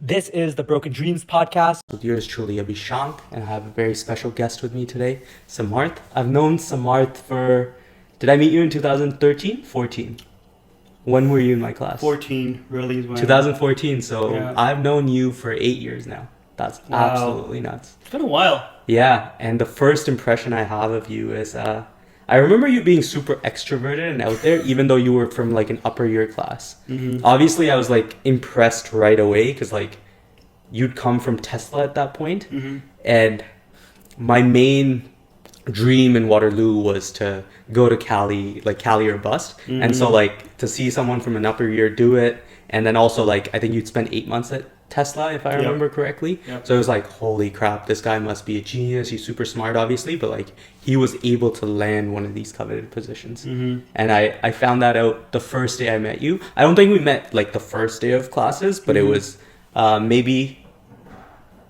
This is the Broken Dreams podcast with yours truly, Abhishank, and I have a very special guest with me today, Samarth. I've known Samarth for, did I meet you in 2013? 14. When were you in my class? 14, really. 2014, so yeah. I've known you for 8 years now. That's absolutely nuts. It's been a while. Yeah, and the first impression I have of you is, I remember you being super extroverted and out there, even though you were from like an upper year class. Mm-hmm. Obviously, I was like impressed right away because like you'd come from Tesla at that point. Mm-hmm. And my main dream in Waterloo was to go to Cali, like Cali or bust. Mm-hmm. And so like to see someone from an upper year do it, and then also like I think you'd spend 8 months at Tesla, if I remember correctly. Yep. So it was like, holy crap, this guy must be a genius. He's super smart, obviously, but like he was able to land one of these coveted positions. Mm-hmm. And I found that out the first day I met you. I don't think we met like the first day of classes, but it was maybe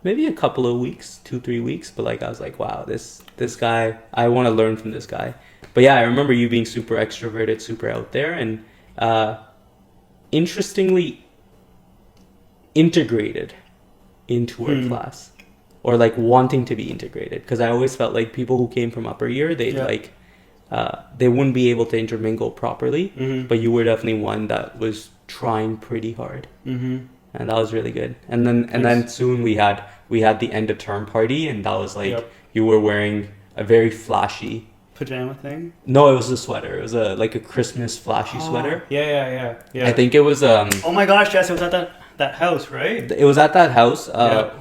a couple of weeks, 2-3 weeks. But like I was like, wow, this guy, I want to learn from this guy. But yeah, I remember you being super extroverted, super out there, and interestingly integrated into our class, or like wanting to be integrated, because I always felt like people who came from upper year, they like they wouldn't be able to intermingle properly. But you were definitely one that was trying pretty hard, and that was really good. And then soon we had the end of term party, and that was like you were wearing a very flashy pajama thing. No, it was a sweater. It was like a Christmas flashy sweater. Yeah. I think it was Oh my gosh, yes, it was at that house, right? It was at that house.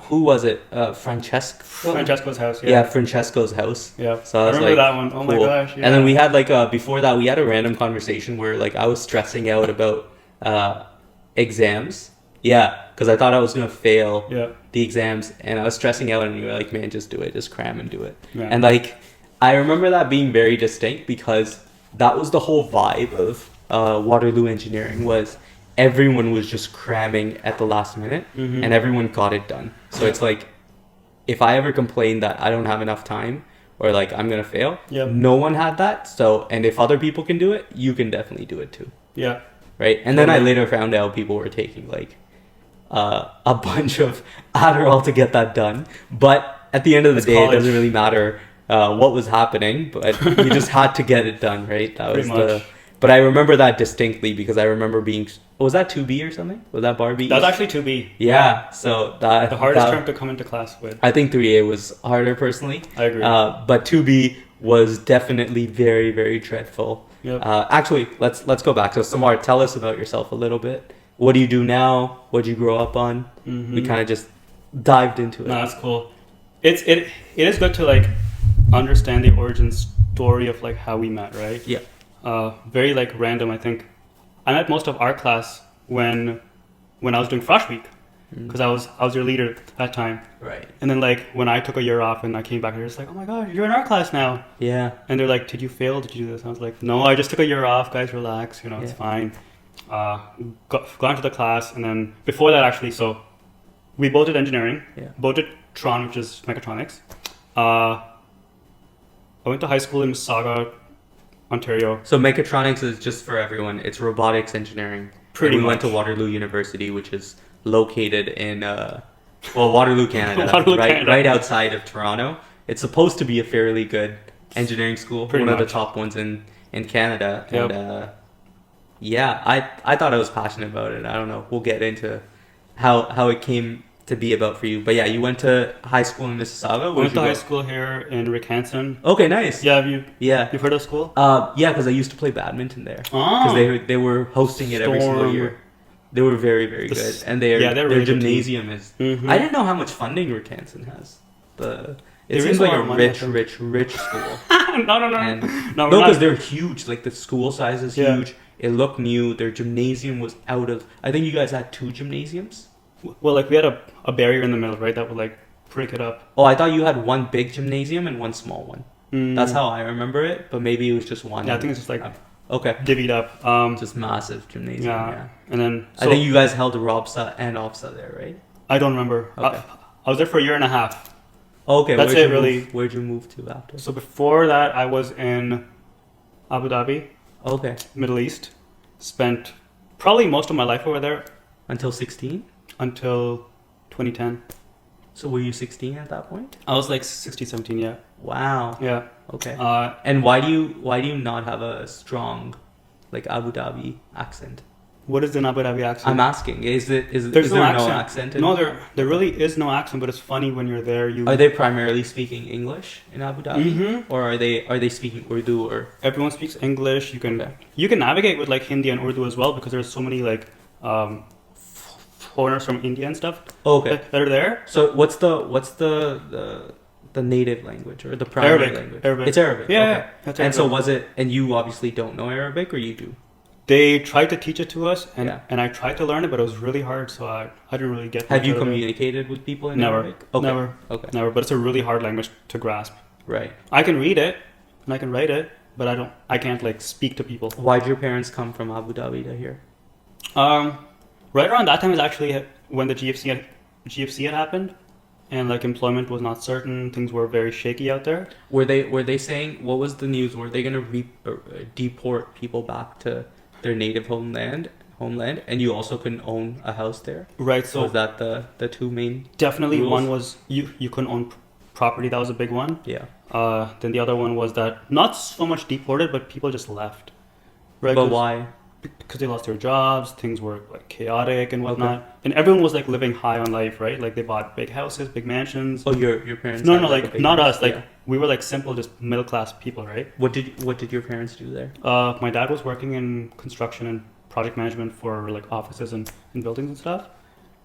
Who was it? Francesco's house. Yeah, Francesco's house. Yeah. So I was remember like, that one. Oh cool. my gosh. Yeah. And then we had like before that we had a random conversation where like I was stressing out about exams. Yeah, because I thought I was gonna fail the exams, and I was stressing out, and you were like, "Man, just do it, just cram and do it." Yeah. And like, I remember that being very distinct because that was the whole vibe of Waterloo Engineering. Was everyone was just cramming at the last minute, and everyone got it done. So it's like, if I ever complained that I don't have enough time or like I'm gonna fail, no one had that. So, and if other people can do it, you can definitely do it too. Yeah. Right. And then I later found out people were taking like a bunch of Adderall to get that done. But at the end of the day, it doesn't really matter what was happening, but you just had to get it done, right? That was But I remember that distinctly because I remember being. Was that 2B or something? Was that bar B? That was actually 2B. Yeah. So that the hardest term to come into class with. I think 3A was harder personally. I agree. But 2B was definitely very, very dreadful. Yep. Actually, let's go back. So Samarth, tell us about yourself a little bit. What do you do now? What did you grow up on? We kind of just dived into it. No, that's cool. It is good to like understand the origin story of like how we met, right? Yeah. Very like random. I think I met most of our class when I was doing Frosh Week, because I was your leader at that time. Right. And then like when I took a year off and I came back, they're just like, oh my gosh, you're in our class now. Yeah. And they're like, did you fail? Did you do this? And I was like, no, I just took a year off. Guys, relax. It's fine. Got into the class, and then before that actually, so we both did engineering. Yeah. Both did Tron, which is mechatronics. I went to high school in Mississauga, Ontario. So mechatronics is, just for everyone, it's robotics engineering. Pretty much. We went to Waterloo University, which is located in Waterloo, Canada, Canada. Right outside of Toronto. It's supposed to be a fairly good engineering school, one of the top ones in Canada. Yep. And I thought I was passionate about it. I don't know. We'll get into how it came to be about for you. But yeah, you went to high school in Mississauga. I went to high school here in Rickanson. Okay, nice. Yeah, you've heard of school? Yeah, because I used to play badminton there. Because they were hosting it every single year. They were very, very good, and their really gymnasium is. I didn't know how much funding Rickanson has. It seems like a rich school. No, because they're huge. Like the school size is huge. It looked new. Their gymnasium was out of. I think you guys had 2 gymnasiums. Well, like we had a barrier in the middle, right? That would like break it up. Oh, I thought you had one big gymnasium and one small one. That's how I remember it, but maybe it was just one. Yeah, I think it's just like divvied up. Just massive gymnasium. Yeah. And then I think you guys held ROBSA and OBSA there, right? I don't remember. Okay. I was there for a year and a half. Okay, that's it really. Where'd you move to after? So before that, I was in Abu Dhabi. Okay. Middle East. Spent probably most of my life over there. Until 16? Until 2010. So were you 16 at that point? I was like 16, 17, yeah. Wow. Yeah. Okay. Uh, And why do you not have a strong, like Abu Dhabi accent? what is the Abu Dhabi accent? I'm asking. Is There's there no no accent. accent? In No, there really is no accent, but it's funny when you're there. Are they primarily speaking English in Abu Dhabi, Mhm. or are they speaking Urdu or? Everyone speaks English. Okay. You can navigate with like Hindi and Urdu as well because there's so many like foreigners from India and stuff Okay. that are there. So what's the native language or the primary language? Arabic. It's Arabic. Yeah, Okay. yeah, that's And so Arabic. was it? And you obviously don't know Arabic, or you do? They tried to teach it to us, and Yeah. and I tried to learn it, but it was really hard, so I didn't really get. Have much you out of it. communicated with people in Never. Arabic? Okay. Never. Okay. Never, but it's a really hard language to grasp. Right. I can read it and I can write it, but I can't like speak to people. Why'd your parents come from Abu Dhabi to here? Right around that time is actually when the GFC had happened, and like employment was not certain. Things were very shaky out there. Were they saying, what was the news? Were they gonna deport people back to their native homeland, and you also couldn't own a house there? Right. So So was that the two main? definitely rules? one was you couldn't own property. That was a big one. Yeah. Then the other one was that not so much deported, but people just left. Right. But 'Cause- why? Because they lost their jobs, things were like chaotic and whatnot, and everyone was like living high on life, right? Like they bought big houses, big mansions. Oh, your parents? No, had, no, a like big not house? us. Like Yeah. we were like simple, just middle class people, right? What did your parents do there? My dad was working in construction and project management for like offices and buildings and stuff.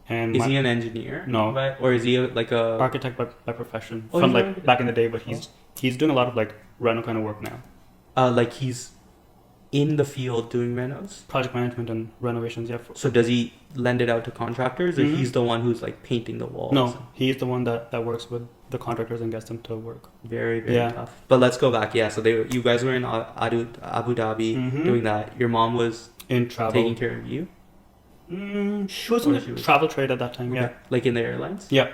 And Is he an engineer? No. Or is he like a architect by profession Oh, from he's like an architect. back in the day? But he's doing a lot of like rental kind of work now, like he's in the field doing renos? project management and renovations. Yeah. So does he lend it out to contractors, or Mhm. he's the one who's like painting the walls? No, he's the one that works with the contractors and gets them to work. Very, very Yeah. tough. But let's go back. Yeah, so you guys were in Abu Dhabi Mhm. doing that. Your mom was In travel. taking care of you? She was in Or the she was- travel trade at that time. Yeah. Okay. Like in the airlines? Yeah.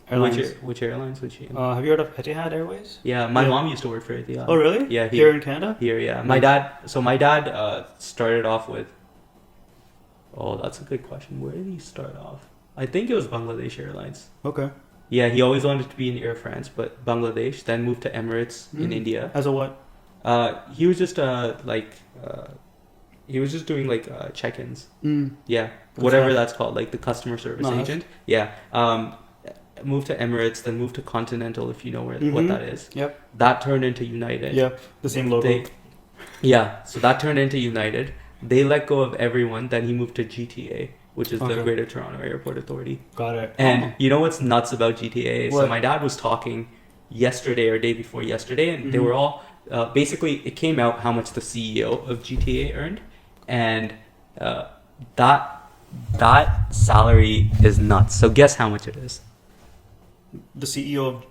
Airlines. Which airlines was she in? Have you heard of Etihad Airways? Yeah, my Yeah. mom used to work for Etihad. Oh, really? Yeah, Here in Canada? Here, yeah. My dad started off with. Oh, that's a good question. Where did he start off? I think it was Bangladesh Airlines. Okay. Yeah, he always wanted to be in Air France, but Bangladesh. Then moved to Emirates in India. As a what? He was just he was just doing like check-ins. Yeah, whatever Okay. that's called, like the customer service Nice. agent. Yeah. Moved to Emirates, then moved to Continental, if you know what Mhm. that is. Yep. That turned into United. Yep. The same logo. Yeah, so that turned into United. They let go of everyone. Then he moved to GTA, which is the Okay. Greater Toronto Airport Authority. Got it. And you know what's nuts about GTA? So What? my dad was talking yesterday or day before yesterday, and they Mhm. were all basically, it came out how much the CEO of GTA earned, and that salary is nuts. So guess how much it is? The CEO of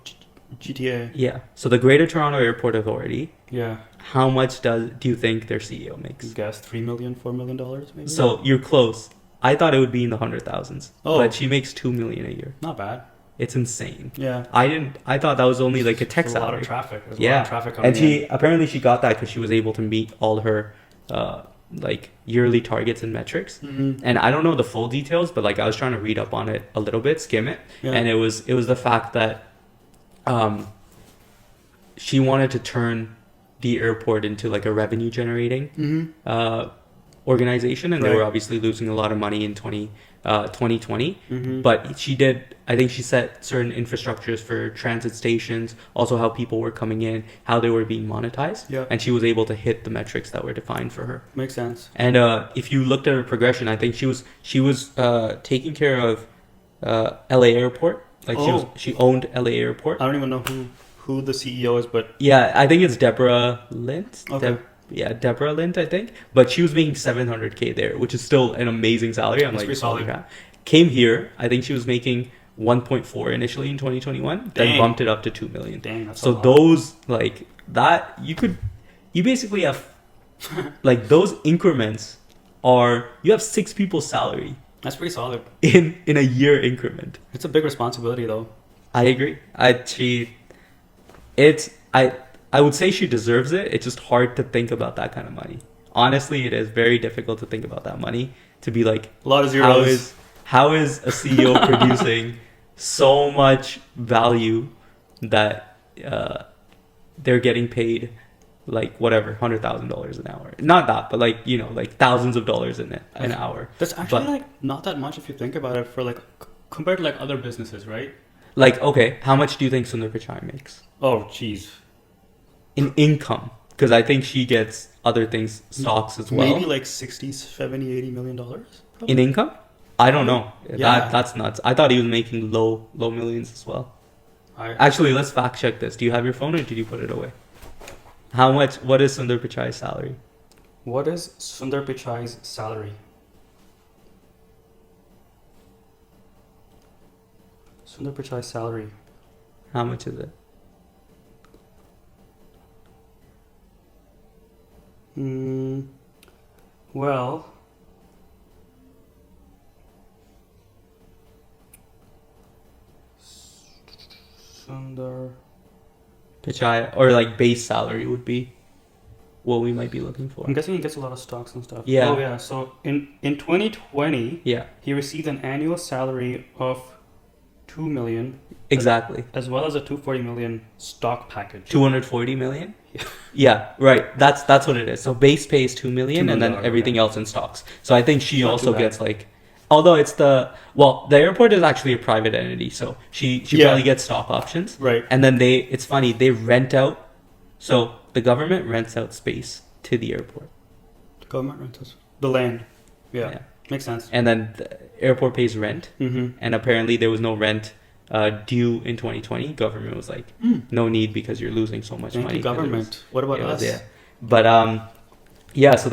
GTA. Yeah. So the Greater Toronto Airport Authority, Yeah. how much do you think their CEO makes? Guess $3 million, $4 million maybe. So you're close. I thought it would be in the 100,000s, Oh. but she makes $2 million a year. Not bad. It's insane. Yeah. I thought that was only like a tech There's a lot salary. of traffic. There's a Yeah, lot of traffic coming and apparently she got that because she was able to meet all her like yearly targets and metrics. Mm-hmm. And I don't know the full details, but like I was trying to read up on it a little bit, skim it, Yeah. and it was the fact that she wanted to turn the airport into like a revenue generating organization, and they Right. were obviously losing a lot of money in 2020. Mm-hmm. But I think she set certain infrastructures for transit stations, also how people were coming in, how they were being monetized, Yeah. and she was able to hit the metrics that were defined for her. Makes sense. And if you looked at her progression, I think she was taking care of LA Airport. Like Oh. she owned LA Airport. I don't even know who the CEO is, but Yeah, I think it's Deborah Lint. Okay. Deborah Lint, I think. But she was making 700K there, which is still an amazing salary. I'm That's like, pretty holy solid. crap. Came here, I think she was making 1.4 initially in 2021, then Dang. bumped it up to 2 million. dang, that's a So lot. those like that you basically have like those increments you have 6 people's salary That's pretty solid. in a year increment. It's a big responsibility though. I agree. I would say she deserves it. It's just hard to think about that kind of money. Honestly, it is very difficult to think about that money. To be like, A lot of how zeros. is how is a CEO producing so much value that they're getting paid like whatever $100,000 an hour? Not that, but like like thousands of dollars in an hour. That's actually like not that much if you think about it for like compared to like other businesses, right? Like, okay, how much do you think Sundar Pichai makes Oh, jeez. in income? Because I think she gets other things, stocks as well. Maybe like 60, 70, 80 million dollars In income? I don't know. Yeah. That's nuts. I thought he was making low millions as well. Actually, let's fact check this. Do you have your phone or did you put it away? What is Sundar Pichai's salary? What is Sundar Pichai's salary? Sundar Pichai's salary. How much is it? Well, Sundar Pichai, or like base salary would be what we might be looking for. I'm guessing he gets a lot of stocks and stuff. Yeah. Oh yeah. So in 2020, Yeah, he received an annual salary of 2 million, exactly. as well as a 240 million stock package. 240 million? Yeah. Yeah, right. That's what it is. So base pay is 2 million, and then $2 million, everything else in stocks. So I think she Not also too bad. gets like, although it's the airport is actually a private entity, so she Yeah. probably gets stock options. Right. And then it's funny, they rent out, so the government rents out space to the airport. The government rents the land. Yeah. Makes sense. And then the airport pays rent, Mm-hmm. and apparently there was no rent due in 2020. Government was like, no need because you're losing so much Thank money. you, 'cause it was- government. What about it was- us? yeah. But yeah, so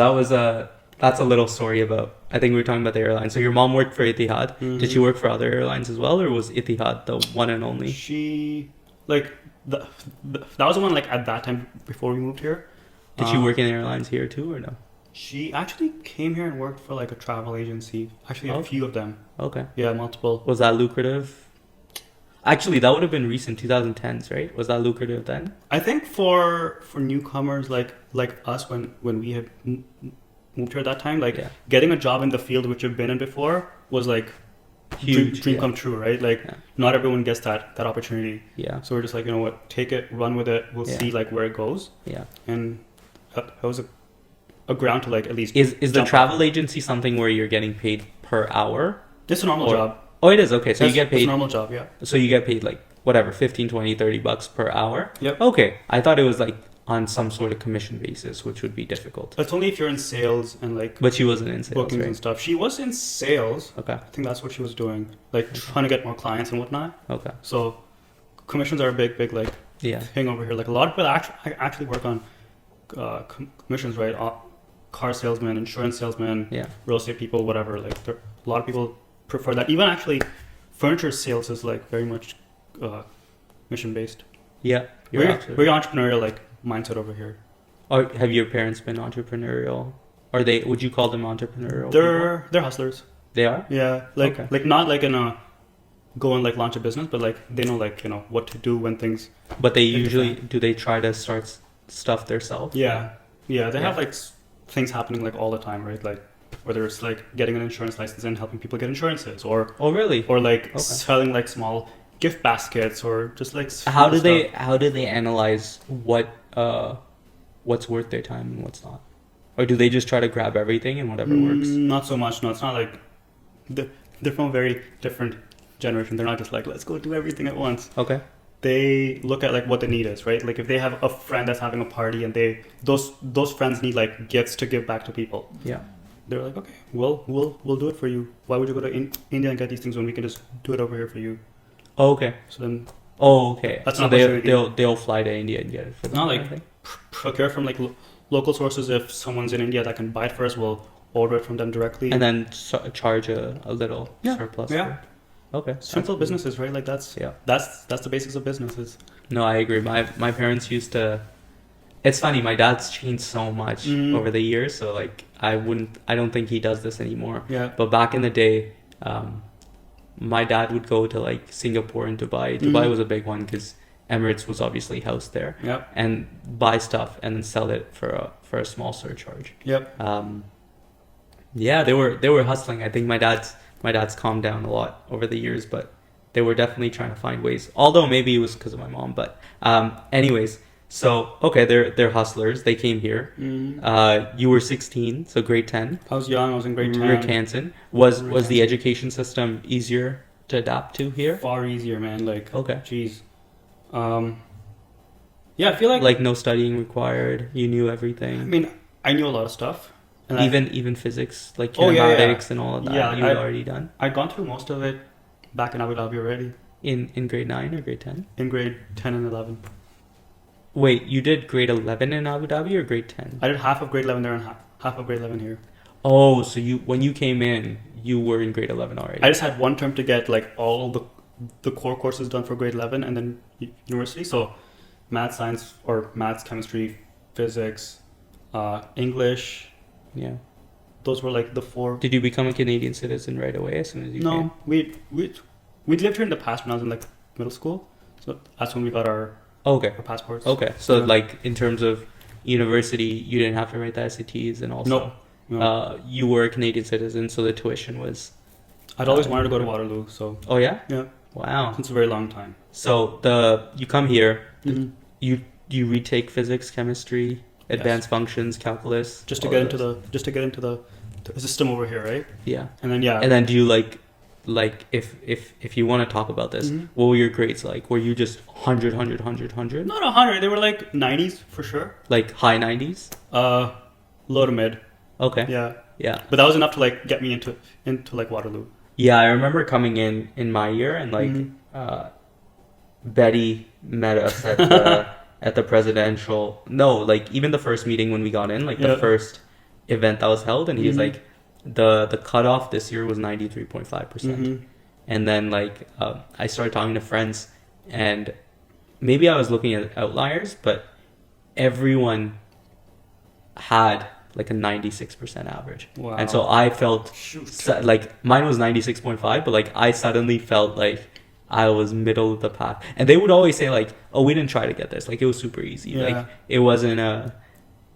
that's a little story about, I think we were talking about the airline. So your mom worked for Etihad. Did she work for other airlines as well, or was Etihad the one and only? She like that was the one like at that time before we moved here. Did she work in airlines here too, or no? She actually came here and worked for like a travel agency. Actually, a Okay. few of them. Okay. Yeah, multiple. Was that lucrative? Actually, that would have been recent, 2010s, right? Was that lucrative then? I think for newcomers like us when we had moved here at that time, like Yeah. getting a job in the field which you've been in before was like Huge. dream yeah. come true, right? Like Yeah. not everyone gets that opportunity. Yeah. So we're just like, you know what, take it, run with it. We'll Yeah. see like where it goes. Yeah. And that was a ground to like at least Is the jump travel off. agency something where you're getting paid per hour? This is a normal or- job. Oh, it is. Okay. So you It's get a paid. normal job, yeah. So you get paid like whatever, 15, 20, 30 bucks per hour? Yep. Okay. I thought it was like on some sort of commission basis, which would be difficult. That's only if you're in sales and like But she wasn't in sales, bookings and right? stuff. She was in sales. Okay. I think that's what she was doing, like trying to get more clients and whatnot. Okay. So commissions are a big like Yeah. thing over here. Like a lot of people actually work on commissions, right? Car salesmen, insurance salesmen, Yeah. real estate people, whatever. Like a lot of people prefer that. Even actually, furniture sales is like very much mission based. Yeah. You're Very entrepreneurial like mindset over here. Or have your parents been entrepreneurial? Are they? Would you call them entrepreneurial? people? They're hustlers. They are. Yeah, like Okay. like not like in a go and like launch a business, but like they know like what to do when things. But they It usually do. They try to start stuff themselves. Yeah, they have Yeah. like things happening like all the time, right? Like whether it's like getting an insurance license and helping people get insurances, or Oh, really? like Okay. selling like small gift baskets, or just like How do small they? stuff. How do they analyze what's worth their time and what's not? Or do they just try to grab everything and whatever works? Not so much. No, it's not like they're from a very different generation. They're not just like let's go do everything at once. Okay. They look at like what the need is, right? Like if they have a friend that's having a party and those friends need like gifts to give back to people, Yeah. they're like, okay, we'll do it for you. Why would you go to India and get these things when we can just do it over here for you? Oh, okay. So then Oh, okay. That's so an they'll opportunity. they'll fly to India and get it for them. Not kind like- of thing? procure from like local sources. If someone's in India that can buy it for us, we'll order it from them directly. And then charge a little Yeah. surplus. Yeah. for it. Okay. Simple businesses, right? Like that's Yeah. that's the basics of businesses. No, I agree. My parents used to. It's funny. My dad's changed so much Mhm. over the years, so like I don't think he does this anymore. Yeah. But back in the day, my dad would go to like Singapore and Dubai. Dubai Mhm. was a big one because Emirates was obviously housed there, Yep. and buy stuff and then sell it for a small surcharge. Yep. Yeah, they were hustling. I think my my dad's calmed down a lot over the years, but they were definitely trying to find ways. Although maybe it was because of my mom. But anyways, so okay, they're hustlers. They came here. You were 16, so grade 10. I was young. I was in grade 10. Rick Hansen. Was the education system easier to adapt to here? Far easier, man. Like, okay, jeez. Yeah, I feel like no studying required. You knew everything. I mean, I knew a lot of stuff. And even physics, like kinematics and all of that, you had already done? I'd gone through most of it back in Abu Dhabi already. In grade 9 or grade 10? In grade 10 and 11. Wait, you did grade 11 in Abu Dhabi or grade 10? I did half of grade 11 there and half of grade 11 here. Oh, so when you came in, you were in grade 11 already. I just had one term to get like all the core courses done for grade 11 and then university. So math, science, or maths, chemistry, physics, English. Yeah. Those were like the 4. Did you become a Canadian citizen right away as soon as you came? No, we'd lived here in the past when I was in like middle school. So that's when we got our passports. Okay. So like in terms of university, you didn't have to write the SATs and also no. You were a Canadian citizen, so the tuition was... I'd always wanted to go to Waterloo, so... Oh yeah? Yeah. Wow. Since a very long time. So you come here, you retake physics, chemistry, advanced functions, calculus, just to get into the system over here, right? Yeah. And then And then do you like if you want to talk about this, what were your grades like? Were you just 100? Not 100. They were like 90s for sure. Like high 90s? Low to mid. Okay. Yeah. Yeah. But that was enough to like get me into like Waterloo. Yeah, I remember coming in my year and like Betty met us at the presidential. No, like even the first meeting when we got in, like the first event that was held, and he was like, the cutoff this year was 93.5%, and then like I started talking to friends, and maybe I was looking at outliers, but everyone had like a 96% average. Wow. And so I felt like mine was 96.5, but like I suddenly felt like I was middle of the pack. And they would always say like, oh, we didn't try to get this. Like it was super easy. Yeah. Like it wasn't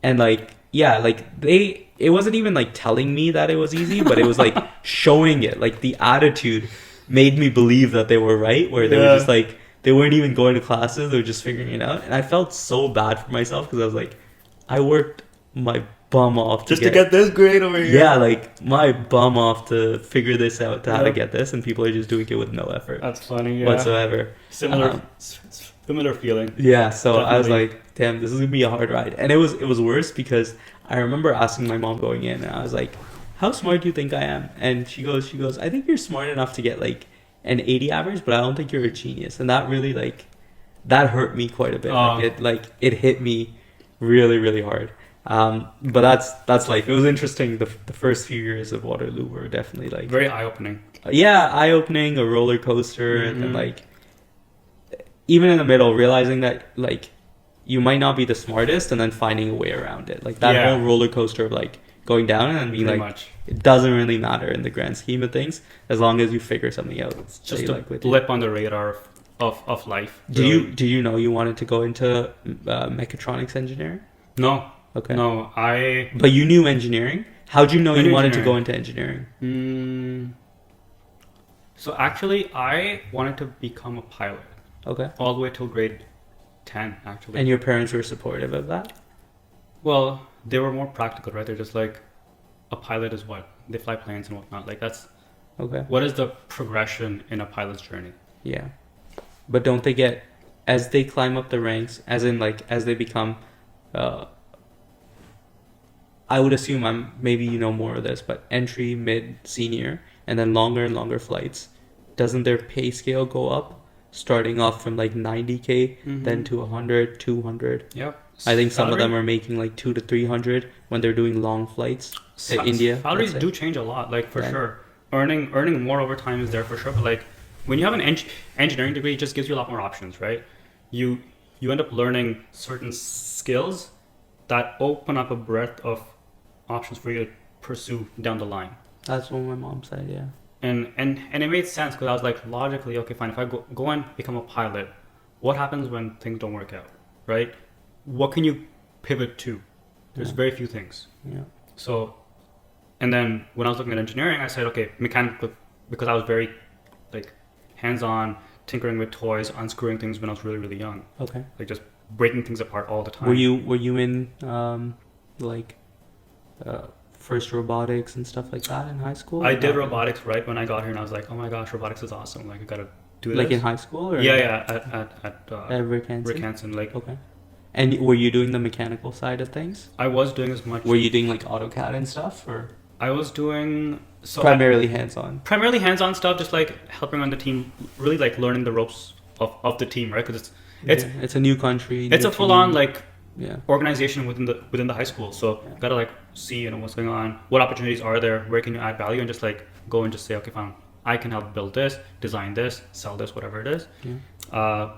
and like, yeah, like it wasn't even like telling me that it was easy, but it was like showing it. Like the attitude made me believe that they were right, where they were just like, they weren't even going to classes. They were just figuring it out. And I felt so bad for myself because I was like, I worked my bum off to get this grade over here. Yeah, like my bum off to figure this out, to how to get this, and people are just doing it with no effort. That's funny, whatsoever. Similar feeling. Yeah, so Definitely. I was like, damn, this is gonna be a hard ride. And it was worse because I remember asking my mom going in, and I was like, how smart do you think I am? And she goes, I think you're smart enough to get like an 80 average, but I don't think you're a genius. And that really that hurt me quite a bit. It hit me really, really hard. But that's life. It was interesting. The first few years of Waterloo were definitely like very eye-opening. Yeah, eye-opening, a roller coaster, and then like even in the middle, realizing that like you might not be the smartest, and then finding a way around it. Like that whole roller coaster of like going down and then being it doesn't really matter in the grand scheme of things as long as you figure something out. It's just a blip on the radar of life. Really. Do you know you wanted to go into mechatronics engineering? No. Okay. No, But you knew engineering? How'd you know you wanted to go into engineering? So actually, I wanted to become a pilot. Okay. All the way till grade 10, actually. And your parents were supportive of that? Well, they were more practical, right? They're just like, a pilot is what? They fly planes and whatnot. Like that's... Okay. What is the progression in a pilot's journey? Yeah. But don't they get... As they climb up the ranks, as in like, as they become... I would assume maybe you know more of this, but entry, mid, senior, and then longer and longer flights, doesn't their pay scale go up? Starting off from like 90K, then to 100, 200. Yep. I think some of them are making like 200 to 300 when they're doing long flights to India. Salaries do change a lot, like for sure. Earning more over time is there for sure, but like when you have an engineering degree, it just gives you a lot more options, right? You end up learning certain skills that open up a breadth of options for you to pursue down the line. That's what my mom said, yeah. And it made sense because I was like, logically, okay, fine. If I go and become a pilot, what happens when things don't work out, right? What can you pivot to? There's very few things. Yeah. So, and then when I was looking at engineering, I said, okay, because I was very like hands-on, tinkering with toys, unscrewing things when I was really, really young. Okay. Like just breaking things apart all the time. Were you in like first robotics and stuff like that in high school? I did robotics right when I got here, and I was like, oh my gosh, robotics is awesome. Like I gotta do this. Like in high school? Or Yeah, at Rick Hansen? Rick Hansen. Like Okay. And were you doing the mechanical side of things? I was doing as much. Were you doing like AutoCAD and stuff, or I was doing primarily hands-on? Primarily hands-on stuff, just like helping on the team, really like learning the ropes of the team, right? Because it's a new country. It's a full-on like yeah. organization within the high school. So you gotta like see, you know, what's going on, what opportunities are there, where can you add value, and just like go and just say, okay, fine, I can help build this, design this, sell this, whatever it is. Yeah.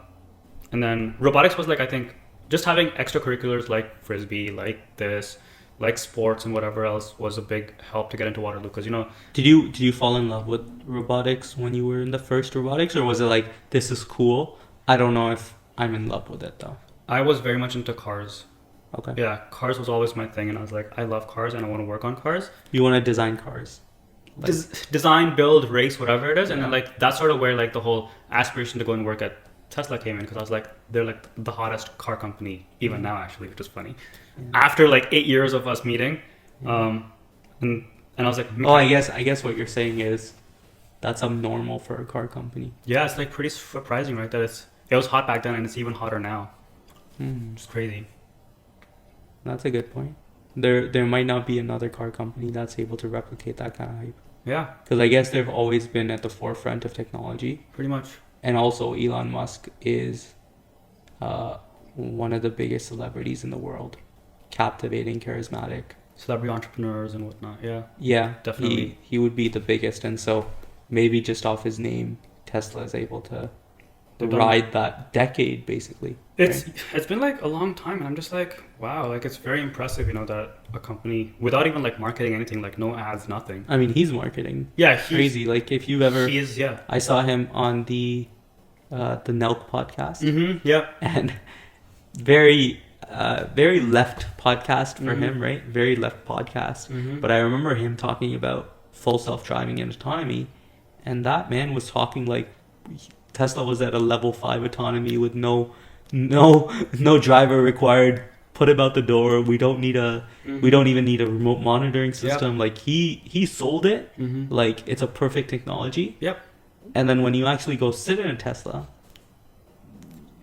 And then robotics was like, I think just having extracurriculars like frisbee, like this, like sports and whatever else was a big help to get into Waterloo. Because, you know, did you fall in love with robotics when you were in the first robotics, or was it like, this is cool, I don't know if I'm in love with it though? I was very much into cars. Okay. Yeah, cars was always my thing, and I was like, I love cars and I want to work on cars. You want to design cars? Like, Design, build, race, whatever it is. And then like that's sort of where like the whole aspiration to go and work at Tesla came in, because I was like, they're like the hottest car company even now, actually, which is funny. After like 8 years of us meeting, and I was like, oh, I guess what you're saying is that's abnormal for a car company. Yeah, it's like pretty surprising, right? That it was hot back then and it's even hotter now. It's crazy. That's a good point. There might not be another car company that's able to replicate that kind of hype. Yeah. Because I guess they've always been at the forefront of technology. Pretty much. And also Elon Musk is one of the biggest celebrities in the world. Captivating, charismatic. Celebrity entrepreneurs and whatnot, yeah. Yeah, definitely. He would be the biggest, and so maybe just off his name, Tesla is able to ride that decade, basically. It's been like a long time, and I'm just like, wow, like it's very impressive, you know, that a company, without even like marketing anything, like no ads, nothing. I mean, he's marketing. Yeah, crazy. Like if you've ever, he is, yeah. I saw him on the Nelk podcast. Yeah, and very left podcast for him, right? Very left podcast. But I remember him talking about full self-driving and autonomy, and that man was talking like Tesla was at a level 5 autonomy with no driver required. Put him out the door. We don't even need a remote monitoring system. Yep. Like he sold it like it's a perfect technology. Yep. And then when you actually go sit in a Tesla,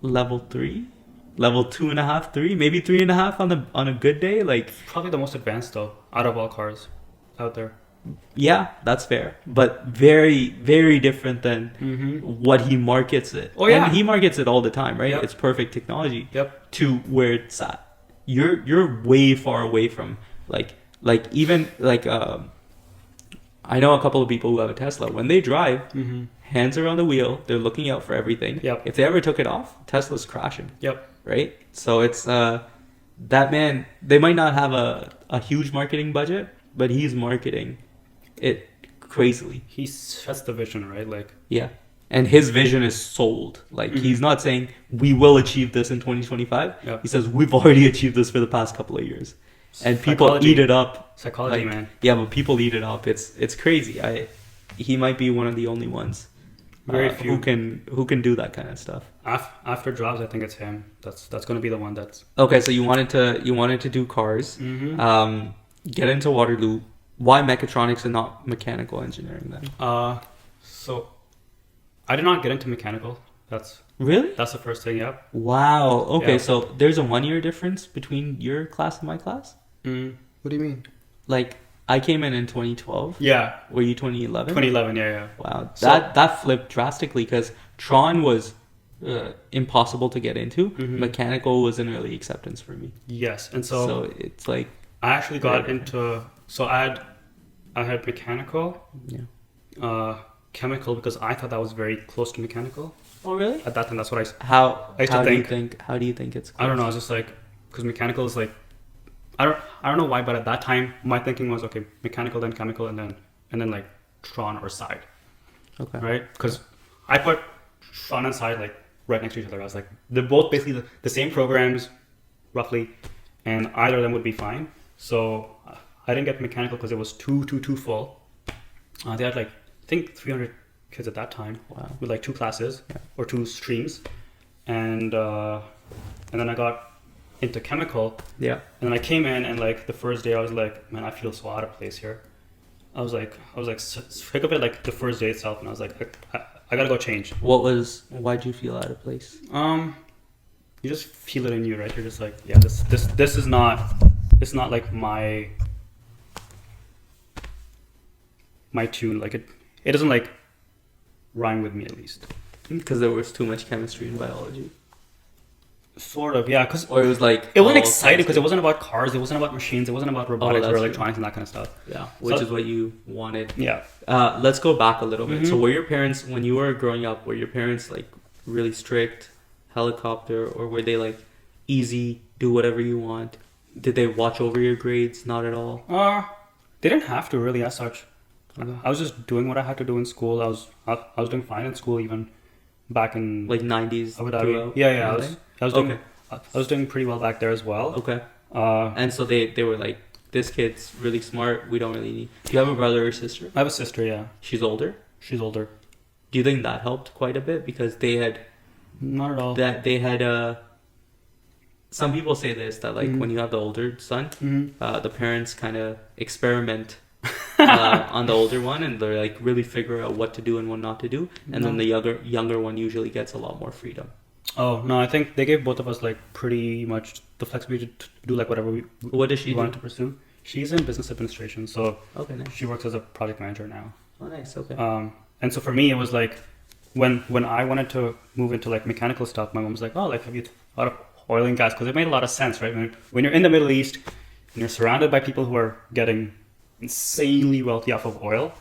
level 3, level 2.5, 3, maybe 3.5 on a good day, like probably the most advanced though out of all cars out there. Yeah, that's fair, but very, very different than what he markets it. Oh yeah, and he markets it all the time, right? Yep. It's perfect technology. Yep. To where it's at. You're way far away from like even like I know a couple of people who have a Tesla. When they drive, hands are on the wheel, they're looking out for everything. Yep. If they ever took it off, Tesla's crashing. Yep. Right? So it's that man, they might not have a huge marketing budget, but he's marketing it crazily. He sets the vision, right? Like yeah. And his vision is sold. Like he's not saying we will achieve this in 2025. Yep. He says we've already achieved this for the past couple of years. And people eat it up. Psychology, man. Yeah, but people eat it up. It's crazy. He might be one of the only ones very few who can do that kind of stuff. After Jobs, I think it's him. That's going to be the one that's okay. So you wanted to do cars. Get into Waterloo. Why mechatronics and not mechanical engineering then? So I did not get into mechanical. That's the first thing. Yep. Wow. Okay. Yeah. So there's a 1 year difference between your class and my class. What do you mean? Like I came in 2012. Yeah. Were you 2011? 2011. Yeah. Wow. That flipped drastically because Tron was impossible to get into. Mechanical was an early acceptance for me. Yes, and so it's like I actually got into. So I had mechanical. Yeah. Chemical, because I thought that was very close to mechanical. Oh really? At that time, that's what I how used to think. How do you think it's close? I don't know. It's just like because mechanical is like I don't know why, but at that time my thinking was okay, mechanical then chemical and then like Tron or side. Okay. Right? Because I put Tron and side like right next to each other. I was like they're both basically the same programs roughly, and either of them would be fine. So I didn't get mechanical because it was too full. They had like I think 300 kids at that time. Wow. With like 2 classes Yeah. or 2 streams, and then I got into chemical. Yeah. And then I came in, and like the first day I was like, man, I feel so out of place here. I was like sick of it, like the first day itself, and I was like, I gotta go change. Why'd you feel out of place? You just feel it in you, right? You're just like, yeah, this is not, it's not like my tune. Like it doesn't like rhyme with me, at least. Because there was too much chemistry in biology. Sort of, yeah. Cause or it was like it wasn't exciting because it wasn't about cars, it wasn't about machines, it wasn't about robotics or electronics and that kind of stuff. Yeah, which is what you wanted. Yeah. Let's go back a little bit. So were your parents, when you were growing up, were your parents like really strict, helicopter, or were they like easy, do whatever you want? Did they watch over your grades? Not at all. They didn't have to really as such. I was just doing what I had to do in school. I was doing fine in school even back in like 90s. Abu Dhabi. Yeah. I was doing pretty well back there as well. Okay. And so they were like, this kid's really smart. We don't really need. Do you have a brother or sister? I have a sister. Yeah. She's older. She's older. Do you think that helped quite a bit because they had? Not at all. That they had. Some people say this that like when you have the older son, the parents kind of experiment on the older one, and they're like really figure out what to do and what not to do, and then the younger one usually gets a lot more freedom. Oh no, I think they gave both of us like pretty much the flexibility to do like whatever we What does she wanted do? to pursue. She's in business administration, so Okay, nice. she works as a project manager now. Oh, nice. Okay. And so for me, it was like when I wanted to move into like mechanical stuff, my mom was like, "Oh, like have you thought of oil and gas?" Because it made a lot of sense, right? When you're in the Middle East and you're surrounded by people who are getting insanely wealthy off of oil,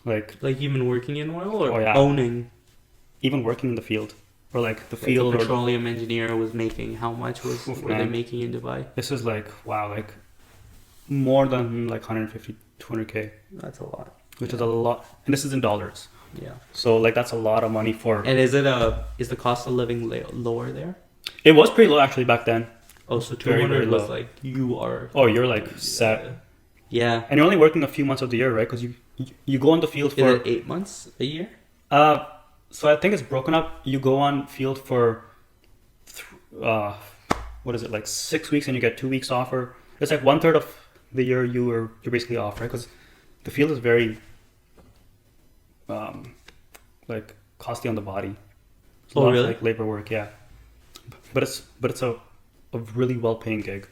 like even working in oil or yeah. owning. Even working in the field or like the Like field a petroleum engineer was making how much were they making in Dubai? This is like wow, like more than like 150, 200K. That's a lot. Which is a lot, and this is in dollars. Yeah. So like that's a lot of money for. And is the cost of living lower there? It was pretty low actually back then. Oh, so Very, 200 very was low. like you are. Oh, you're like set. Yeah. And you're only working a few months of the year, right? Because you go on the field for. Is it 8 months a year? So I think it's broken up. You go on field for, what is it, like 6 weeks, and you get 2 weeks off, or it's like 1/3 of the year you're basically off, right? Because the field is very, like costly on the body. It's a lot really? of, like labor work, yeah. But it's a really well-paying gig.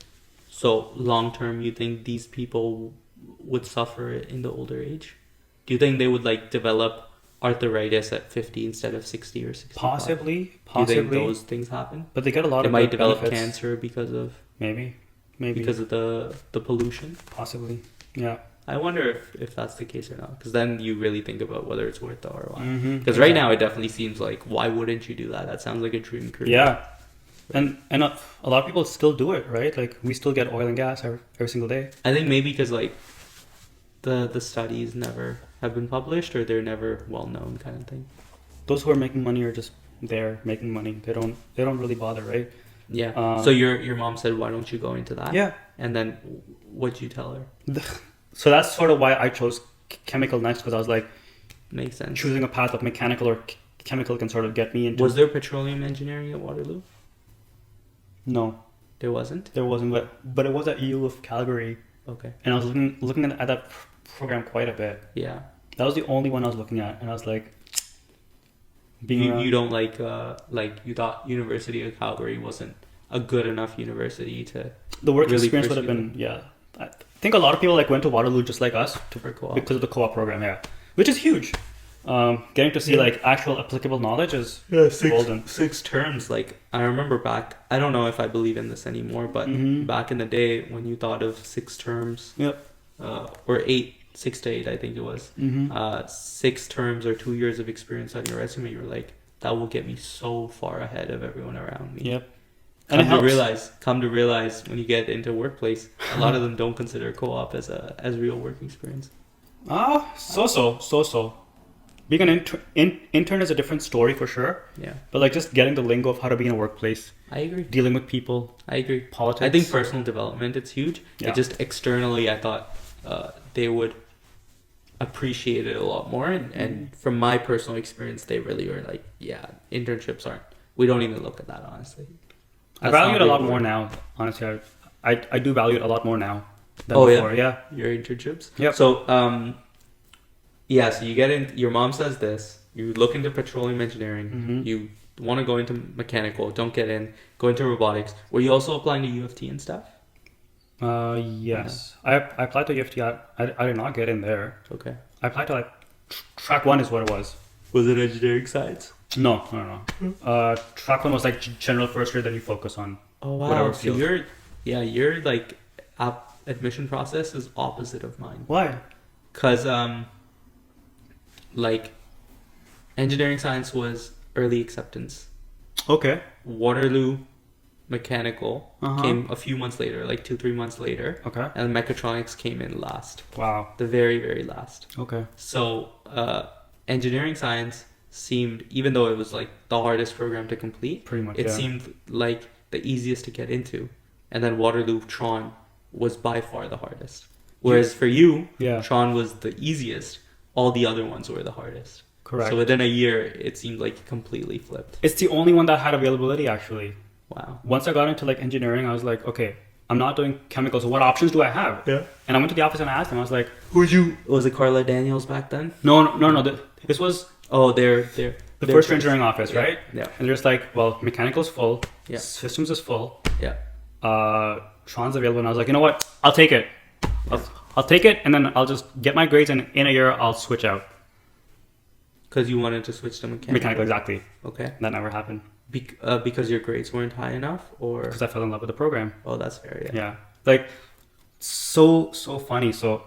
So long term, you think these people would suffer in the older age? Do you think they would like develop arthritis at 50 instead of 60 or 65? Possibly. Do you think those things happen? But they get a lot They of might good develop benefits. cancer because of Maybe because of the pollution. possibly, yeah. I wonder if that's the case or not, because then you really think about whether it's worth the ROI. Mhm, Because right now it definitely seems like, why wouldn't you do that? That sounds like a dream career. Yeah, and a lot of people still do it, right? Like we still get oil and gas every single day. I think maybe because like the studies never have been published or they're never well known kind of thing. Those who are making money are just there making money. They don't really bother, right? Yeah. So your mom said, why don't you go into that? Yeah. And then what'd you tell her? So that's sort of why I chose chemical next, because I was like, Makes sense. choosing a path of mechanical or chemical can sort of get me into. Was there petroleum engineering at Waterloo? No, There wasn't? there wasn't, but it was at U of Calgary, Okay. and I was looking at that program quite a bit. Yeah. That was the only one I was looking at, and I was like, You don't like you thought University of Calgary wasn't a good enough university to the work really experience would have pursue been, yeah. I think a lot of people like went to Waterloo just like us for co-op. because of the co-op program, yeah, which is huge. Getting to see like actual applicable knowledge is golden. 6 terms. Like I remember back, I don't know if I believe in this anymore, but back in the day when you thought of 6 terms, Yep. or 6 to 8, I think it was. 6 terms or 2 years of experience on your resume, you're like, that will get me so far ahead of everyone around me. Yep. And Come to realize when you get into workplace, a lot of them don't consider co-op as real work experience. So. Being an intern is a different story for sure. Yeah. But like just getting the lingo of how to be in a workplace, I agree. dealing with people, I agree. politics. I think personal development, it's huge. Yeah. It just externally, I thought they would appreciate it a lot more. And from my personal experience, they really were like, yeah, internships aren't. We don't even look at that, honestly. I value it a lot more now. Honestly, I do value it a lot more now than Oh before. yeah, your internships. Yep. So yeah, so you get in. Your mom says this. You look into petroleum engineering. You want to go into mechanical. Don't get in. Go into robotics. Were you also applying to U of T and stuff? Yes. I applied to UFT. I did not get in there. Okay. I applied to like track 1 is what it was. Was it engineering science? No. Track 1 was like general first year that you focus on. Oh wow. Whatever So field. your like admission process is opposite of mine. Why? Cause like engineering science was early acceptance. Okay. Waterloo mechanical came a few months later, like 2-3 months later. Okay. And mechatronics came in last. Wow. The very, very last. Okay. So engineering science seemed, even though it was like the hardest program to complete, Pretty much, it yeah. seemed like the easiest to get into. And then Waterloo Tron was by far the hardest. Whereas for you, Yeah. Tron was the easiest. All the other ones were the hardest. Correct. So within a year, it seemed like it completely flipped. It's the only one that had availability actually. Wow. Once I got into like engineering, I was like, okay, I'm not doing chemicals. So what options do I have? Yeah. And I went to the office and I asked them. I was like, Was it Carla Daniels back then? no. This was Oh, they're the first engineering office, Yeah. right? Yeah. And they're just like, well, mechanical's full. Yeah. Systems is full. Yeah. Tron's available. And I was like, you know what? I'll take it. I'll take it, and then I'll just get my grades, and in a year I'll switch out. Because you wanted to switch to mechanical. Mechanical, exactly. Okay. That never happened Because your grades weren't high enough, or because I fell in love with the program. oh, that's fair. Yeah. Yeah, like so funny. So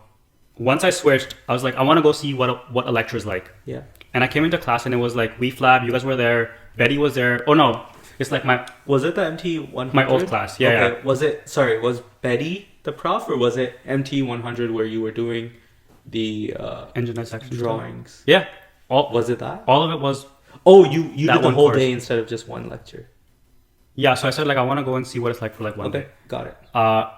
once I switched, I was like, I want to go see what a lecture is like. Yeah. And I came into class, and it was like Weef Lab. You guys were there. Betty was there. Oh no, it's like Was it the MT 100? my old class. Yeah, Okay. yeah. Was Betty the prof, or was it MT 100 where you were doing the Engine dissection drawings? Yeah. Was it that? All of it was. Oh, you That did the one whole course. day instead of just one lecture. Yeah, so I said like I want to go and see what it's like for like one Okay, day. got it.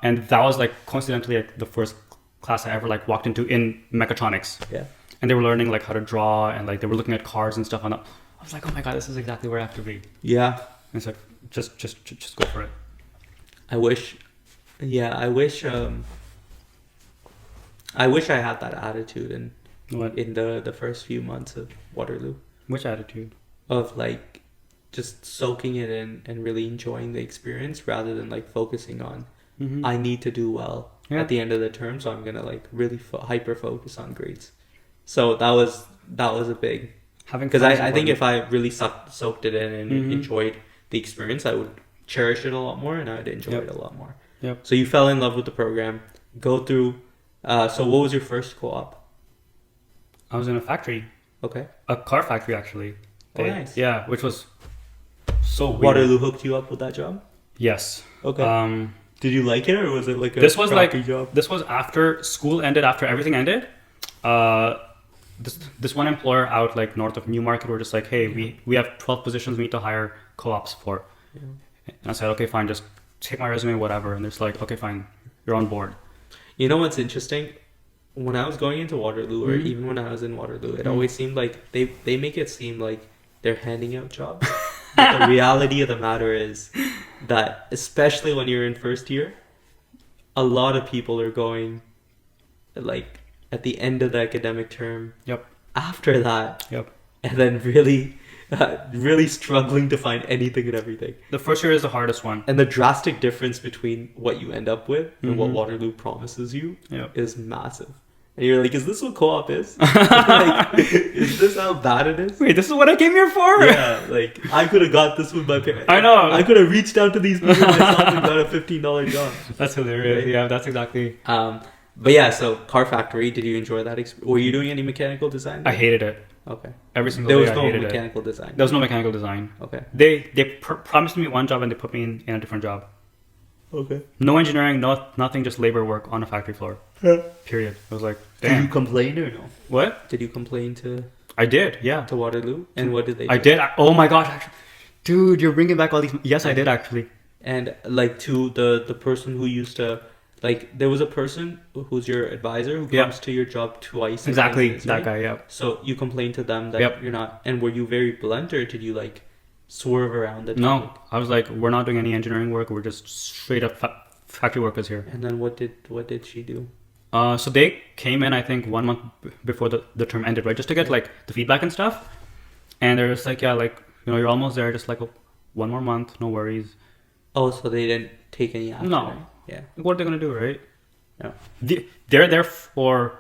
And that was like coincidentally like the first class I ever like walked into in mechatronics. Yeah. And they were learning like how to draw and like they were looking at cars and stuff. And I was like, oh my god, this is exactly where I have to be. Yeah. And it's like just go for it. I wish. Yeah, I wish. I wish I had that attitude in the first few months of Waterloo, Which attitude? of like just soaking it in and really enjoying the experience rather than like focusing on I need to do well at the end of the term, so I'm gonna like really hyper focus on grades. So that was a big, because I think if I really soaked it in and enjoyed the experience, I would cherish it a lot more and I would enjoy it a lot more. Yep. So you fell in love with the program, go through. So what was your first co-op? I was in a factory, Okay. a car factory actually. Oh, nice. Yeah, which was so weird. Waterloo hooked you up with that job? Yes. Okay. Did you like it, or was it like a This was like crappy job? this was after school ended, after everything ended. This one employer out like north of Newmarket were just like, hey, we have 12 positions we need to hire co-ops for. Yeah. And I said, okay, fine, just take my resume, whatever. And they're just like, okay, fine, you're on board. You know what's interesting? When I was going into Waterloo, or even when I was in Waterloo, it always seemed like they make it seem like they're handing out jobs. But the reality of the matter is that, especially when you're in first year, a lot of people are going like at the end of the academic term. Yep. After that, Yep. and then really struggling to find anything and everything. The first year is the hardest one. And the drastic difference between what you end up with and what Waterloo promises you Yep. is massive. And you're like, is this what co-op is? Like, is this how bad it is? Wait, this is what I came here for? Yeah, like, I could have got this with my parents. I know. I could have reached out to these people myself and got a $15 job. That's hilarious. Right? Yeah, that's exactly. But yeah, so car factory, did you enjoy that? Were you doing any mechanical design? I hated it. Okay. Every single There day was I no hated mechanical design. it. There was no mechanical design. Okay. They promised me one job and they put me in a different job. Okay. No engineering, nothing, just labor work on a factory floor. Yeah. Period. I was like, Did you damn. complain or no? What? Did you complain to I did, yeah. Waterloo? And what did they do? I did. Oh my gosh. Actually, dude, you're bringing back all these. Yes, I did actually. And like to the person who used to like there was a person who's your advisor who Yeah. comes to your job twice. Exactly, against this, that right? guy. Yeah. So you complained to them that Yep. you're not, and were you very blunt or did you like swerve around the topic? No, I was like, we're not doing any engineering work. We're just straight up factory workers here. And then what did she do? So they came in, I think, 1 month before the term ended, right? Just to get like the feedback and stuff. And they're just like, yeah, like, you know, you're almost there. Just like one more month, no worries. Oh, so they didn't take any action. No. Right? Yeah. What are they gonna do, right? No. They're there for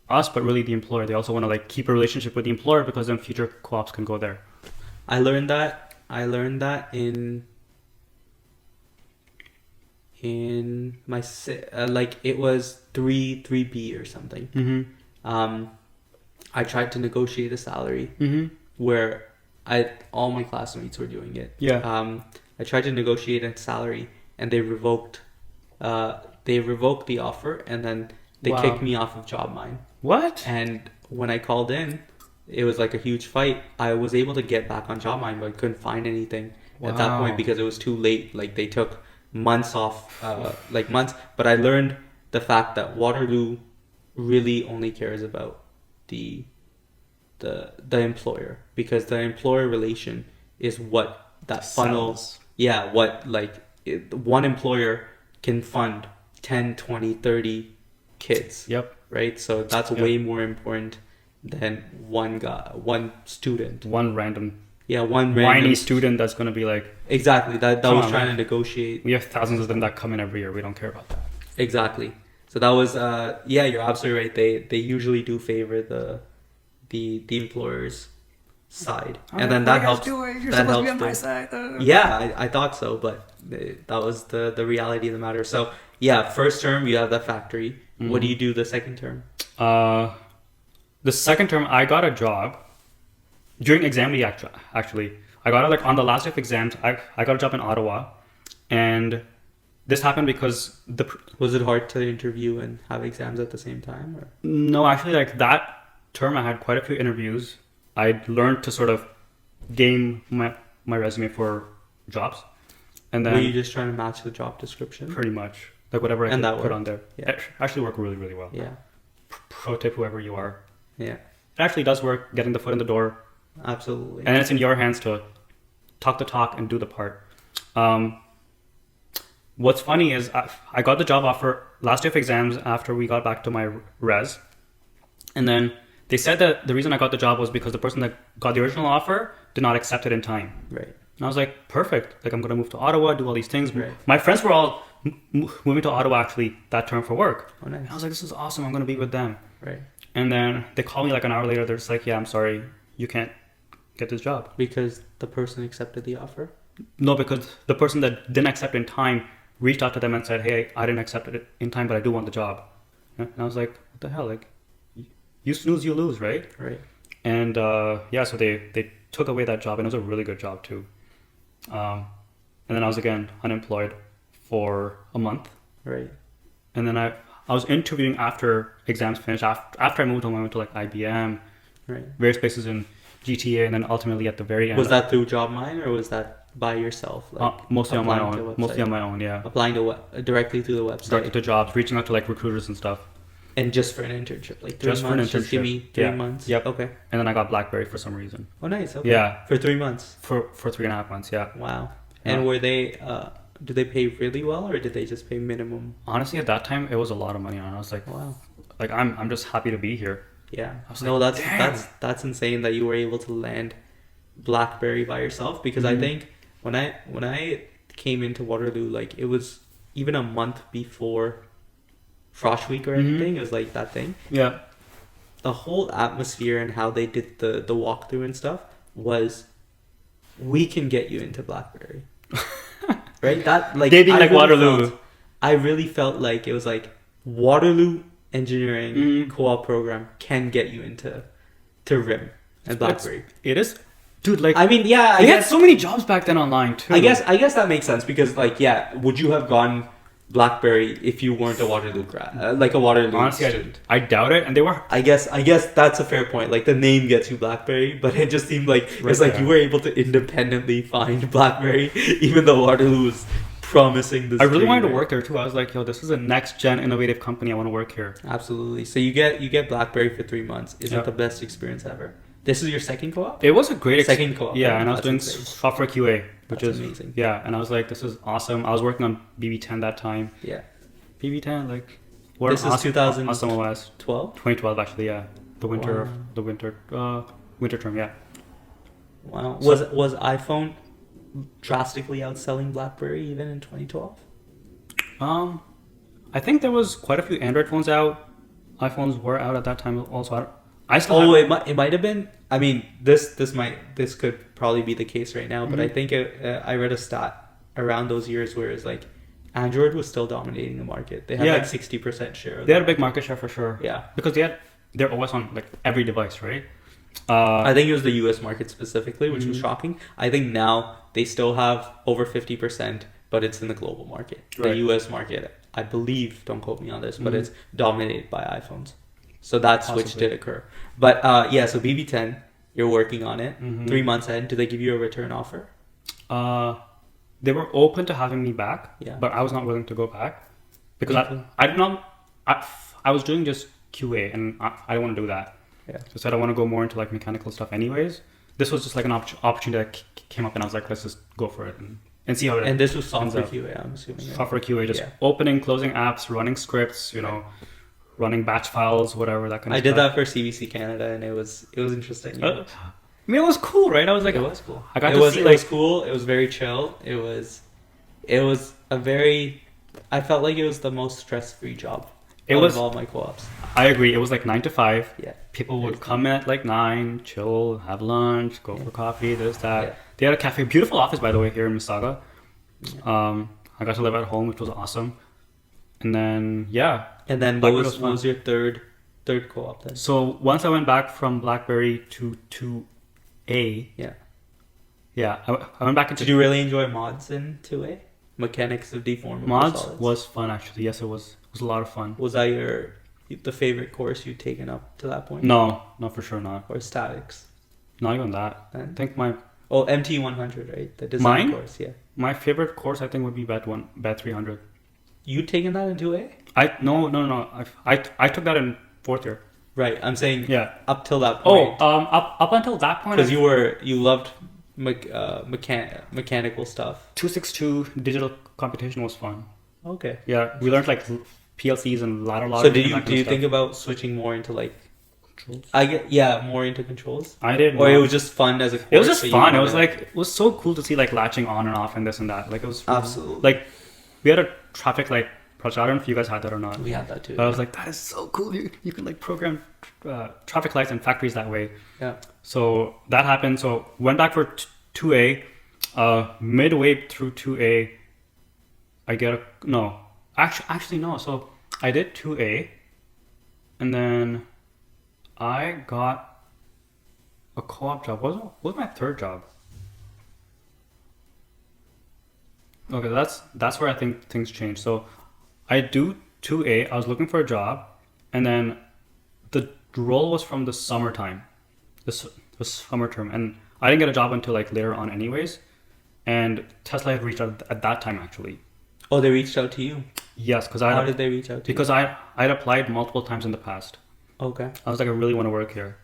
us, but really the employer. They also want to like keep a relationship with the employer because then future co-ops can go there. I learned that in my like it was 3B or something. Mm-hmm. I tried to negotiate a salary Mm-hmm. where all my classmates were doing it. Yeah. I tried to negotiate a salary and they revoked the offer and then they Wow. kicked me off of JobMine. What? And when I called in, it was like a huge fight. I was able to get back on JobMine, but I couldn't find anything at that Wow. point because it was too late. Like they took months off, like months. But I learned the fact that Waterloo really only cares about the employer, because the employer relation is what that funnel. Sells. Yeah, what like one employer can fund 10, 20, 30 kids. Yep. Right? So that's way more important than one student. One random Yeah, one whiny random student that's gonna be like, Exactly. That Come was on, trying man. to negotiate. we have thousands of them that come in every year. We don't care about that. Exactly. So that was yeah, you're absolutely right. They usually do favor the employer's side. And then that helps. You're that supposed to helps be on my the- side. Yeah, I thought so, but that was the reality of the matter. So yeah, first term you have the factory. What do you do the second term? The second term, I got a job during exam week. Actually, I got it like on the last day of exams. I got a job in Ottawa, and this happened because Was it hard to interview and have exams at the same time? Or? no, actually, like that term, I had quite a few interviews. I learned to sort of game my resume for jobs, and then Were you just trying to match the job description? pretty much like whatever I And could that put worked. on there. Yeah. It actually worked really, really well. Yeah. Pro tip, whoever you are, Yeah. it actually does work. Getting the foot in the door. Absolutely. And then it's in your hands to talk the talk and do the part. What's funny is I got the job offer last day of exams after we got back to my res. And then they said that the reason I got the job was because the person that got the original offer did not accept it in time. Right. And I was like, perfect. Like, I'm going to move to Ottawa, do all these things. Right. My friends were all moving to Ottawa actually that term for work. Oh, nice. And I was like, this is awesome. I'm going to be with them. Right. And then they called me like an hour later. They're just like, yeah, I'm sorry. You can't get this job. Because the person accepted the offer? No, because the person that didn't accept in time reached out to them and said, hey, I didn't accept it in time, but I do want the job. And I was like, what the hell? Like, you snooze, you lose, right? Right. And yeah, so they took away that job, and it was a really good job too. And then I was again unemployed for a month. Right. And then I was interviewing after exams finished. After I moved home, I went to like IBM, Right. various places in GTA, and then ultimately at the very end. Was that through JobMine or was that by yourself? Like mostly on my applying to own. a Mostly website? on my own, yeah. Applying to directly through the website. Directed to jobs, reaching out to like recruiters and stuff. And just for an internship, like 3 Just for an months. Just give internship. me 3 Yeah. months. Yep. Okay. And then I got Blackberry for some reason. Oh, nice. Okay. Yeah. For 3 months. For 3.5 months, yeah. Wow. Yeah. And were they? Did they pay really well, or did they just pay minimum? Honestly, at that time, it was a lot of money. And I was like, Wow. like I'm just happy to be here. Yeah. I was No, like, that's insane that you were able to land Blackberry by yourself, because I think when I came into Waterloo, like it was even a month before Frosh Week or anything. It was like that thing. Yeah. The whole atmosphere and how they did the walkthrough and stuff was, we can get you into Blackberry. Right? That like They being I like really Waterloo. I really felt like it was like Waterloo Engineering co-op program can get you into RIM and Blackberry. It is, dude. Like I mean, yeah, they had so many jobs back then online too. I guess that makes sense, because like, yeah, would you have gone Blackberry if you weren't a Waterloo grad, like a Waterloo honestly, student? I doubt it. And they were I guess that's a fair point. Like the name gets you Blackberry, but it just seemed like Right it's like there. you were able to independently find Blackberry, even though Waterloo was promising this. I really dream, wanted to right? work there too. I was like, yo, this is a next gen innovative company. I want to work here. Absolutely. So you get Blackberry for 3 months. Is Yeah. it the best experience ever? This is your second co-op? It was a great Second co-op. Yeah, right? and I was That's doing insane. software QA, which That's is amazing. Yeah, and I was like, this is awesome. I was working on BB10 that time. Yeah. BB10, like, what This an is awesome, 2000 awesome OS. 12? 2012 actually, yeah. The winter, Wow. winter term, yeah. Wow. So- Was iPhone drastically outselling BlackBerry even in 2012? I think there was quite a few Android phones out. iPhones were out at that time also. I still Oh, have, it might have been. I mean, this could probably be the case right now, but I Mhm. think I read a stat around those years where it's like Android was still dominating the market. They had Yeah. like 60% share. Of they the had a big market. market share for sure. Yeah. Because they had their OS on like every device, right? I think it was the US market specifically, which was Mhm. shocking. I think now they still have over 50%, but it's in the global market. The Right. US market, I believe, don't quote me on this, but Mhm. it's dominated by iPhones. So that switch Possibly. did occur. But yeah, so BB10, you're working on it. Mhm. 3 months in, do they give you a return offer? They were open to having me back, Yeah. but I was not willing to go back because Mhm. I did not. I was doing just QA, and I don't want to do that. Yeah. So I said I want to go more into like mechanical stuff, anyways. This was just like an opportunity that came up, and I was like, let's just go for it and see how it And this was ends software up. QA, I'm assuming. Right? Software QA, just Yeah. opening, closing apps, running scripts, running batch files, whatever that kind of I stuff. did that for CBC Canada, and it was interesting. Yeah. I mean, it was cool, right? I was like, it was cool. I got it to was see it like was cool. It was very chill. It was a very. I felt like it was the most stress-free job. It out was- of all my co-ops. I agree. It was like 9 to 5. Yeah. People would Very come in at like 9, chill, have lunch, go Yeah. for coffee, this, that. Yeah. They had a cafe, beautiful office, by the way, here in Mississauga. Yeah. I got to live at home, which was awesome. And then, yeah. And then Blackberry was what was fun. your third co-op then? So once I went back from Blackberry to 2A, Yeah. yeah, I went back into Did you really enjoy mods in 2A? Mechanics of deformable mods. solids? Was fun, actually. Yes, it was a lot of fun. Was that the favorite course you'd taken up to that point? No, for sure not. Or statics? Not even that. I Then? think Oh, MT100, right? The design Mine? course, yeah. my favorite course, I think, would be BET 300. You taken that in 2A? No. I took that in 4th year. Right, I'm saying Yeah. up till that Oh, point. up until that point, Because you loved mechanical stuff. 262 digital computation was fun. Okay. Yeah, we learned like PLCs and ladder So logic. did and you that kind do you of think stuff. about switching more into like Controls? more into controls? I did. Or not. it was just fun as a course? It was just so you fun. It wanted was to- like it was so cool to see like latching on and off and this and that. Like it was Absolutely. like we had a traffic light project. I don't know if you guys had that or not. we had that too. But I was like, that is so cool. You can like program traffic lights and factories that way. yeah. So that happened. So went back for 2A. Midway through 2A, I get a no. Actually no. So I did 2A, and then I got a co-op job. What was my third job? Okay, that's where I think things changed. So I do 2A. I was looking for a job, and then the role was from the summertime, the summer term, and I didn't get a job until like later on, anyways. And Tesla had reached out at that time actually. Oh, they reached out to you. Yes, because How did they reach out to because I'd applied multiple times in the past. you? Okay. I was like, I really want to work here.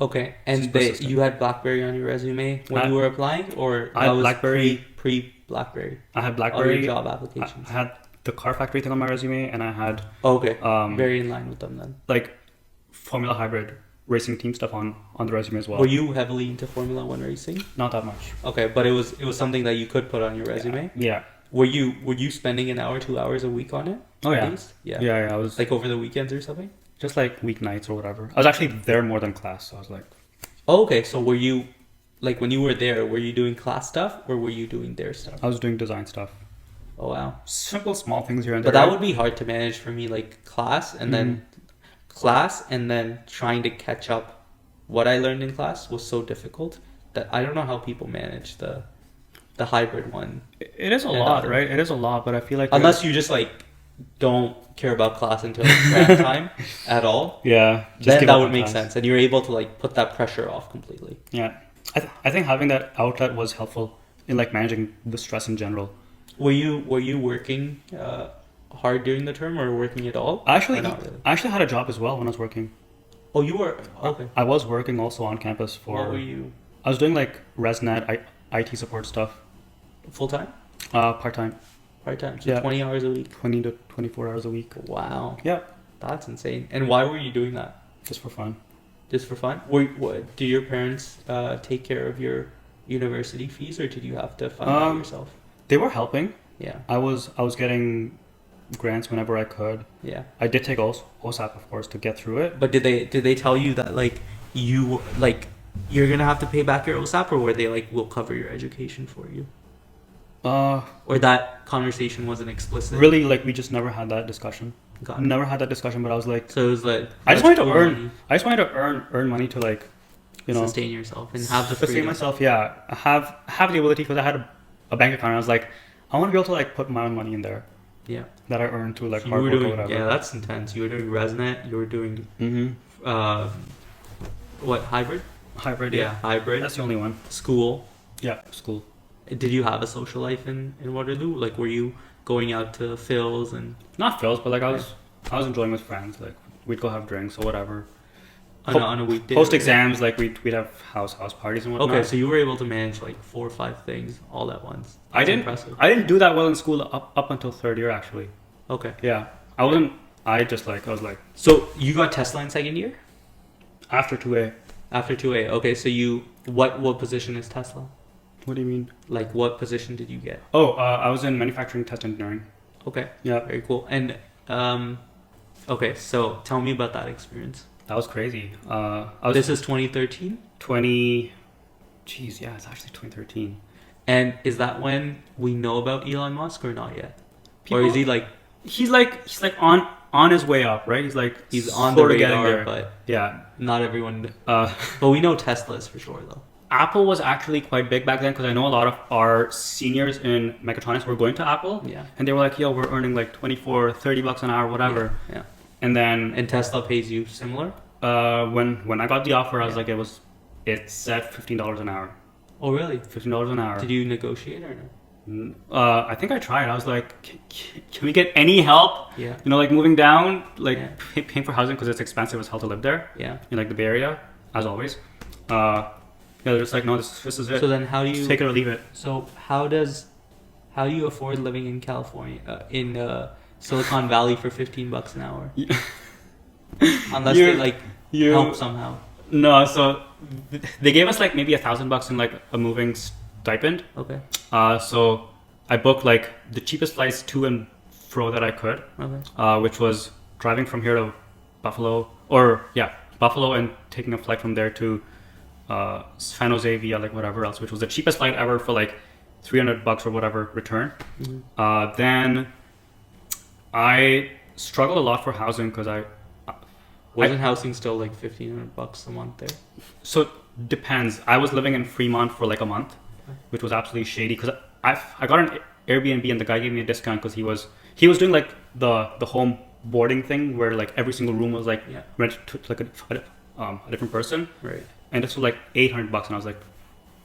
Okay. And Just persistent. you had BlackBerry on your resume when you were applying, or I had that was BlackBerry. pre BlackBerry? I had All BlackBerry. your job I applications. had the car factory thing on my resume, and I had Okay. um, Very in line with them then. like Formula Hybrid racing team stuff on the resume as well. Were you heavily into Formula One racing? Not that much. Okay, but it was something that you could put on your resume. Yeah. Were you spending an hour, 2 hours a week on it? Oh at yeah. least? Yeah. Yeah. I was Like over the weekends or something? just like weeknights or whatever. I was actually there more than class, so I was like, Oh, okay. So were you, like when you were there, were you doing class stuff or were you doing their stuff? I was doing design stuff. Oh wow. Simple, small things here and But there. that would be hard to manage for me, like class and then trying to catch up what I learned in class was so difficult that I don't know how people manage the hybrid one. It is a and lot, other- right? It is a lot, but I feel like Unless you just like don't care about class until exam time at all. yeah, Then give that up would on make class. sense and you're able to like put that pressure off completely. Yeah, I think having that outlet was helpful in like managing the stress in general. Were you working hard during the term or working at all? Actually, Or not really? I actually had a job as well when I was working. Oh, you were okay. I was working also on campus for. What were you? I was doing like ResNet, IT support stuff. Full time? Part time, Part time? So Yeah. 20 hours a week? 20 to 24 hours a week. Wow, Yeah, that's insane. And why were you doing that? just for fun. Just for fun? Do your parents take care of your university fees, or did you have to fund that yourself? They were helping. Yeah, I was getting grants whenever I could. yeah. I did take OSAP, of course, to get through it. But did they tell you that like you're gonna have to pay back your OSAP, or were they like we'll cover your education for you? Or that conversation wasn't explicit? Really, like we just never had that discussion. Got it. Never had that discussion. But I was like, So it was like I just wanted to cool earn. money, I just wanted to earn money to like, you know, sustain yourself and have the sustain freedom. myself. Yeah, have the ability because I had a bank account. And I was like, I want to be able to like put my own money in there Yeah. that I earned through like So you hard were work doing or whatever. yeah, that's intense. You were doing ResNet. You were doing Mm-hmm. what hybrid? Hybrid. Yeah, Yeah, hybrid. that's the only one. School. Yeah, school. Did you have a social life in Waterloo? Like, were you going out to Phil's and Not Phil's, but like I was enjoying with friends. Like we'd go have drinks or whatever. on a weekday? Post exams, like we'd have house parties and whatnot. Okay, so you were able to manage like 4 or 5 things all at once. That's impressive. I didn't do that well in school up until third year actually. Okay. Yeah, I wasn't. I was like So you got Tesla in second year? after 2A. After 2A. Okay, so you what position is Tesla? What do you mean? Like, what position did you get? Oh, I was in manufacturing test engineering. Okay. Yeah, Very cool. And okay, so tell me about that experience. that was crazy. I was This is 2013, 20. Jeez, yeah, it's actually 2013. and is that when we know about Elon Musk or not yet? Or People- is he like He's like on his way up, right? He's on the sort of getting radar, there. but Yeah. not everyone. Uh, But we know Teslas for sure, though. Apple was actually quite big back then because I know a lot of our seniors in mechatronics were going to Apple. Yeah. And they were like, yo, we're earning like 24, 30 bucks an hour, whatever. Yeah. And then And Tesla pays you similar. when I got the offer, I was Yeah. like, it said $15 an hour. Oh, really? $15 an hour. Did you negotiate or no? I think I tried. I was like, can we get any help? Yeah. You know, like moving down, like Yeah. paying for housing because it's expensive as hell to live there Yeah. in like the Bay Area, as always. Yeah, they're just like, no, this is it. So then, how do you? Just take it or leave it. So how do you afford living in California in Silicon Valley for $15 an hour? Unless You- they like you- help somehow. No, so they gave us like maybe $1,000 in like a moving stipend. Okay. So I booked like the cheapest flights to and fro that I could, Okay. which was driving from here to Buffalo, Buffalo, and taking a flight from there to San Jose via like whatever else, which was the cheapest flight ever for like $300 or whatever return. Mhm. Then I struggled a lot for housing because Wasn't housing still like $1,500 a month there? So depends. I was living in Fremont for like a month, which was absolutely shady because I got an Airbnb and the guy gave me a discount because he was doing like the home boarding thing where like every single room was like Yeah. rented to like a different person, Right. and this was like $800 and I was like,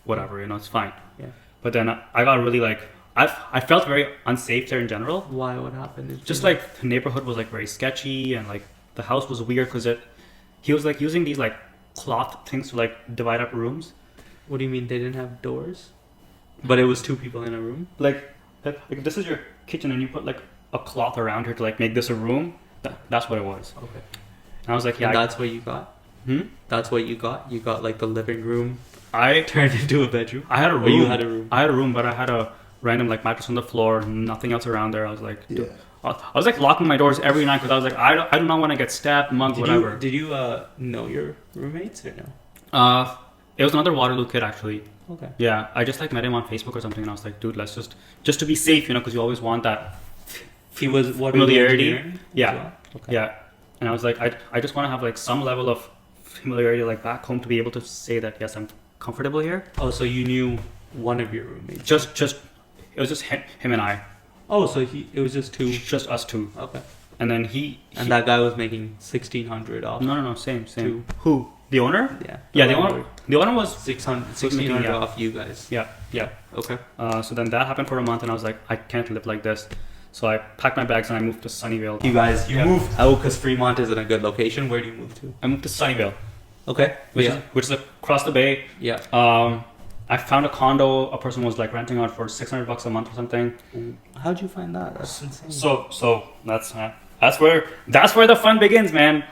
whatever, you know, it's fine. Yeah. But then I got really like I felt very unsafe there in general. Why? What happened? Just like the neighborhood was like very sketchy and like the house was weird because he was like using these like cloth things to like divide up rooms. What do you mean they didn't have doors? But it was 2 people in a room. Like this is your kitchen and you put like a cloth around here to like make this a room. That's what it was. Okay. And I was like, yeah. And that's what you got. That's what you got. You got like the living room I turned into a bedroom. I had a Or room. you had a room. I had a room, but I had a random like mattress on the floor, nothing else around there. I was like, Yeah. I was like locking my doors every night because I was like, I do not want to get stabbed, mugged, whatever. Did you know your roommates or no? It was another Waterloo kid actually. Okay. Yeah, I just like met him on Facebook or something, and I was like, dude, let's just to be safe, you know, because you always want that. He was what Familiarity. engineering as Yeah. well? Okay. Yeah, and I was like, I just want to have like some level of familiarity like back home to be able to say that yes, I'm comfortable here. Oh, so you knew one of your roommates? Just it was just him and I, Oh, so it was just 2. just us two, Okay. and then And that guy was making 1,600 off. no, same. Two. Who? The owner? Yeah. Yeah, the owner was 1600 yeah. off you guys. Yeah, yeah. Okay. So then that happened for a month, and I was like, I can't live like this. So I packed my bags and I moved to Sunnyvale. You guys, you moved out because Fremont isn't a good location. Where do you move to? I moved to Sunnyvale. Okay. Which is across the bay. Yeah. I found a condo. A person was like renting out for $600 a month or something. How'd you find that? That's insane. So that's where the fun begins, man.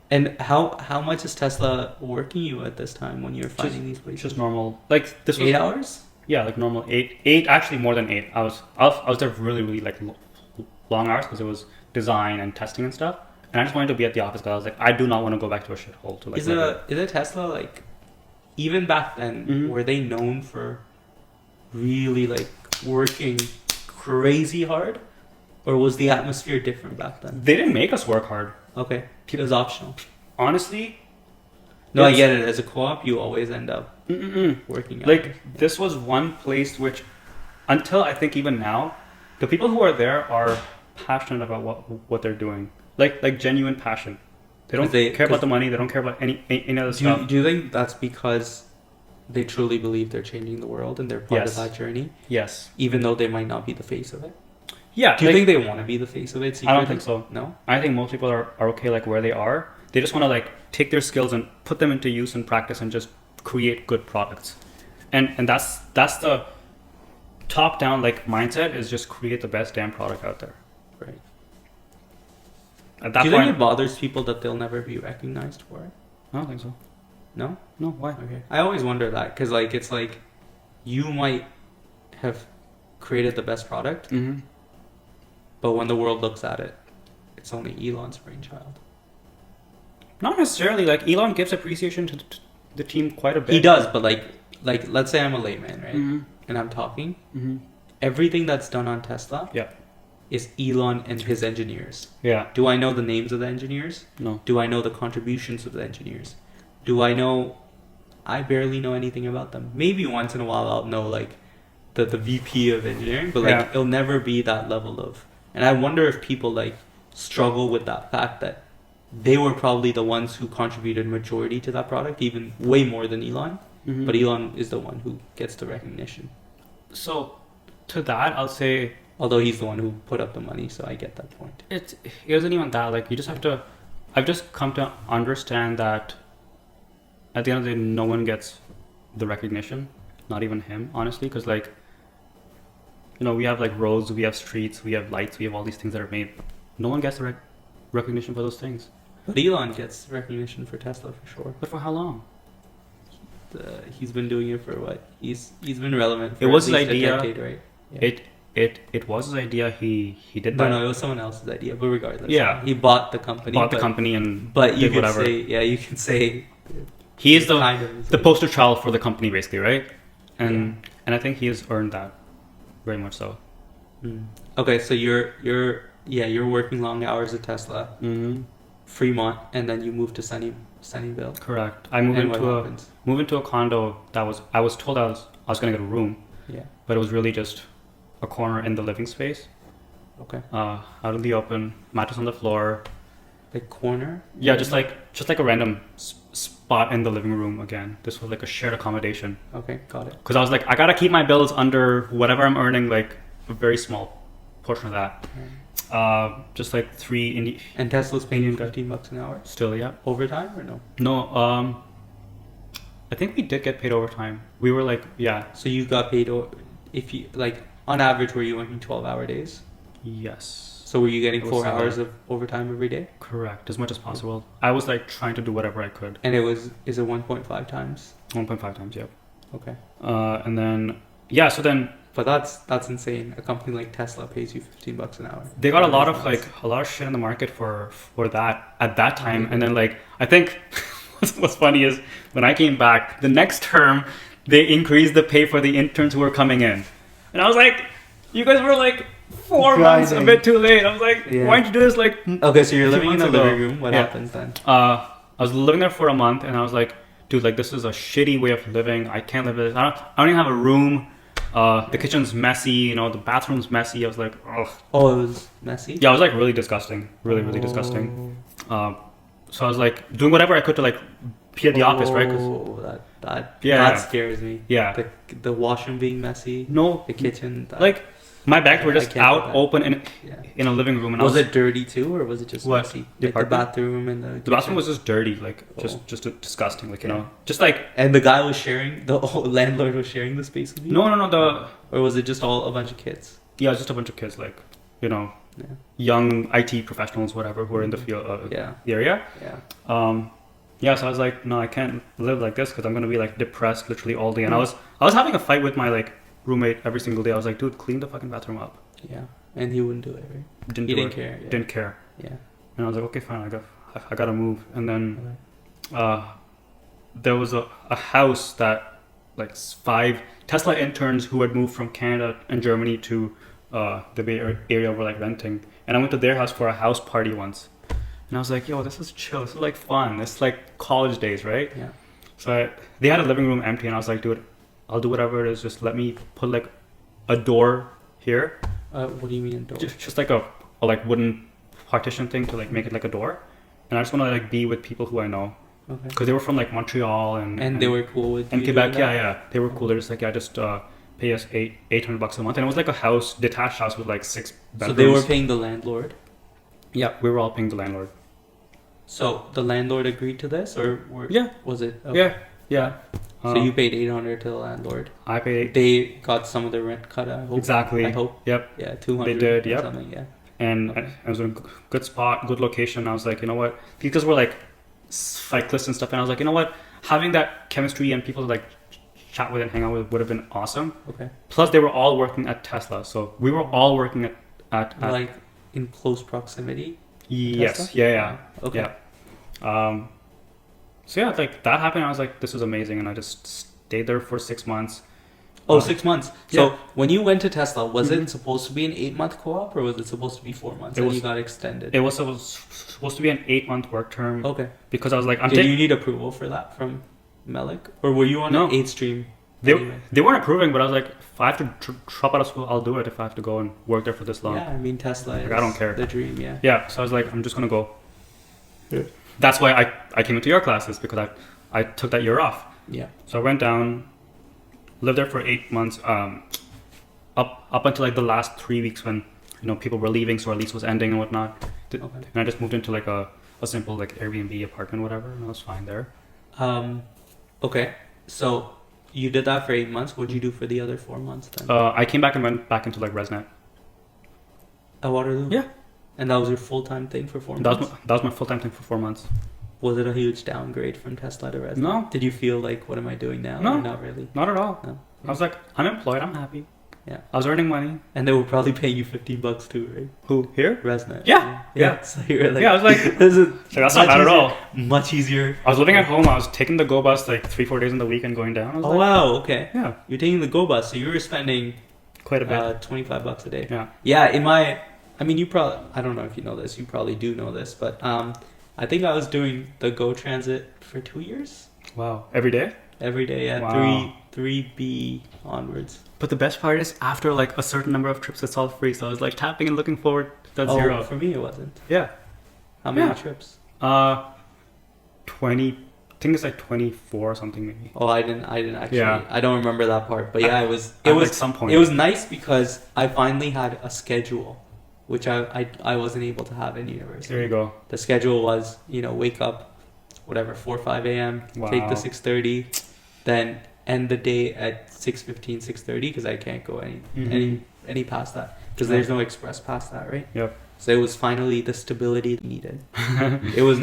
And how much is Tesla working you at this time when you're finding these places? Just normal, like this was 8 hours. Yeah, like normal eight actually more than 8. I was there really like long hours because it was design and testing and stuff. And I just wanted to be at the office because I was like, I do not want to go back to a shithole. To like. Is a Tesla like, even back then, were they known for really like working crazy hard, or was the atmosphere different back then? They didn't make us work hard. Okay, it was optional. Honestly, no, I get it. As a co-op, you always end up working. Like this was one place which, until I think even now, the people who are there are passionate about what they're doing. Like genuine passion. They don't care about the money. They don't care about any other stuff. Do you think that's because they truly believe they're changing the world and they're part of that journey? Yes. Even though they might not be the face of it? Yeah. Do you think they want to be the face of it secretly? I don't think so. No? I think most people are okay like where they are. They just want to like take their skills and put them into use and practice and just create good products. And that's the top down like mindset, is just create the best damn product out there. Right. At that Do you point, think it bothers people that they'll never be recognized for it? I don't think so. No? No, why? Okay. I always wonder that because like it's like you might have created the best product, but when the world looks at it, it's only Elon's brainchild. Not necessarily. Like Elon gives appreciation to the team quite a bit. He does, but like let's say I'm a layman, right? And I'm talking. Everything that's done on Tesla is Elon and his engineers. Yeah. Do I know the names of the engineers? No. Do I know the contributions of the engineers? Do I know? I barely know anything about them. Maybe once in a while I'll know like the VP of engineering, but like it'll never be that level of. And I wonder if people like struggle with that fact that they were probably the ones who contributed majority to that product, even way more than Elon. But Elon is the one who gets the recognition. So to that, I'll say, although he's the one who put up the money, so I get that point. it isn't even that. Like you just have to. I've just come to understand that at the end of the day, no one gets the recognition, not even him, honestly, because like, you know, we have like roads, we have streets, we have lights, we have all these things that are made. No one gets the recognition for those things. But Elon gets recognition for Tesla for sure. But for how long? He's been doing it for what? He's been relevant for it was at least his idea, a decade, right? Yeah. It was his idea. He did that. No, it was someone else's idea. But regardless, yeah, he bought the company. But you did could whatever. you can say he is the poster child for the company, basically, right? And I think he has earned that, very much so. Okay, so you're working long hours at Tesla, Fremont, and then you moved to Sunnyvale. Correct. I moved into a condo that I was told I was gonna get a room. Yeah. But it was really just a corner in the living space. Okay. Out in the open, mattress on the floor. Like corner? Yeah, just like a random spot in the living room. Again, this was like a shared accommodation. Okay, got it. Because I was like, I gotta keep my bills under whatever I'm earning, like a very small portion of that. Just like And Tesla's paying you $15 an hour? Still, yeah. Overtime or no? No, I think we did get paid overtime. We were like, yeah. So you got paid, if you, like, on average, were you working 12-hour days? Yes. So were you getting 4 hours of overtime every day? Correct, as much as possible. I was like trying to do whatever I could. And is it 1.5 times? 1.5 times, yep. Okay. And then, yeah, so then... But that's insane. A company like Tesla pays you $15 an hour. They got a lot of shit in the market for that at that time. And then like, I think what's funny is when I came back, the next term, they increased the pay for the interns who were coming in. And I was like, you guys were like 4 months a bit too late. I was like, why didn't you do this like... Okay, so you're living in the living room. What happens then? I was living there for a month and I was like, dude, like this is a shitty way of living. I can't live with this. I don't even have a room. The kitchen's messy, you know, the bathroom's messy. I was like, ugh. Oh, it was messy? Yeah, it was like really disgusting. Really disgusting. so I was like doing whatever I could to like be at the office, right? 'Cause Oh, that Yeah. scares me. yeah, The washroom being messy. no, The kitchen. like my bags were I just can't do out that. open Yeah. in a living room, and Was I was, it dirty too, or was it just What? messy? The Like the apartment? bathroom and the bathroom was just dirty, like Oh. just disgusting, like you Yeah. know, just like And the guy was sharing. The landlord was sharing the space with you. no the Or was it just all a bunch of kids? yeah, just a bunch of kids, like you know, Yeah. young IT professionals, whatever, who are in the field, Yeah. the area. Yeah. Yeah, so I was like, no, I can't live like this because I'm gonna be like depressed literally all day. And I was having a fight with my like roommate every single day. I was like, dude, clean the fucking bathroom up. Yeah. And he wouldn't do it, right? Didn't He do didn't it. care. Yeah. Didn't care. Yeah. And I was like, okay, fine, I gotta move. And then there was a house that like 5 Tesla interns who had moved from Canada and Germany to the Bay Area were like renting. And I went to their house for a house party once. And I was like, yo, this is chill. This is like fun. It's like college days, right? Yeah. So they had a living room empty, and I was like, dude, I'll do whatever it is. Just let me put like a door here. What do you mean door? Just like a like wooden partition thing to like make it like a door. And I just want to like be with people who I know. Okay. Because they were from like Montreal and they were cool with and you Quebec. doing that? Yeah. They were cool. They're just like, yeah, just pay us $800 a month. And it was like a house, detached house with like 6 bedrooms. So they were paying the landlord. Yeah, we were all paying the landlord. So the landlord agreed to this, or Yeah. was it? Yeah. So you paid 800 to the landlord. I paid They got some of the rent cut. I hope. exactly. I hope. Yep. Yeah, 200. They did, or yep. Something. Yeah. And Okay. I was in a good spot, good location. I was like, you know what? Because we're like cyclists and stuff, and I was like, you know what? Having that chemistry and people to like chat with and hang out with would have been awesome. Okay. Plus, they were all working at Tesla, so we were all working at Like in close proximity. yes, Tesla? yeah. Okay. Yeah. So yeah, like that happened. I was like, this is amazing, and I just stayed there for 6 months. Oh, 6 months. So Yeah. when you went to Tesla, was Mhm. it supposed to be an 8-month co-op, or was it supposed to be 4 months? It And was- you got extended. It was supposed to be an 8-month work term Okay. because I was like, I'm Did taking. you need approval for that from Melik, or were you on No. an 8 stream? They, anyway? they weren't approving, but I was like, if I have to drop out of school, I'll do it if I have to go and work there for this long. Yeah, I mean Tesla. Like, Is I don't care. The dream, yeah. Yeah, so I was like, I'm just gonna go. Yeah. That's why I came into your classes because I took that year off. Yeah. So I went down, lived there for 8 months, up until like the last 3 weeks when people were leaving, so our lease was ending and whatnot. Okay. And I just moved into like a simple like Airbnb apartment, whatever, and I was fine there. Okay. So you did that for 8 months. What'd you do for the other 4 months then? I came back and went back into like ResNet. At Waterloo. Yeah. And that was your full-time thing for 4 That months. was my full-time thing for 4 months. Was it a huge downgrade from Tesla to Resnet? No. Did you feel like, what am I doing now? No. Or not really. Not at all. No. I was like, I'm employed, I'm happy. Yeah. I was earning money. And they were probably paying you $15 too, right? Who? Here? Resnet. Yeah. Yeah. So you were like, Yeah, I was like, this is that's not bad at all. Much easier. I was living at home. I was taking the Go bus like 3-4 days in the week and going down. I was Oh like, wow, okay. yeah, You're taking the Go bus, so you were spending quite a bit. $25 a day. Yeah. Yeah, I mean, you probably, I don't know if you know this, you probably do know this, but I think I was doing the Go Transit for 2 years. Wow. Every day? Every day, yeah, Wow. 3B onwards. But the best part is after like a certain number of trips, it's all free. So I was like tapping and looking forward to that Oh, zero. for me it wasn't. Yeah. How many Yeah. trips? 20, I think it's like 24 or something maybe. Oh, I didn't actually. Yeah. I don't remember that part, but yeah, it was. At, like, some point. It was nice because I finally had a schedule, which I wasn't able to have in university. There you go. The schedule was, wake up, whatever, 4 or 5 a.m. Take the Wow. 6:30, then end the day at 6:15, 6:30 because I can't go any past that because there's no express past that, right? Yep. So it was finally the stability needed. It was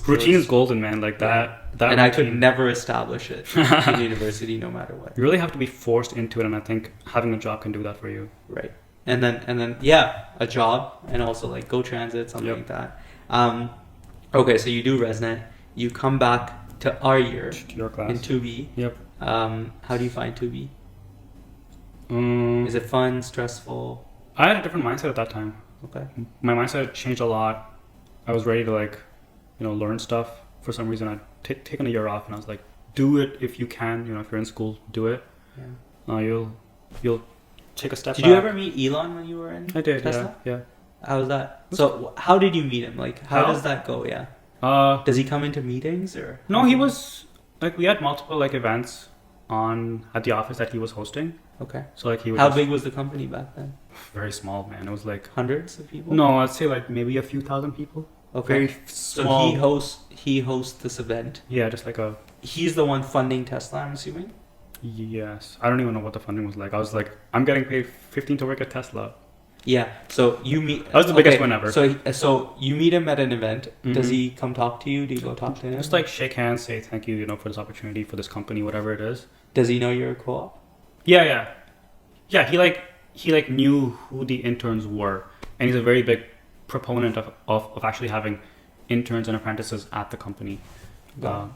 Routine it is golden, man. Like that. That and I could routine- never establish it in university, no matter what. You really have to be forced into it, and I think having a job can do that for you. Right. And then yeah, a job and also like Go Transit, something Yep. like that. Okay, so you do ResNet. You come back to our year To your class. in 2B. Yep. How do you find 2B? Um, Is it fun, stressful? I had a different mindset at that time. Okay. My mindset had changed a lot. I was ready to like, learn stuff. For some reason, I'd taken a year off, and I was like, do it if you can. If you're in school, do it. Yeah. You'll take a step. Did back. you ever meet Elon when you were in I did. Tesla? Yeah. How was that? So how did you meet him? Like, how How? does that go? Yeah. Does he come into meetings or? No, he was like we had multiple like events on at the office that he was hosting. Okay. So like he would How just- big was the company back then? very small, man. It was like Hundreds of people? no, I'd say like maybe a few thousand people. Okay. Very So small. he hosts this event. Yeah, just like a He's the one funding Tesla, I'm assuming? yes. I don't even know what the funding was like. I was like, I'm getting paid 15 to work at Tesla. Yeah. So you meet. That was the biggest one ever. So you meet him at an event. Does Mhm. he come talk to you? Do you go talk to him? Just like shake hands, say thank you, for this opportunity for this company, whatever it is. Does he know you're a co-op? Yeah. He knew who the interns were, and he's a very big proponent of actually having interns and apprentices at the company. Wow.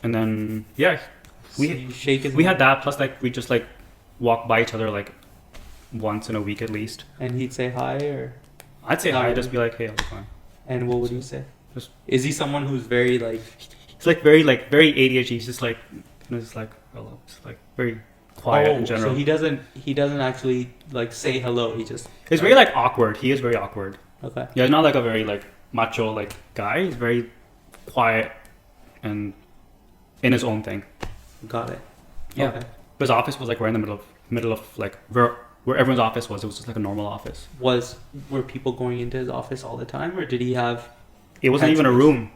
And then So you shake his we hand, had that plus like we just like walk by each other like once in a week at least. and he'd say hi, or I'd say No. hi, just be like, hey, how's it going? and what would you say? Just- Is he someone who's very like? He's like very ADHD. He's just like just like hello, just like very quiet in general. So he doesn't actually like say hello. He just He's very like awkward. He is very awkward. okay. Yeah, he's not like a very like macho like guy. He's very quiet and in his own thing. Got it. Yeah. Okay. His office was like right in the middle of like where everyone's office was. It was just like a normal office. Were people going into his office all the time, or did he have? It wasn't even a Pencils. room.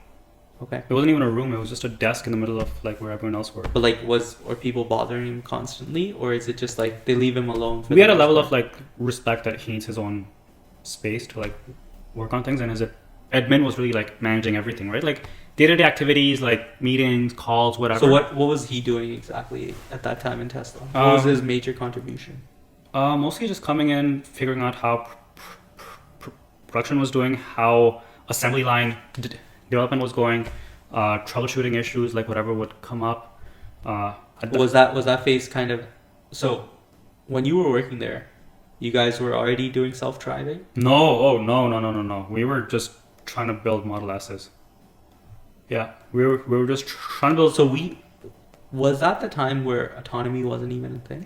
Okay. It wasn't even a room. It was just a desk in the middle of like where everyone else were. But like, were people bothering him constantly, or is it just like they leave him alone? We had a level of like respect that he needs his own space to like work on things, and his admin was really like managing everything, right? Like day-to-day activities, like meetings, calls, whatever. So what was he doing exactly at that time in Tesla? What was his major contribution? Mostly just coming in, figuring out how production was doing, how assembly line development was going, troubleshooting issues, like whatever would come up. Was that phase kind of? So when you were working there, you guys were already doing self-driving? No. We were just trying to build Model S's. Yeah, we were just trying to build. So was that the time where autonomy wasn't even a thing?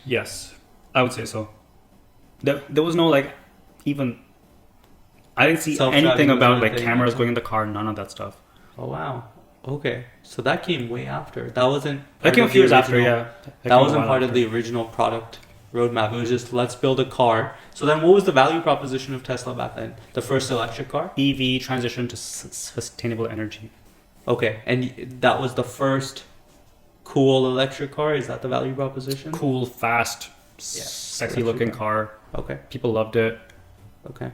Yes, I would say so. There was no like even. I didn't see Self-driving anything was about not a like thing cameras until- going in the car. None of that stuff. Oh wow. Okay, so that came way after. That wasn't. That part came a of few the years after. original- Yeah, That came a wasn't while part of after. the original product roadmap. It was just let's build a car. So then, what was the value proposition of Tesla back then? The first electric car. EV transition to sustainable energy. Okay, and that was the first cool electric car. Is that the value proposition? Cool, fast, Yeah, sexy electric looking car. car. Okay. People loved it. Okay.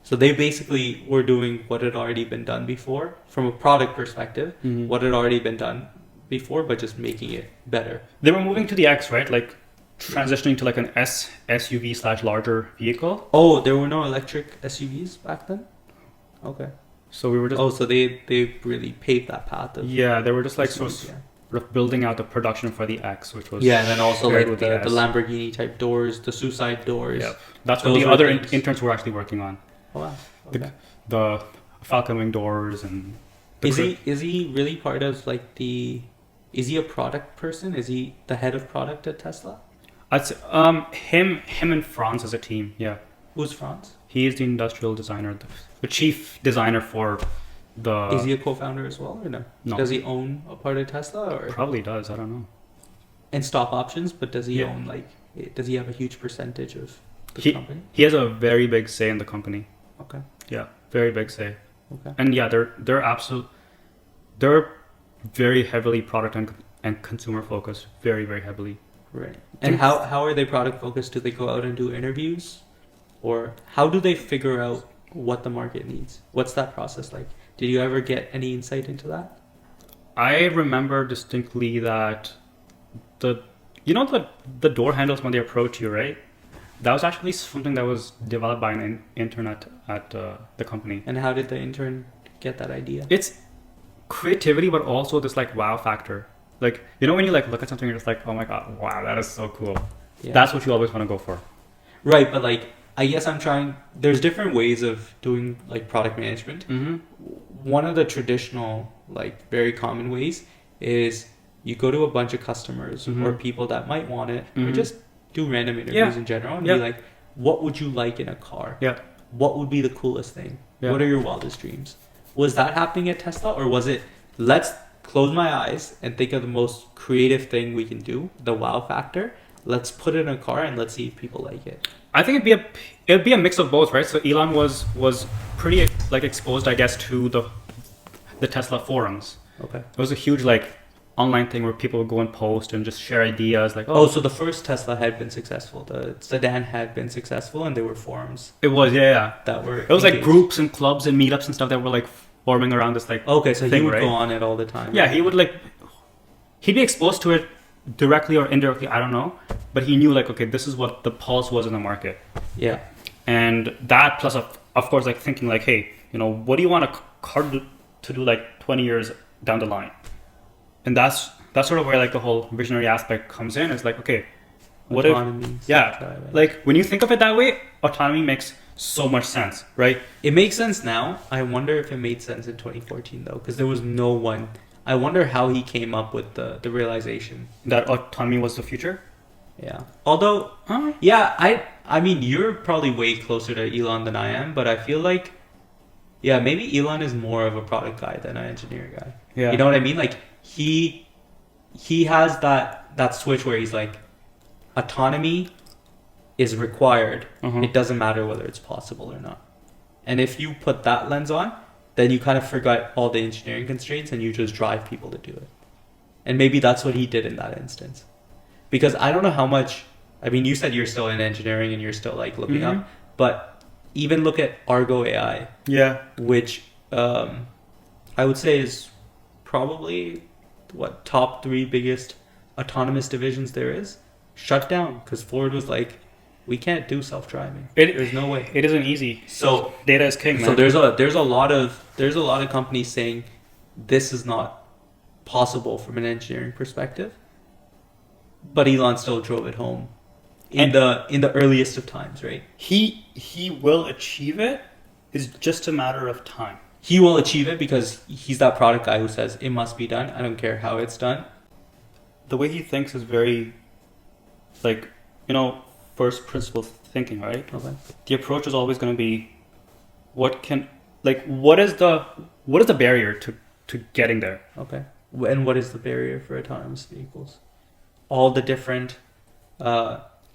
So they basically were doing what had already been done before from a product perspective. What had already been done before, but just making it better. they were moving to the X, right? Like transitioning to like an SUV / larger vehicle. Oh, there were no electric SUVs back then? Okay. So we were just So they really paved that path of yeah, they were just like SUVs, sort of building out the production for the X, which was yeah, and then also shared like with the S. Lamborghini type doors, the suicide doors. Yeah, that's what Those the were other things. interns were actually working on. Oh wow. Okay. The Falcon Wing doors and the Is he really part of like the? Is he a product person? Is he the head of product at Tesla? I'd say, him and Franz as a team. Yeah, Who's Franz? he is the industrial designer, the chief designer for the. Is he a co-founder as well, or no? No. Does he own a part of Tesla, or Probably does. I don't know. and stock options? But does he Yeah. own like? Does he have a huge percentage of the He- company? He has a very big say in the company. Okay. Yeah, very big say. Okay. And yeah, they're very heavily product and consumer focused. Very, very heavily. Right. And how are they product focused? Do they go out and do interviews? Or how do they figure out what the market needs? What's that process like? Did you ever get any insight into that? I remember distinctly that the door handles when they approach you, right? That was actually something that was developed by an intern at the company. And how did the intern get that idea? It's creativity, but also this like wow factor. Like when you like look at something, you're just like, oh my god, wow, that is so cool. Yeah. That's what you always want to go for. Right, but like I guess there's different ways of doing like product management. Mm-hmm. One of the traditional, like very common ways is you go to a bunch of customers or people that might want it, or just do random interviews in general and be like, what would you like in a car? Yeah. What would be the coolest thing? Yeah. What are your wildest dreams? Was that happening at Tesla, or was it, let's close my eyes and think of the most creative thing we can do, the wow factor. Let's put it in a car and let's see if people like it. I think it'd be a mix of both, right? So Elon was pretty like exposed, I guess, to the Tesla forums. Okay. It was a huge like online thing where people would go and post and just share ideas like, oh, so the first Tesla had been successful. The sedan had been successful, and there were forums. It was, yeah. That were. It was like groups and clubs and meetups and stuff that were like forming around this like. Okay, so thing, he would right? go on it all the time. Yeah, he would like. He'd be exposed to it directly or indirectly, I don't know, but he knew like, okay, this is what the pulse was in the market. Yeah. And that plus of course like thinking like, hey, you know, what do you want a car to do like 20 years down the line? And that's sort of where like the whole visionary aspect comes in. It's like, okay, what autonomy, if, yeah, like when you think of it that way, autonomy makes so much sense, right? It makes sense now. I wonder if it made sense in 2014 though, because there was no one. I wonder how he came up with the realization that autonomy was the future. Yeah. Although, yeah, I mean, you're probably way closer to Elon than I am, but I feel like, yeah, maybe Elon is more of a product guy than an engineer guy. Yeah. You know what I mean? Like he has that switch where he's like, autonomy is required. It doesn't matter whether it's possible or not. And if you put that lens on, then you kind of forget all the engineering constraints and you just drive people to do it. And maybe that's what he did in that instance. Because I don't know how much, I mean, you said you're still in engineering and you're still like looking up, but even look at Argo AI. Yeah. Which I would say is probably top 3 biggest autonomous divisions there is. Shut down because Ford was like, we can't do self-driving. There's no way. It isn't easy. So data is king, man. So there's a lot of companies saying this is not possible from an engineering perspective. But Elon still drove it home in the earliest of times, right? He will achieve it. It's just a matter of time. He will achieve it because he's that product guy who says it must be done. I don't care how it's done. The way he thinks is very, like, you know, first principle thinking, right? Okay. The approach is always going to be, what is the barrier to getting there? Okay. And what is the barrier for autonomous vehicles? All the different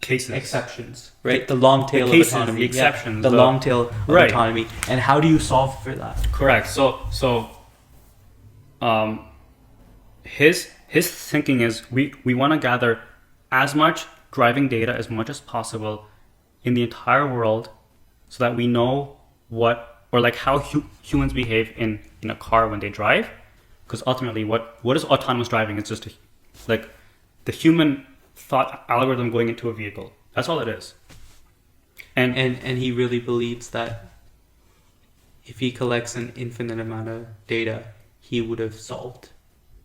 cases, exceptions, right? The long tail cases, of autonomy, the exceptions, the long tail of right. autonomy, and how do you solve for that? Correct. So, his thinking is we want to gather as much driving data as much as possible in the entire world, so that we know how humans behave in a car when they drive, because ultimately what is autonomous driving? It's just like the human thought algorithm going into a vehicle. That's all it is. And he really believes that if he collects an infinite amount of data, he would have solved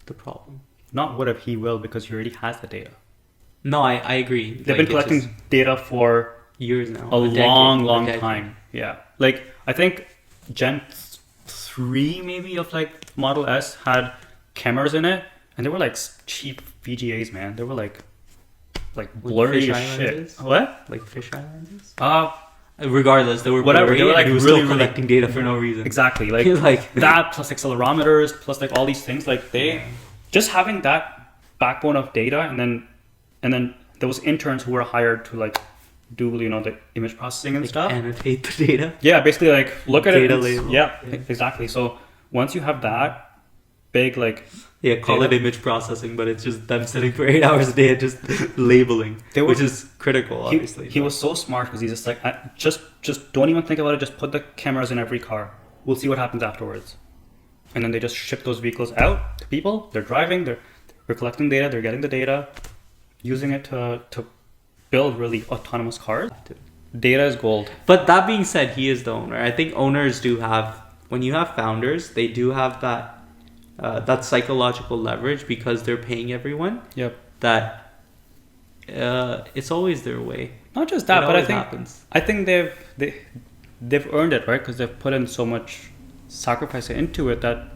the problem. Not would have, he will, because he already has the data. No, I agree. They've been collecting data for years now. A long time. Yeah. Like, I think Gen 3 maybe of like Model S had cameras in it, and they were like cheap VGAs, man. They were like blurry as shit. What? Like fisheye lenses? Regardless, they were whatever. Blurry, they were like really, still collecting data for no reason. Exactly. Like, like that plus accelerometers plus like all these things. Like just having that backbone of data, and then there was interns who were hired to like do the image processing and stuff. Annotate the data. Yeah, basically like look at data it. label. Yeah, exactly. So once you have that big call it image processing, but it's just them sitting for 8 hours a day and just labeling, which is critical, obviously. He was so smart because he's just like, just don't even think about it. Just put the cameras in every car. We'll see what happens afterwards. And then they just ship those vehicles out to people. They're driving. They're collecting data. They're getting the data, using it to build really autonomous cars. Data is gold. But that being said, he is the owner. I think owners do have, when you have founders, they do have that psychological leverage because they're paying everyone. Yep. That it's always their way. Not just that, but I think they've earned it, right? Because they've put in so much sacrifice into it that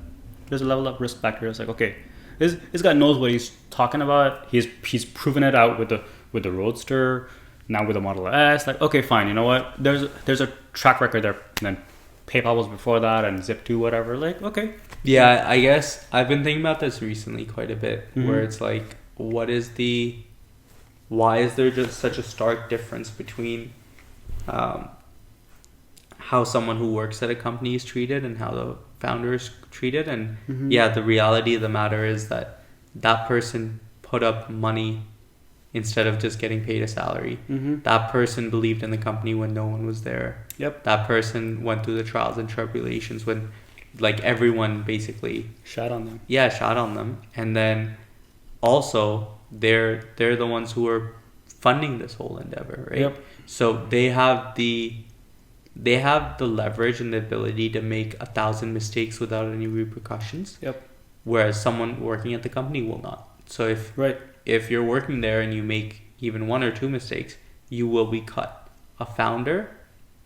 there's a level of risk factor. It's like, okay, this guy knows what he's talking about. He's proven it out with the Roadster, now with the Model S. Like, okay, fine. You know what? There's a track record there. And then PayPal was before that, and Zip2, whatever. Like, okay. Yeah, I guess I've been thinking about this recently quite a bit, where it's like, why is there just such a stark difference between how someone who works at a company is treated and how the founder is treated? And yeah, the reality of the matter is that person put up money instead of just getting paid a salary. That person believed in the company when no one was there. Yep. That person went through the trials and tribulations when like everyone basically shat on them. Yeah, shat on them. And then also they're the ones who are funding this whole endeavor, right? Yep. So they have the leverage and the ability to make 1,000 mistakes without any repercussions. Yep. Whereas someone working at the company will not. So if you're working there and you make even 1 or 2 mistakes, you will be cut. A founder,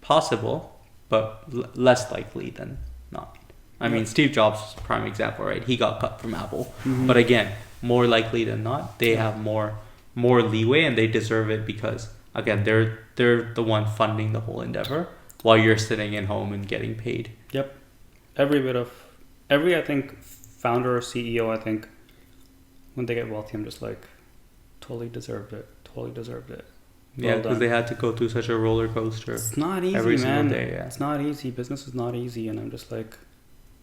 possible, but less likely than not. I mean, Steve Jobs is a prime example, right? He got cut from Apple. But again, more likely than not, they have more leeway and they deserve it because, again, they're the one funding the whole endeavor while you're sitting at home and getting paid. Yep. I think, founder or CEO, I think, when they get wealthy, I'm just like, totally deserved it. Yeah, because they had to go through such a roller coaster. It's not easy, every man. Single day, yeah. It's not easy. Business is not easy, and I'm just like,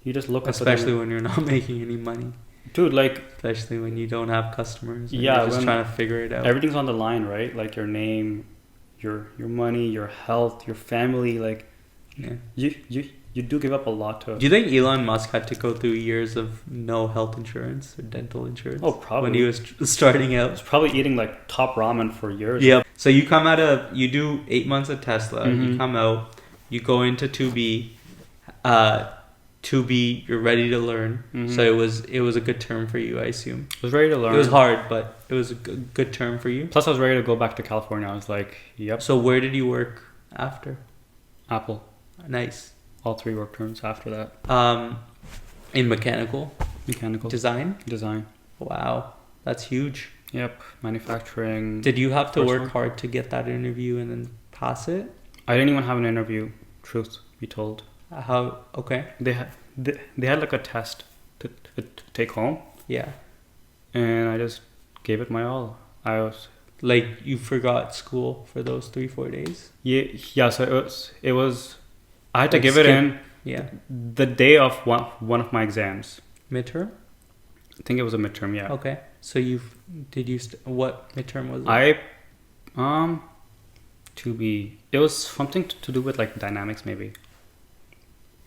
you just look at especially when you're not making any money, dude. Like, especially when you don't have customers. And yeah, you're just trying to figure it out. Everything's on the line, right? Like your name, your money, your health, your family. Like, you do give up a lot to. Do you think Elon Musk had to go through years of no health insurance or dental insurance? Oh, probably. When he was starting out. He was probably eating like top ramen for years. Yeah. So you come you do 8 months at Tesla, you come out, you go into 2B, 2B, you're ready to learn. So it was a good term for you, I assume. I was ready to learn. It was hard, but it was a good term for you. Plus I was ready to go back to California. I was like, yep. So where did you work after? Apple. Nice. All 3 work terms after that. In mechanical design. Wow, that's huge. Yep. Manufacturing. Did you have to work hard to get that interview and then pass it? I didn't even have an interview, truth be told. How? Okay. They had like a test to take home. Yeah. And I just gave it my all. I was like, you forgot school for those 3-4 days. Yeah. So it was. I had to give it in. Yeah. The day of one of my exams. Midterm? I think it was a midterm. Yeah. Okay. So what midterm was it? It was something to do with like dynamics maybe.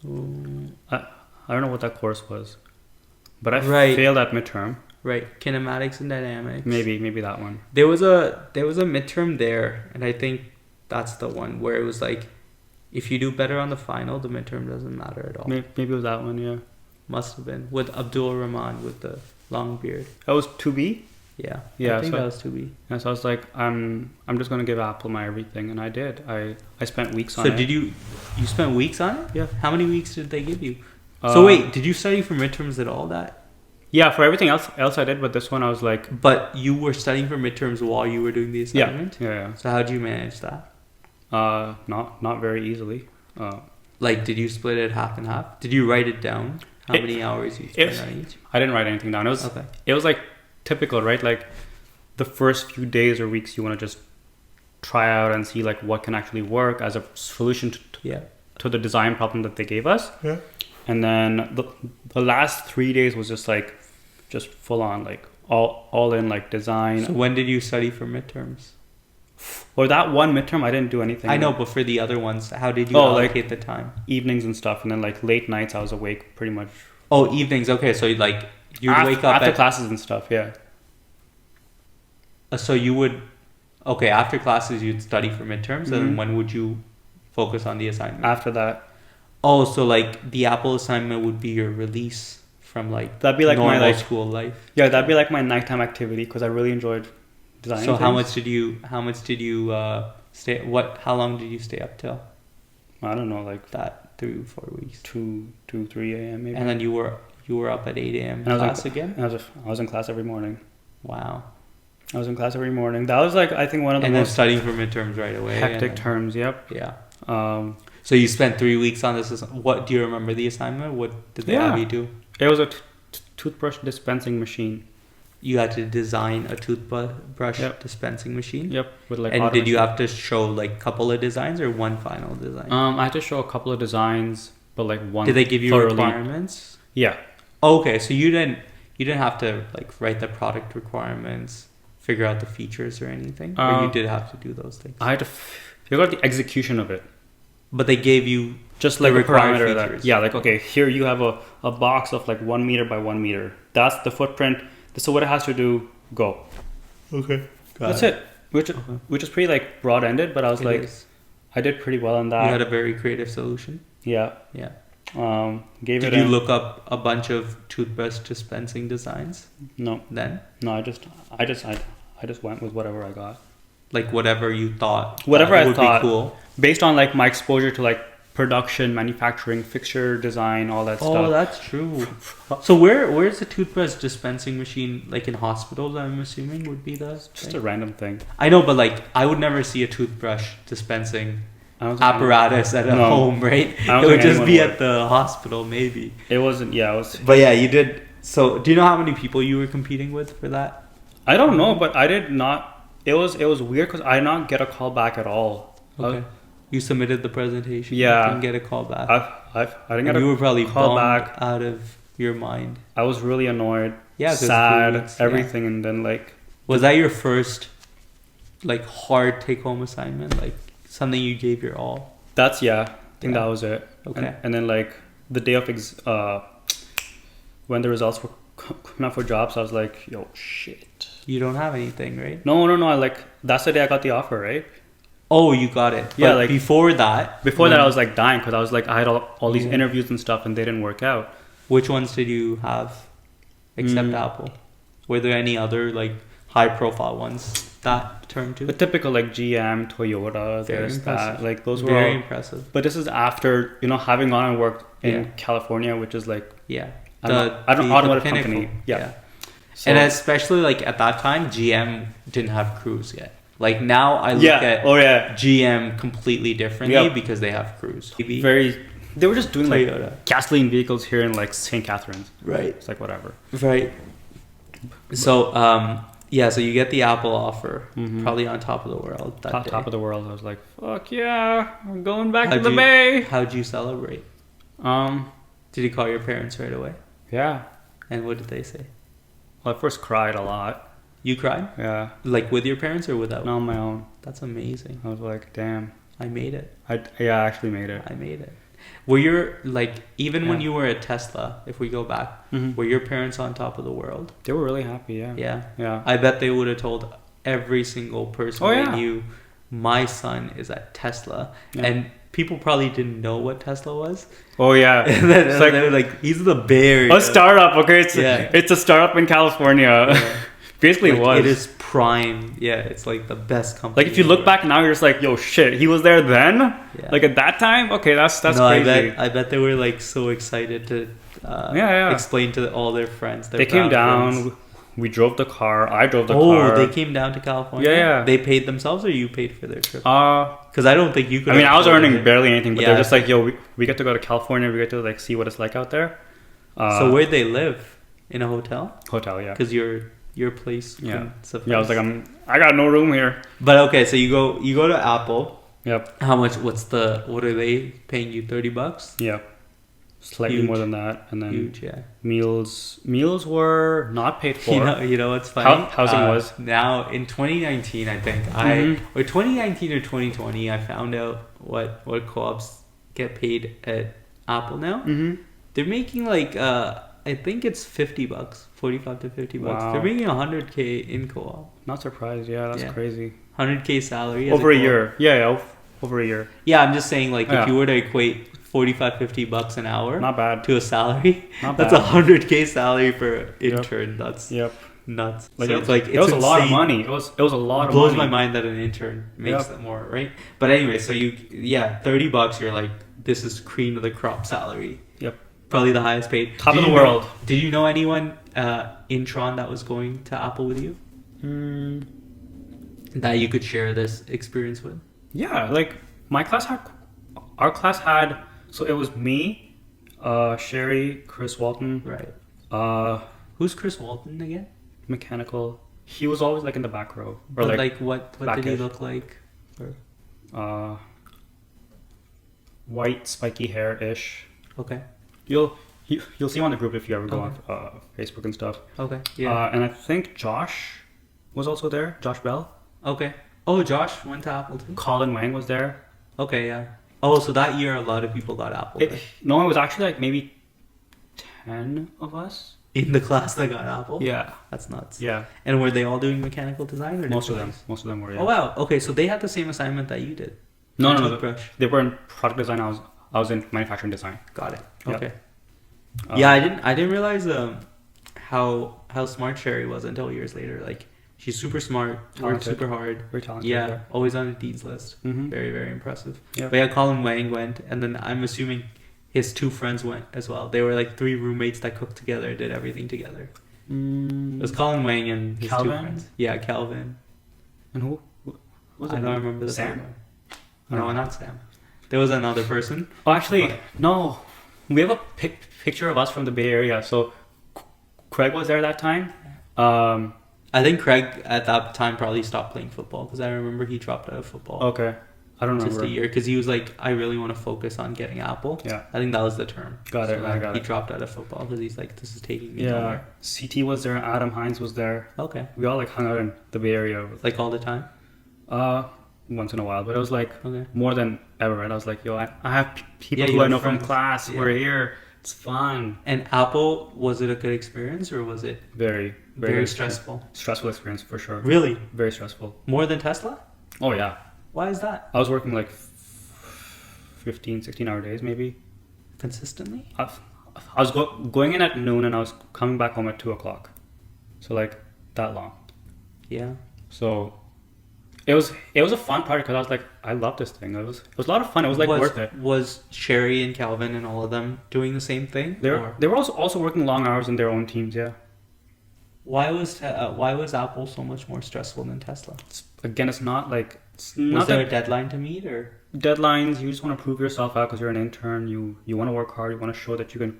I don't know what that course was, but I failed that midterm. Right, kinematics and dynamics. Maybe that one. There was a midterm there, and I think that's the one where it was like, if you do better on the final, the midterm doesn't matter at all. Maybe it was that one. Yeah. Must have been with Abdul Rahman with the long beard. That was 2B. Yeah. Yeah. I think that was 2B. Yeah. So I was like, I'm just gonna give Apple my everything, and I did. I spent weeks on it. So did you spent weeks on it? Yeah. How many weeks did they give you? So wait, did you study for midterms at all? That? Yeah, for everything else I did, but this one I was like. But you were studying for midterms while you were doing the assignment. Yeah. So how did you manage that? Not very easily. Like, did you split it half and half? Did you write it down? How many hours you spent on each? I didn't write anything down. It was like typical, right? Like the first few days or weeks, you want to just try out and see like what can actually work as a solution to the design problem that they gave us. Yeah. And then the last 3 days was just full on, like all in like design. So when did you study for midterms? Or that one midterm, I didn't do anything. I know, but for the other ones, how did you allocate the time? Evenings and stuff, and then like late nights, I was awake pretty much. Oh, evenings. Okay, so you'd wake up after classes and stuff. Yeah. So you would, after classes, you'd study for midterms, and then when would you focus on the assignment? After that. Oh, so like the Apple assignment would be your release from like that'd be like normal my school life. Yeah, that'd be like my nighttime activity because I really enjoyed designing. So how much did you stay? How long did you stay up till? I don't know, like that 3-4 weeks. 2-3 a.m. maybe. And then you were up at 8 a.m. class again. I was in class every morning. Wow. I was in class every morning. That was like I think one of the most then studying for midterms right away. hectic terms. Yep. Yeah. So you spent 3 weeks on this. What do you remember the assignment? What did they have you do? It was a toothbrush dispensing machine. You had to design a toothbrush dispensing machine. Yep. With like. And did you have to show like a couple of designs or one final design? I had to show a couple of designs, but like one. Did they give you requirements? Yeah. Okay, so you didn't have to like write the product requirements, figure out the features or anything, or you did have to do those things. I had to figure out the execution of it. But they gave you just like a parameter that, like, okay, here you have a box of like 1 meter by 1 meter. That's the footprint. This is what it has to do. Go. Okay. That's it. Which is pretty like broad ended, but I was I did pretty well on that. You had a very creative solution. Yeah. Yeah. Did you look up a bunch of toothbrush dispensing designs? No. Then? No, I just went with whatever I got. Like whatever you thought. Whatever I thought. Be cool. Based on like my exposure to like production, manufacturing, fixture design, all that stuff. Oh, that's true. So where's the toothbrush dispensing machine? Like in hospitals, I'm assuming would be just a random thing. I know, but like I would never see a toothbrush dispensing apparatus at a home, right? It would just be at the hospital, maybe. It wasn't. Yeah, it was. But yeah, you did. So do you know how many people you were competing with for that? I don't know, but I did not. It was weird because I did not get a call back at all. Okay. You submitted the presentation. Yeah. You didn't get a call back. I didn't get a call back. You were probably bummed out of your mind. I was really annoyed. Yeah. Sad. Everything, and then like. Was that your first, like, hard take-home assignment? Like something you gave your all? That's I think that was it. Okay. And then like the day of when the results were coming out for jobs, I was like, yo, shit. You don't have anything, right? No. That's the day I got the offer, right? Oh, you got it. Yeah, but like before that. I was like dying because I was like I had all these interviews and stuff and they didn't work out. Which ones did you have, except Apple? Were there any other like high-profile ones that turned to? The typical like GM, Toyota, there's that. Like those were very impressive. But this is after having gone and worked in California, which is like automotive company. Yeah. So, and especially like at that time, GM didn't have Cruise yet. Like now I look at GM completely differently because they have Cruise. They were just doing Toyota. like gasoline vehicles here in like St. Catharines. Right. It's like whatever. Right. So so you get the Apple offer, probably on top of the world that day. Top of the world. I was like, fuck yeah, I'm going back to the Bay. How'd you celebrate? Did you call your parents right away? Yeah. And what did they say? Well, I first cried a lot. You cried? Yeah. Like with your parents or without? No, on my own. That's amazing. I was like, damn. I made it. I actually made it. I made it. Were your, like, even when you were at Tesla, if we go back, were your parents on top of the world? They were really happy, yeah. Yeah? Yeah. I bet they would have told every single person they knew, my son is at Tesla. Yeah. And people probably didn't know what Tesla was. Oh, yeah. It's like, they were like, he's the Bay. A startup, okay? It's a startup in California. Yeah. Basically, like, it was. It is prime. Yeah, it's like the best company. Like if you look back now, you're just like, yo, shit, he was there then. Yeah. Like at that time, okay, that's crazy. I bet they were like so excited to explain to all their friends. They came down. Friends. We drove the car. I drove the car. Oh, they came down to California. Yeah. They paid themselves, or you paid for their trip? Because I don't think you could. I mean, I was earning barely anything, but they're just like, yo, we get to go to California. We get to like see what it's like out there. So where'd they live? In a hotel? Hotel, yeah. Because your place. Yeah. I was like, I got no room here. But okay, so you go to Apple. Yep. How much? What are they paying you? $30? Yeah. Slightly more than that, and then huge, yeah. Meals were not paid for. You know what's funny? Housing was now in 2019, I think or 2019 or 2020, I found out what co-ops get paid at Apple now. They're making like I think it's $50, $45 to $50. Wow. They're making $100K in co-op. Not surprised. Yeah, that's crazy. $100K salary over a year. Yeah, over a year. Yeah, I'm just saying like if you were to equate $45-$50 an hour, not bad, to a salary, that's bad. $100K salary for an intern. That's nuts. Like, so it was a lot of money. It was a lot of money. It blows my mind that an intern makes that more, right? But anyway, so $30, you're like, this is cream of the crop salary. Yep. Probably the highest paid. Top of the world. Did you know anyone in Tron that was going to Apple with you? That you could share this experience with? Yeah, like my class had our class had, so it was me, Sherry, Chris Walton, Right. Who's Chris Walton again? mechanical. He was always like in the back row. Or But like what did he blackish. look like? Or- White spiky hair ish. Okay. You'll see him on the group if you ever go Okay. on Facebook and stuff. Okay. Yeah. And I think Josh was also there. Josh Bell. Okay. Oh, Josh went to Apple too. Colin Wang was there. Okay, yeah. Oh, so that year a lot of people got Apple. Then. No, it was actually like maybe 10 of us. In the class that got Apple? Yeah. That's nuts. Yeah. And were they all doing mechanical design or Most of different them. things? Most of them were. Yeah. Oh wow. Okay, so they had the same assignment that you did. No. Toothbrush. They were in product design. I was in manufacturing design. Got it. Yeah. Okay. Yeah, I didn't realize how smart Sherry was until years later. Like she's super smart, worked Talented. super hard. Very talented. Yeah, always on the dean's list. Mhm. Very, very impressive. Yeah. But yeah, Colin Wang went, and then I'm assuming his two friends went as well. They were like 3 roommates that cooked together, did everything together. It was Colin Wang and his Calvin? two friends. Yeah, Calvin. And who? Was I it? don't remember the Sam? third one. No, not Sam. There was another person. Oh, actually, But- no. We have a picture of us from the Bay Area. So Craig was there that time. I think Craig at that time probably stopped playing football because I remember he dropped out of football. Okay. I don't Just remember. a year because he was like, I really want to focus on getting Apple. Yeah. I think that was the term. Got it, I got he it. dropped out of football because he's like, this is taking me Yeah. nowhere. CT was there. Adam Hines was there. Okay. We all like hung out in the Bay Area. Like all the time? Once in a while, but it was like Okay. more than ever. Right? I was like, yo, I have people Yeah, who you I have know from friends. class who Yeah. are here. It's fun. And Apple, was it a good experience or was it Very, very stressful? Stressful experience for sure. Really? Very stressful. More than Tesla? Oh yeah. Why is that? I was working like 15, 16-hour days maybe. Consistently? I was going in at noon and I was coming back home at 2 o'clock. So like that long. Yeah. So it was a fun part because I was like, I love this thing. It was a lot of fun. It was like worth it. Was Sherry and Calvin and all of them doing the same thing? They were also working long hours in their own teams. Yeah. Why was Apple so much more stressful than Tesla? It's not like it's Was not there that a deadline to meet or? deadlines. You just want to prove yourself out because you're an intern. You want to work hard. You want to show that you can.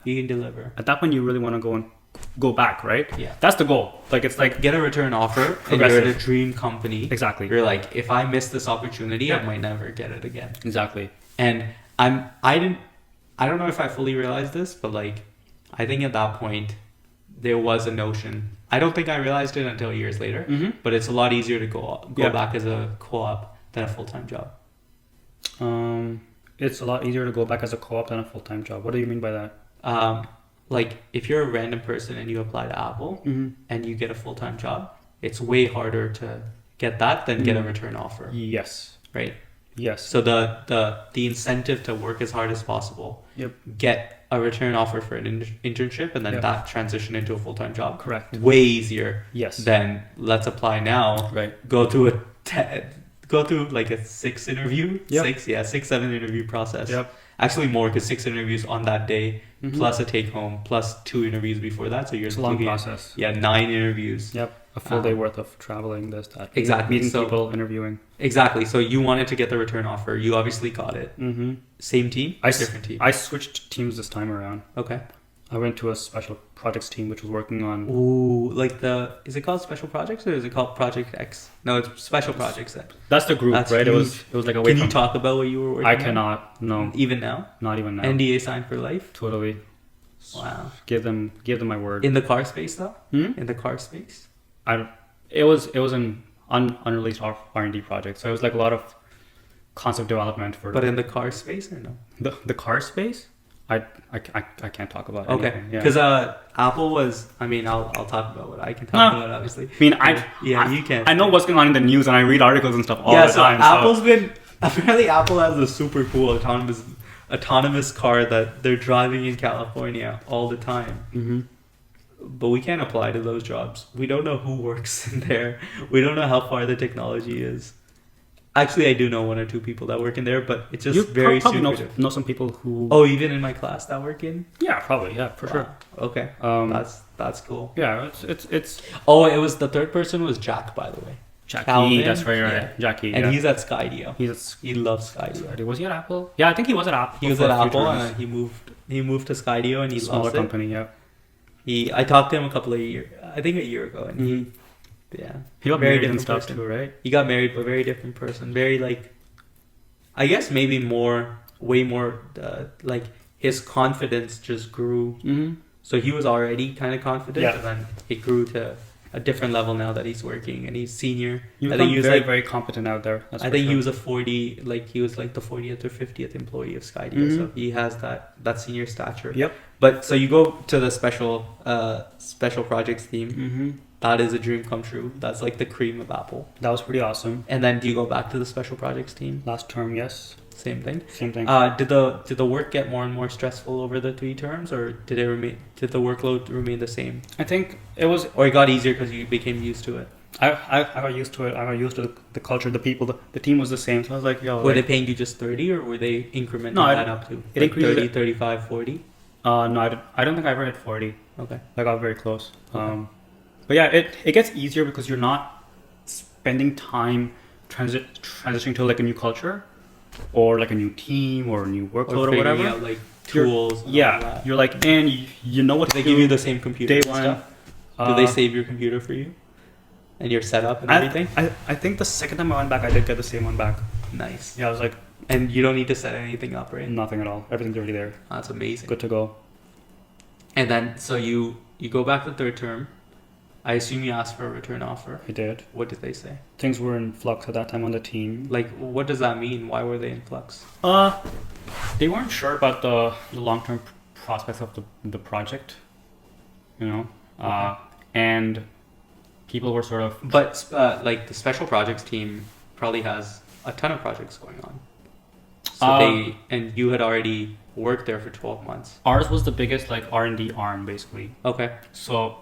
You can deliver. At that point, you really want to go back, right? Yeah. That's the goal. Like it's like Get a return offer and you're at a Progressive. dream company. exactly. You're like, if I miss this opportunity, I Yeah. might never get it again. Exactly. And I don't know if I fully realized this, but like, I think at that point, there was a notion. I don't think I realized it until years later, Mhm. but it's a lot easier to go Yeah. back as a co-op than a full-time job. It's a lot easier to go back as a co-op than a full-time job. What do you mean by that? Like if you're a random person and you apply to Apple Mm-hmm. and you get a full-time job, it's way harder to get that than get a return offer, Yes. right? Yes. So the incentive to work as hard as possible, Yep. get a return offer for an internship, and then Yep. that transition into a full-time job. Correct. Way easier Yes. than let's apply now. Right. Go through go through like a 6 Yep. 7 interview process. Yep. Actually more because 6 interviews on that day, Mhm. plus a take home, plus 2 interviews before that. So you're It's a long looking at, process. 9 interviews. Yep. A full day worth of traveling, this, that. Exactly. Meeting So- people, interviewing. Exactly. So you wanted to get the return offer. You obviously got it. Mm-hmm. Same team? Different team. I switched teams this time around. Okay. I went to a special projects team which was working on. Ooh, like is it called Special Projects or is it called Project X? No, it's Special Projects then. That's the group, That's right? huge. It was like away Can you from. talk about what you were working I on? cannot. No, Even now? not even now. NDA signed for life? Totally. Wow. Give them my word. In the car space though? Hmm? In the car space? It was an unreleased R&D project, so it was like a lot of concept development for But in the car space or no? the car space. I can't talk about. Okay. anything, yeah. Because Apple was, I mean, I'll talk about what I can talk No. about obviously. I mean, you can. I know what's going on in the news, and I read articles and stuff all Yeah, the so time. Apple's been, apparently Apple has a super cool autonomous car that they're driving in California all the time. Mm-hmm. But we can't apply to those jobs. We don't know who works in there. We don't know how far the technology is. Actually, I do know 1 or 2 people that work in there, but it's just You very probably secretive. know some people who. Oh, even in my class that work in? Yeah, probably. Yeah, for sure. Wow. Okay. That's cool. Yeah, it's Oh, it was the third person was Jack, by the way. Jackie, Calvin, that's right, yeah. Jackie. And yeah. he's at Skydio. He's He loves Skydio. was he at Apple? Yeah, I think he was at Apple. He was for at a few Apple terms. and he moved to Skydio and he Smaller loves it. company, yeah. I talked to him I think a year ago, and he got very married and different stuff person. too, right? He got married, but very different person. Very like, I guess maybe way more like his confidence just grew. Mm-hmm. So he was already kind of confident, Yeah. and then it grew to a different level now that he's working and he's senior. You I think he was very, like, very competent out there. That's I for think he sure. was he was like the 40th or 50th employee of Skydio, so he has that senior stature. Yep. But so you go to the special projects team. Mm-hmm. That is a dream come true. That's like the cream of Apple. That was pretty awesome. And then do you go back to the special projects team? Last term, yes. Same thing. Same thing. Did the work get more and more stressful over the 3 terms, or did the workload remain the same? I think it was. Or it got easier because you became used to it? I got used to it. I got used to the culture, the people. The team was the same. So I was like, yo. Were they paying you just 30, or were they incrementing that up to it like increased 30, 35, 40? No, I don't think I ever hit 40. Okay. I got very close. Okay. But yeah, it gets easier because you're not spending time transitioning to like a new culture, or like a new team or a new workload or figuring whatever. out like tools. and all Yeah, that. you're like, and you know what Do they to give do you the same computer day and one. stuff? Do they save your computer for you? And your setup and everything? I think the second time I went back, I did get the same one back. Nice. Yeah, I was like, And you don't need to set anything up, right? nothing at all. Everything's already there. That's amazing. Good to go. And then, so you go back to 3rd term. I assume you asked for a return offer. I did. What did they say? Things were in flux at that time on the team. Like, what does that mean? Why were they in flux? They weren't sure about the long-term prospects of the project, you know, and people were sort of. But like the special projects team probably has a ton of projects going on. So and you had already worked there for 12 months. Ours was the biggest like R&D arm basically. Okay. So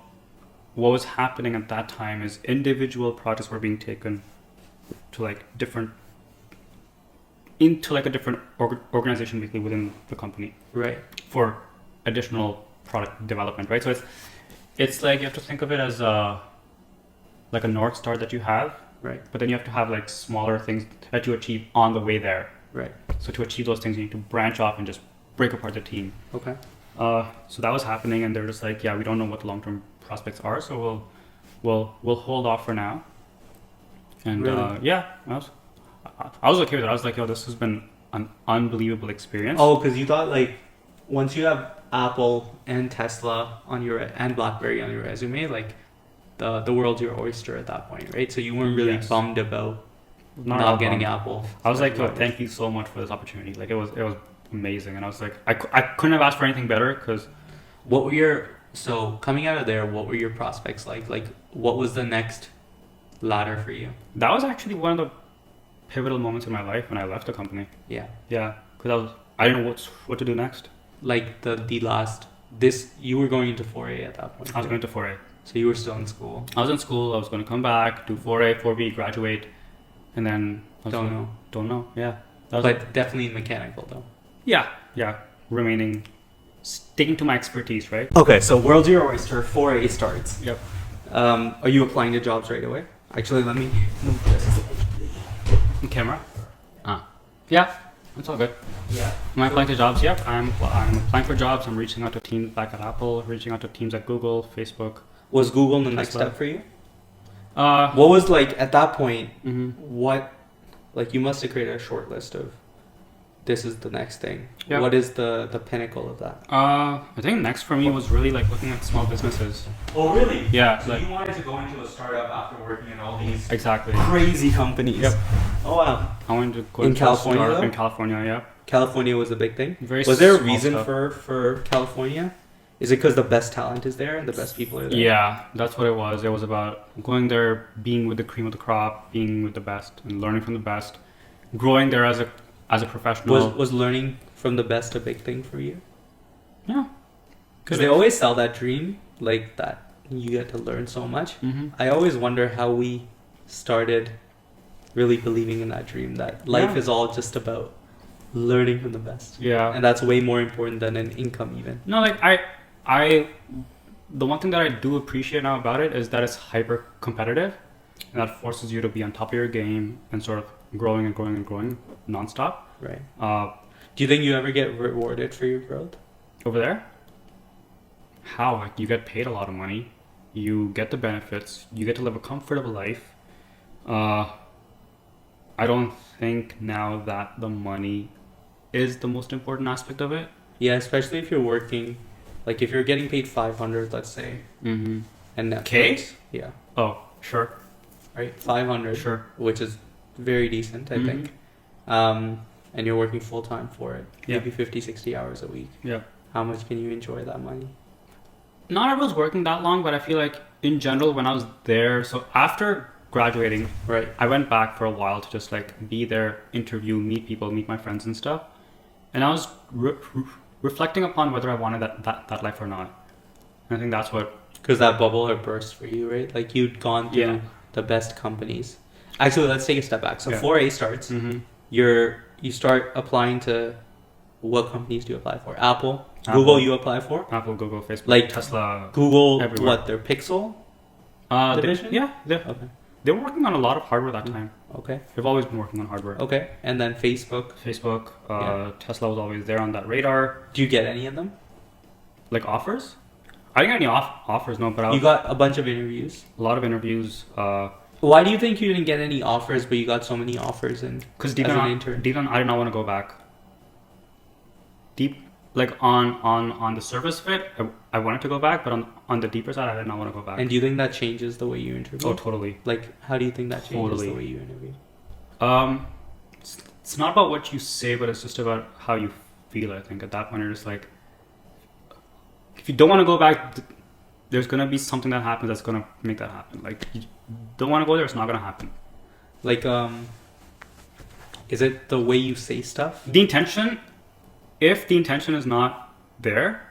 what was happening at that time is individual projects were being taken to like into like a different organization basically within the company. Right. For additional product development, right? So it's like you have to think of it as like a North Star that you have. Right. But then you have to have like smaller things that you achieve on the way there. Right. So to achieve those things, you need to branch off and just break apart the team. Okay. So that was happening, and they're just like, yeah, we don't know what the long-term prospects are, so we'll hold off for now. And Really? yeah, I was okay with it. I was like, yo, this has been an unbelievable experience. Oh, because you thought like once you have Apple and Tesla on your and Blackberry on your resume, like the world's your oyster at that point, right? So you weren't really Yes. bummed about Not not at getting all. Apple. I was like, yo, thank you so much for this opportunity. Like it was amazing, and I was like, I couldn't have asked for anything better because. What were so coming out of there? What were your prospects like? Like, what was the next ladder for you? That was actually one of the pivotal moments in my life when I left the company. Yeah, Yeah, because I didn't know what to do next. like you were going into 4A at that point. I was going to 4A. So you were still in school. I was in school. I was going to come back, do 4A, 4B, graduate, and then I was Don't like, know. Don't know. Yeah. That was But definitely mechanical though. yeah. Remaining, sticking to my expertise, right? Okay, so World's Your Oyster 4A starts. Yep. Are you applying to jobs right away? Actually, let me move this. Camera. Yeah. It's all good. Yeah. Am I applying to jobs? Yep. I'm applying for jobs. I'm reaching out to teams back at Apple, reaching out to teams at Google, Facebook. Was Google the next Tesla. step for you? What What was like at that point? Mm-hmm. What, like you must have created a short list of. This is the next thing. Yeah. What is the pinnacle of that? I think next for me was really like looking at small businesses. Oh really? Yeah. So Like, you wanted to go into a startup after working in all these exactly. crazy companies. Yep. Oh wow. I wanted to go In into a California, startup though? in California. Yeah. California was a big thing. Very Was there a small reason stuff. for California? Is it because the best talent is there and the best people are there? Yeah, that's what it was. It was about going there, being with the cream of the crop, being with the best, and learning from the best, growing there as a professional. Was learning from the best a big thing for you? Yeah. Because they always sell that dream, like that you get to learn so much. Mm-hmm. I always wonder how we started really believing in that dream, that life Yeah. is all just about learning from the best. Yeah. And that's way more important than an income even. No, like the one thing that I do appreciate now about it is that it's hyper competitive. And that forces you to be on top of your game and sort of growing and growing and growing nonstop. Right. Uh, Do you think you ever get rewarded for your growth? over there, how? Like, you get paid a lot of money, you get the benefits, you get to live a comfortable life. I don't think now that the money is the most important aspect of it. Yeah, especially if you're working, like if you're getting paid 500, let's say, Mm-hmm. and Netflix. K? Yeah. Oh, sure. Right. 500. Sure. Which is very decent, I Mhm. think. And you're working full time for it. Yeah. Maybe 50, 60 hours a week. Yeah. How much can you enjoy that money? Not everyone's working that long, but I feel like in general when I was there, so after graduating, Right. I went back for a while to just like be there, interview, meet people, meet my friends and stuff. And I was reflecting upon whether I wanted that life or not. And I think that's what. Because that bubble had burst for you, right? Like you'd gone through Yeah. the best companies. Actually, let's take a step back. So Yeah. 4A starts. Mm-hmm. You start applying to, what companies do you apply for? Apple. Apple. Google you apply for? Apple, Google, Facebook, Like Tesla. Google, Everywhere. what, their Pixel division? Okay. They were working on a lot of hardware that time. Okay. They've always been working on hardware. Okay. And then Facebook. Facebook, Yeah. Tesla was always there on that radar. Do you get any of them? Like offers? I didn't get any offers, no, but I You was, got a bunch of interviews. a lot of interviews. Why do you think you didn't get any offers, but you got so many offers Because as deep an down, intern? deep down, I did not want to go back. Deep, like on the surface of it, I wanted to go back, but on the deeper side, I did not want to go back. And do you think that changes the way you interview? Oh, totally. Like, how do you think that changes Totally. the way you interview? It's not about what you say, but it's just about how you feel. I think at that point, you're just like, if you don't want to go back, there's gonna be something that happens that's gonna make that happen. Like, you don't want to go there, it's not gonna happen. Like, is it the way you say stuff? The intention, if the intention is not there,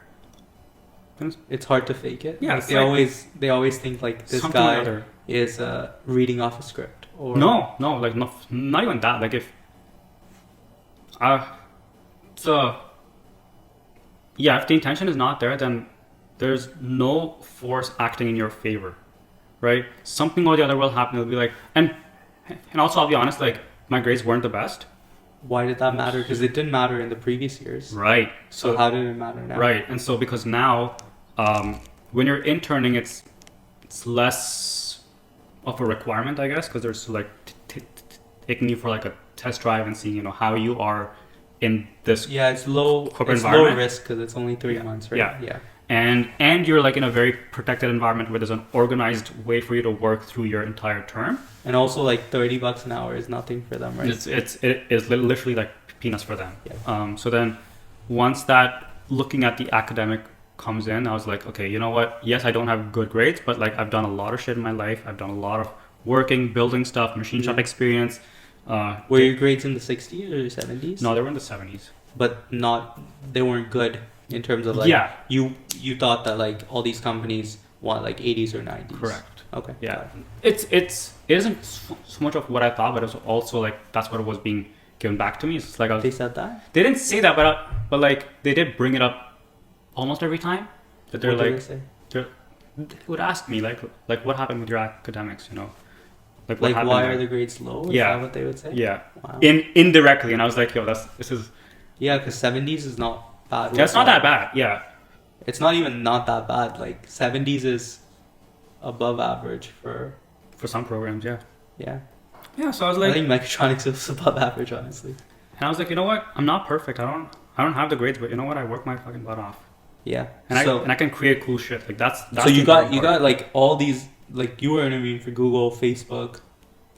then It's hard to fake it. Yeah, Like, it's they always think like this something or guy other. is reading off a script. Or No, like not even that. Like if, if the intention is not there, then there's no force acting in your favor, right? Something or the other will happen. It'll be like, and also I'll be honest, like my grades weren't the best, Why did that matter? Because it didn't matter in the previous years. right? So how did it matter now? Right, and so because now, when you're interning, it's less of a requirement, I guess, because they're still like taking you for like a test drive and seeing how you are in this. Yeah, it's low. Corporate It's low environment. risk because it's only 3 months, right? Yeah. And you're like in a very protected environment where there's an organized way for you to work through your entire term. And also, like $30 an hour is nothing for them, right? It is literally like peanuts for them. Yeah. So then, once that looking at the academic comes in, I was like, okay, you know what? Yes, I don't have good grades, but like I've done a lot of shit in my life. I've done a lot of working, building stuff, machine shop experience. Were your grades in the 60s or 70s? No, they were in the 70s. But they weren't good in terms of like. Yeah. You thought that like all these companies want like 80s or 90s. Correct. Okay. Yeah. It isn't so much of what I thought, but it was also like that's what was being given back to me. It's like They said that. they didn't say that, but like they did bring it up almost every time. That they're What did like they say? they would ask me like what happened with your academics, like what Like happened why there? are the grades low? Is Yeah. that what they would say? Yeah. Wow. Indirectly, and I was like, yo, this is Yeah, because 70s is not bad. it's not that bad. Yeah. It's not even not that bad. Like 70s is above average for. For some programs, yeah. Yeah. Yeah. So I was I like, think mechatronics is above average, honestly. and I was like, you know what? I'm not perfect. I don't have the grades, but you know what? I work my fucking butt off, Yeah. and so I can create cool shit. Like that's so you the got important part. like all these, like you were interviewing for Google, Facebook,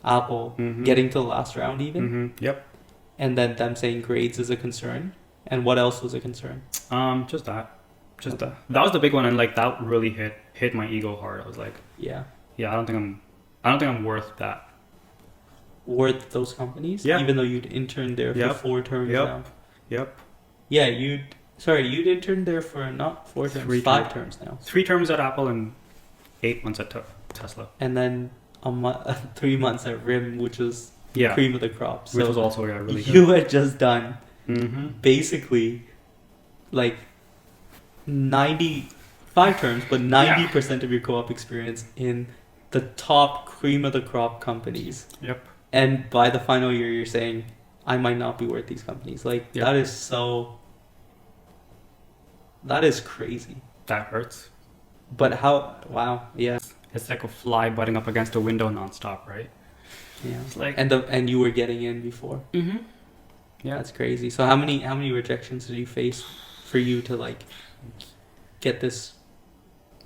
Apple, Mhm. getting to the last round even, Mm-hmm. Yep. and then them saying grades is a concern. And what else was a concern? Just that. That was the big one, and like that really hit my ego hard. I was like, Yeah. yeah, I don't think I'm worth that. Worth those companies? Yeah. Even though you'd interned there for Yep. 4 terms Yep. now. Yep. Yeah, you'd interned there for not 4 terms, 3 5 terms now. 3 terms at Apple and 8 months at Tesla. And then 3 months at RIM, which was Yeah. cream of the crop. So Which was also really good. you had just done Mm-hmm. basically like 95 terms, but 90% of your co-op experience in the top cream of the crop companies. Yep. And by the final year, you're saying, I might not be worth these companies. Like, Yep. that is crazy. That hurts. But how, wow, yeah. It's like a fly butting up against a window nonstop, right? Yeah. It's like, And you were getting in before. mm-hmm. Yeah. That's crazy. So how many rejections did you face for you to like get this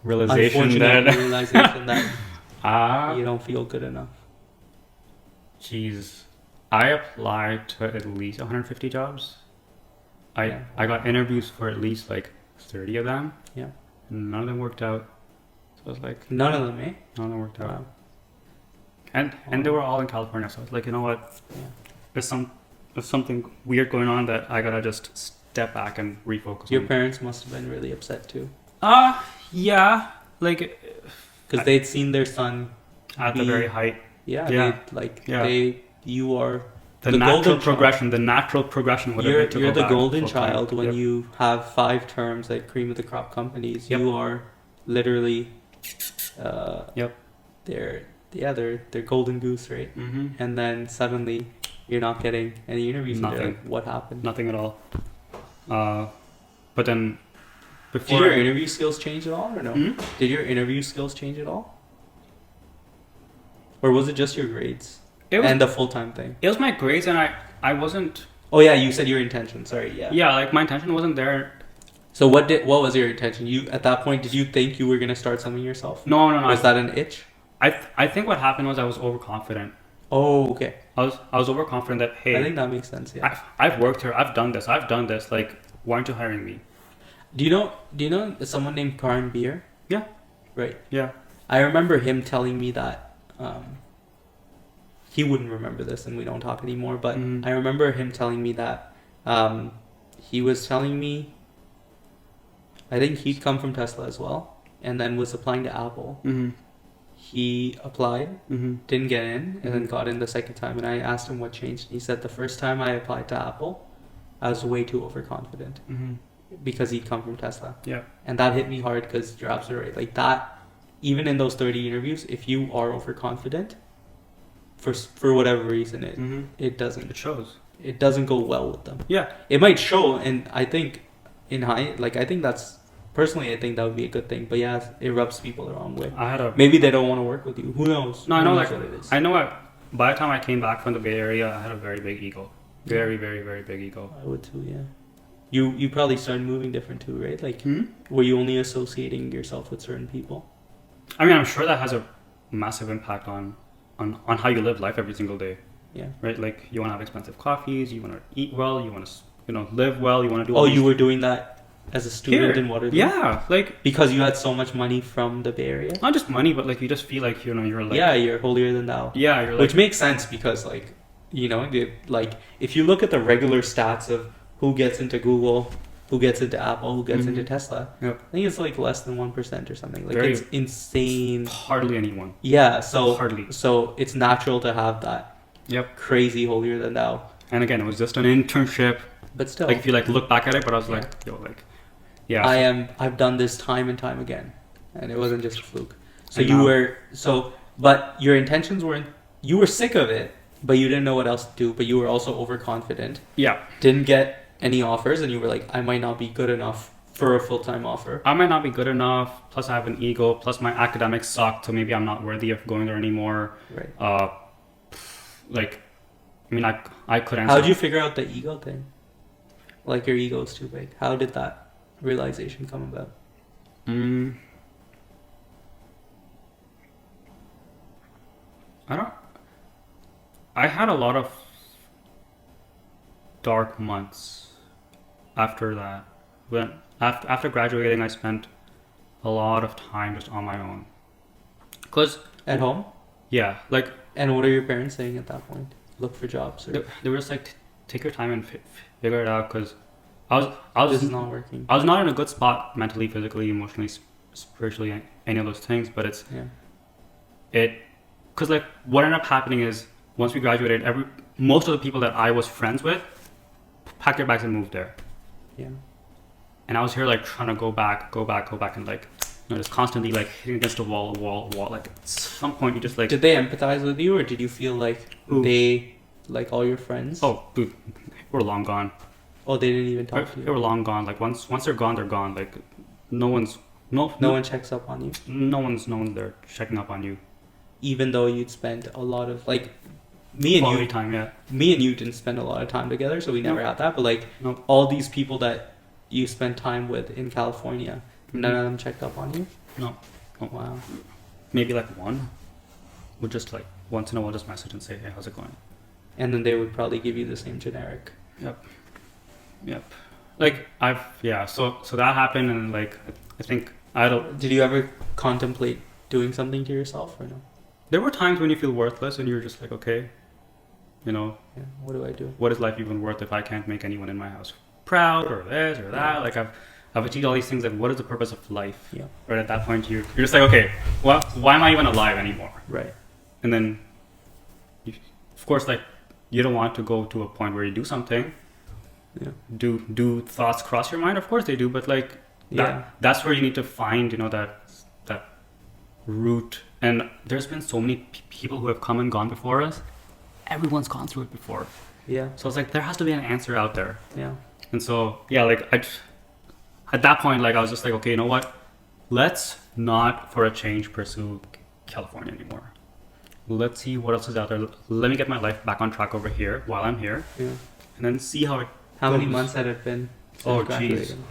Realization unfortunate that realization that you don't feel good enough? Jeez. I applied to at least 150 jobs. I got interviews for at least like 30 of them. Yeah. None of them worked out. So I was like, None of them, eh? none of them worked out. Wow. And they were all in California. So I was like, you know what? Yeah. There's something weird going on that I gotta just step back and refocus Your on. parents must have been really upset too, Yeah. Like, because they'd seen their son at the very height. Yeah. Yeah. You are The the natural golden progression. The natural progression would have You're been to you're go the back golden full-time. child when Yep. you have 5 terms at cream of the crop companies. Yep. You are literally, Yep. they're golden goose, right? Mm-hmm. And then suddenly you're not getting any interviews. And they're Nothing. like, what happened? Nothing at all. But then Did before your interview skills change at all, or no? Hmm? Did your interview skills change at all, or was it just your grades it was and the full time thing? it was my grades, and I wasn't. Oh yeah, you said your intention. Sorry, yeah. Yeah, like my intention wasn't there. So what was your intention? You at that point, did you think you were gonna start something yourself? No. Was that an itch? I think what happened was I was overconfident. Oh, okay. I was overconfident that hey, I think that makes sense. Yeah. I've worked here. I've done this. Like, why aren't you hiring me? Do you know someone named Karan Beer? Yeah. Right. Yeah. I remember him telling me that he wouldn't remember this, and we don't talk anymore. But Mhm. I remember him telling me that he was telling me. I think he'd come from Tesla as well, and then was applying to Apple. Mm-hmm. He applied, Mm-hmm. didn't get in, and then Mhm. got in the second time. And I asked him what changed. He said the first time I applied to Apple, I was way too overconfident Mm-hmm. because he'd come from Tesla. Yeah. And that hit me hard because you're absolutely right. Like that, even in those 30 interviews, if you are overconfident, for whatever reason, Mm-hmm. it It shows. doesn't go well with them. Yeah. It might show, and I think I think that's personally, I think that would be a good thing. But yeah, it rubs people the wrong way. I had a Maybe they don't want to work with you. Who knows? No, I Who know, knows like, what it is. I know. By the time I came back from the Bay Area, I had a very big ego. Very, very, very big ego. I would too. Yeah. You probably started moving different too, right? Like, Hmm? were you only associating yourself with certain people? I mean, I'm sure that has a massive impact on how you live life every single day, Yeah. right? Like, you want to have expensive coffees, you want to eat well, you want to, live well, you want to do. Oh, all you these- were doing that as a student Here. in Waterloo? Yeah, like Because you had so much money from the Bay Area? not just money, but like you just feel like you're like Yeah, you're holier than thou. yeah, you're like Which makes sense because, like, if you look at the regular stats of who gets into Google, who gets into Apple, who gets into Mhm. Tesla, Yep. I think it's like less than 1% or something. Like, Very- it's insane. hardly anyone. Yeah, so Hardly. so it's natural to have that Yep. crazy holier than thou. And again, it was just an internship. But still, Like if you like look back at it, but I was like, yeah. I've done this time and time again, and it wasn't just a fluke. So And you now- were but your intentions weren't. You were sick of it, but you didn't know what else to do. But you were also overconfident. Yeah. Didn't get any offers, and you were like, I might not be good enough for a full-time offer. I might not be good enough. Plus, I have an ego. Plus, my academics suck. So maybe I'm not worthy of going there anymore. Right. Like, I mean, I could answer. How did you figure out the ego thing? Like, your ego is too big. How did that realization come about? I had a lot of dark months after that. When after graduating, I spent a lot of time just on my own. Cause At home? yeah, like And what are your parents saying at that point? Look for jobs, or they were just like, take your time and figure it out. Cause I this is was not working. I was not in a good spot mentally, physically, emotionally, spiritually, any of those things. But Yeah. Cause like what ended up happening is once we graduated, most of the people that I was friends with packed their bags and moved there. Yeah. And I was here like trying to go back, and like just constantly like hitting against a wall. Like at some point you just like. Did they empathize with you, or did you feel like they, like all your friends? Oh, dude, we're long gone. Oh, they didn't even talk to you. They were long gone. Like once they're gone, they're gone. Like no one checks up on you. No one's there checking up on you. Even though you'd spent a lot of like me and Quality you time, yeah. Me and you didn't spend a lot of time together, so we never had that. But like Nope. all these people that you spent time with in California, none of them checked up on you. No. Oh. Wow. Maybe like one would just like once in a while just message and say, hey, how's it going? And then they would probably give you the same generic. Yep. Like so that happened, and like I think I don't. Did you ever contemplate doing something to yourself or no? There were times when you feel worthless and you're just like, okay, Yeah, what do I do? what is life even worth if I can't make anyone in my house proud or this or that? Like I've achieved all these things. Like what is the purpose of life? Yeah. Right at that point, you're just like, okay, well, why am I even alive anymore? Right. And then, of course, like you don't want to go to a point where you do something. Yeah. Do thoughts cross your mind? Of course they do, but like that's where you need to find that root. And there's been so many people who have come and gone before us. Everyone's gone through it before. Yeah. So it's like there has to be an answer out there. Yeah. And so like at that point, like I was just like, okay, you know what? Let's not for a change pursue California anymore. Let's see what else is out there. Let me get my life back on track over here while I'm here. Yeah. And then see how it How goes. many months had it been since Oh, graduating?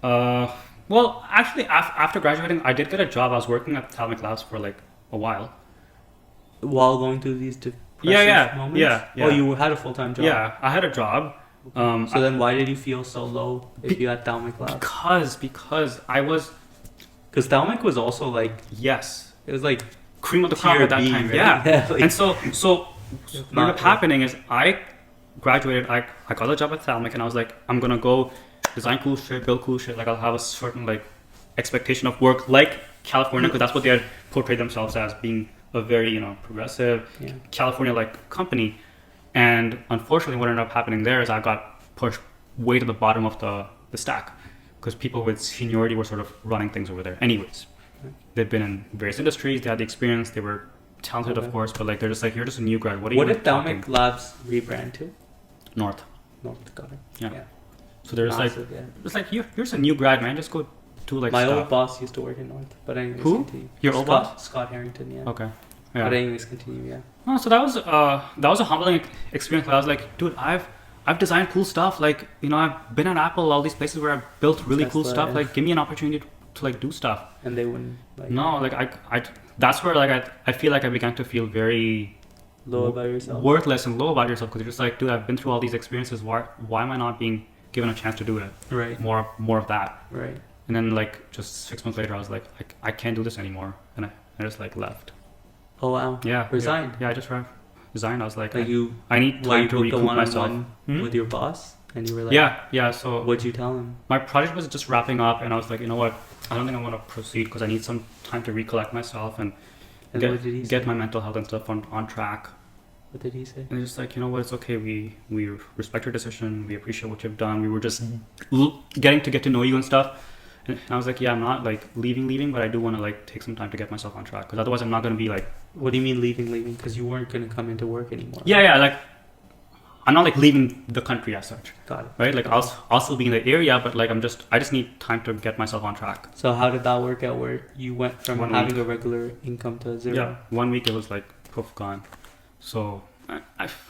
jeez. Well, actually, after graduating, I did get a job. I was working at Thalmic Labs for like a while. While going through these depressive moments? Yeah. Oh, you had a full-time job? Yeah, I had a job. So then why did you feel so low if you had Thalmic Labs? Because I was... Because Thalmic was also like... Yes. It was like... Cream of the crop at that B, time. right? Yeah. Like, And so what ended up happening is I graduated, I got a job at Thalmic, and I was like, I'm going to go design cool shit, build cool shit. Like I'll have a certain like expectation of work like California, because that's what they had portrayed themselves as, being a very, progressive California like company. And unfortunately what ended up happening there is I got pushed way to the bottom of the stack, because people with seniority were sort of running things over there. Anyways, they've been in various industries, they had the experience, they were talented, of course, but like they're just like, you're just a new grad. What did Thalmic Labs rebrand to? North. Got it. Yeah. So there's Massive, like, it's like you're just a new grad, man. Just go do like My stuff. old boss used to work in North, but anyways, Who? continue. Your old boss? Scott Harrington, yeah. Okay. Yeah. But anyways, continue, yeah. Oh, so that was a humbling experience. I was like, dude, I've designed cool stuff. Like, I've been at Apple, all these places where I've built really cool Tesla, stuff. yeah. Like, give me an opportunity to like do stuff. And they wouldn't like... No, like I that's where like I feel like I began to feel very low about yourself. worthless and low about yourself, because you're just like, dude, I've been through all these experiences. Why am I not being given a chance to do it? Right. More of that. Right. And then like just 6 months later, I was like, I can't do this anymore, and I just like left. Oh wow. Yeah. Resigned. Yeah, I just resigned. I was like, Like I need time to recoup myself. with your boss, and you were like, Yeah. So what'd you tell him? my project was just wrapping up, and I was like, you know what? I don't think I want to proceed, because I need some time to recollect myself and What did he say? get my mental health and stuff on track. What did he say? And it's just like, you know what? It's okay. We respect your decision. We appreciate what you've done. We were just getting to get to know you and stuff. And I was like, yeah, I'm not like leaving, but I do want to like take some time to get myself on track, because otherwise I'm not going to be like... What do you mean leaving? Because you weren't going to come into work anymore. Yeah, like I'm not like leaving the country as such. Got it. Right? Like I'll still be in the area, but like I just need time to get myself on track. So how did that work out, where you went from 1 having week. a regular income to zero? Yeah, 1 week it was like poof, gone. So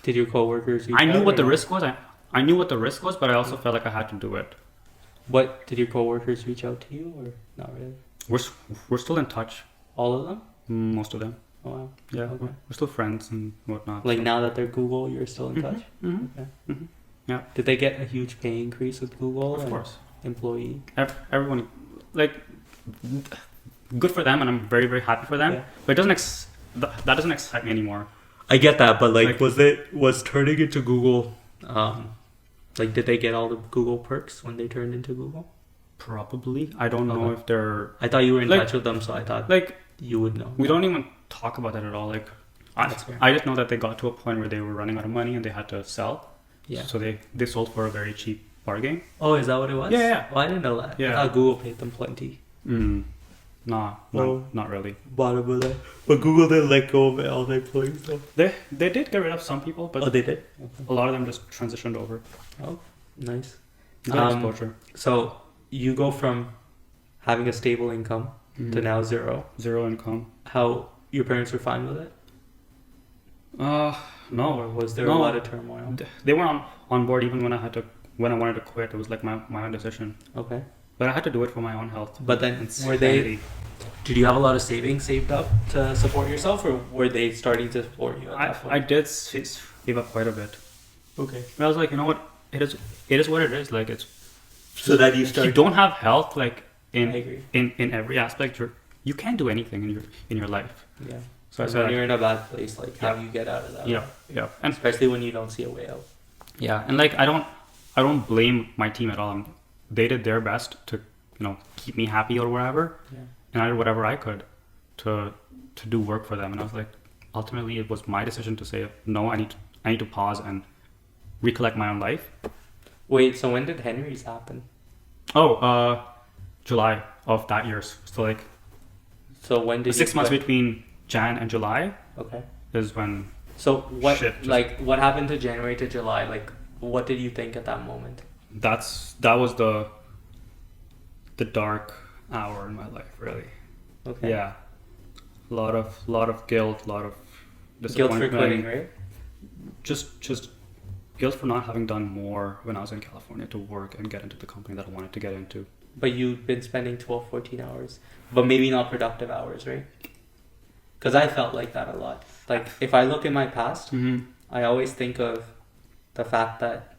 Did your coworkers... I knew what the risk was. I knew what the risk was, but I also felt like I had to do it. What, did your coworkers reach out to you, or not really? We're still in touch. All of them? Most of them. Oh wow. Yeah, Okay. we're still friends and whatnot. Like so. now that they're Google, you're still in touch? Mm-hmm. Okay. Mm-hmm. Yeah. Did they get a huge pay increase with Google? Of course. Employee? Everyone, like, good for them, and I'm very, very happy for them. Yeah. But it doesn't that doesn't excite me anymore. I get that, but Like- was turning into Google, like did they get all the Google perks when they turned into Google? Probably. I don't know Okay. if they're I thought you were in Like- touch with them, so I thought like, you would know. we don't even talk about that at all. Like, That's fair. I just know that they got to a point where they were running out of money and they had to sell. Yeah. So they sold for a very cheap bargain. Oh, is that what it was? Yeah. Oh, I didn't know that. Yeah. I thought Google paid them plenty. Mm. Nah, Oh. not really. Bottom of that. But Google did let go of all their employees though. They did get rid of some people, but Oh, they did? a lot of them just transitioned over. Oh, nice. Good exposure. So you go from having a stable income to now zero. Zero income. How your parents were fine with it? Or No. was there a No. lot of turmoil? They weren't on board even when I wanted to quit. It was like my own decision. Okay. But I had to do it for my own health. But then and were they? sanity. Did you have a lot of savings saved up to support yourself, or were they starting to support you at that I point? did save up quite a bit. Okay. But I was like, you know what? It is what it is. Like it's. So that you If started. you don't have health, like I agree. in every aspect, you can't do anything in your life. Yeah. So I So said, when you're in a bad place, like how Yeah. do you get out of that? yeah, and Especially when you don't see a way out. yeah, and like I don't blame my team at all. They did their best to keep me happy or whatever, Yeah. and I did whatever I could to do work for them. And I was like, ultimately, it was my decision to say no. I need to pause and recollect my own life. Wait, so when did Henry's happen? Oh, July of that year. So like So when the did 6 you months quit? between Jan and July Okay. is when. So what Shit, just- like what happened to January to July? Like what did you think at that moment? That was the dark hour in my life, really. Okay. Yeah, a lot of guilt, a lot of Guilt disappointment. for quitting, right? Just guilt for not having done more when I was in California to work and get into the company that I wanted to get into. But you've been spending 12, 14 hours, but maybe not productive hours, right? Because I felt like that a lot. Like if I look in my past, Mm-hmm. I always think of the fact that,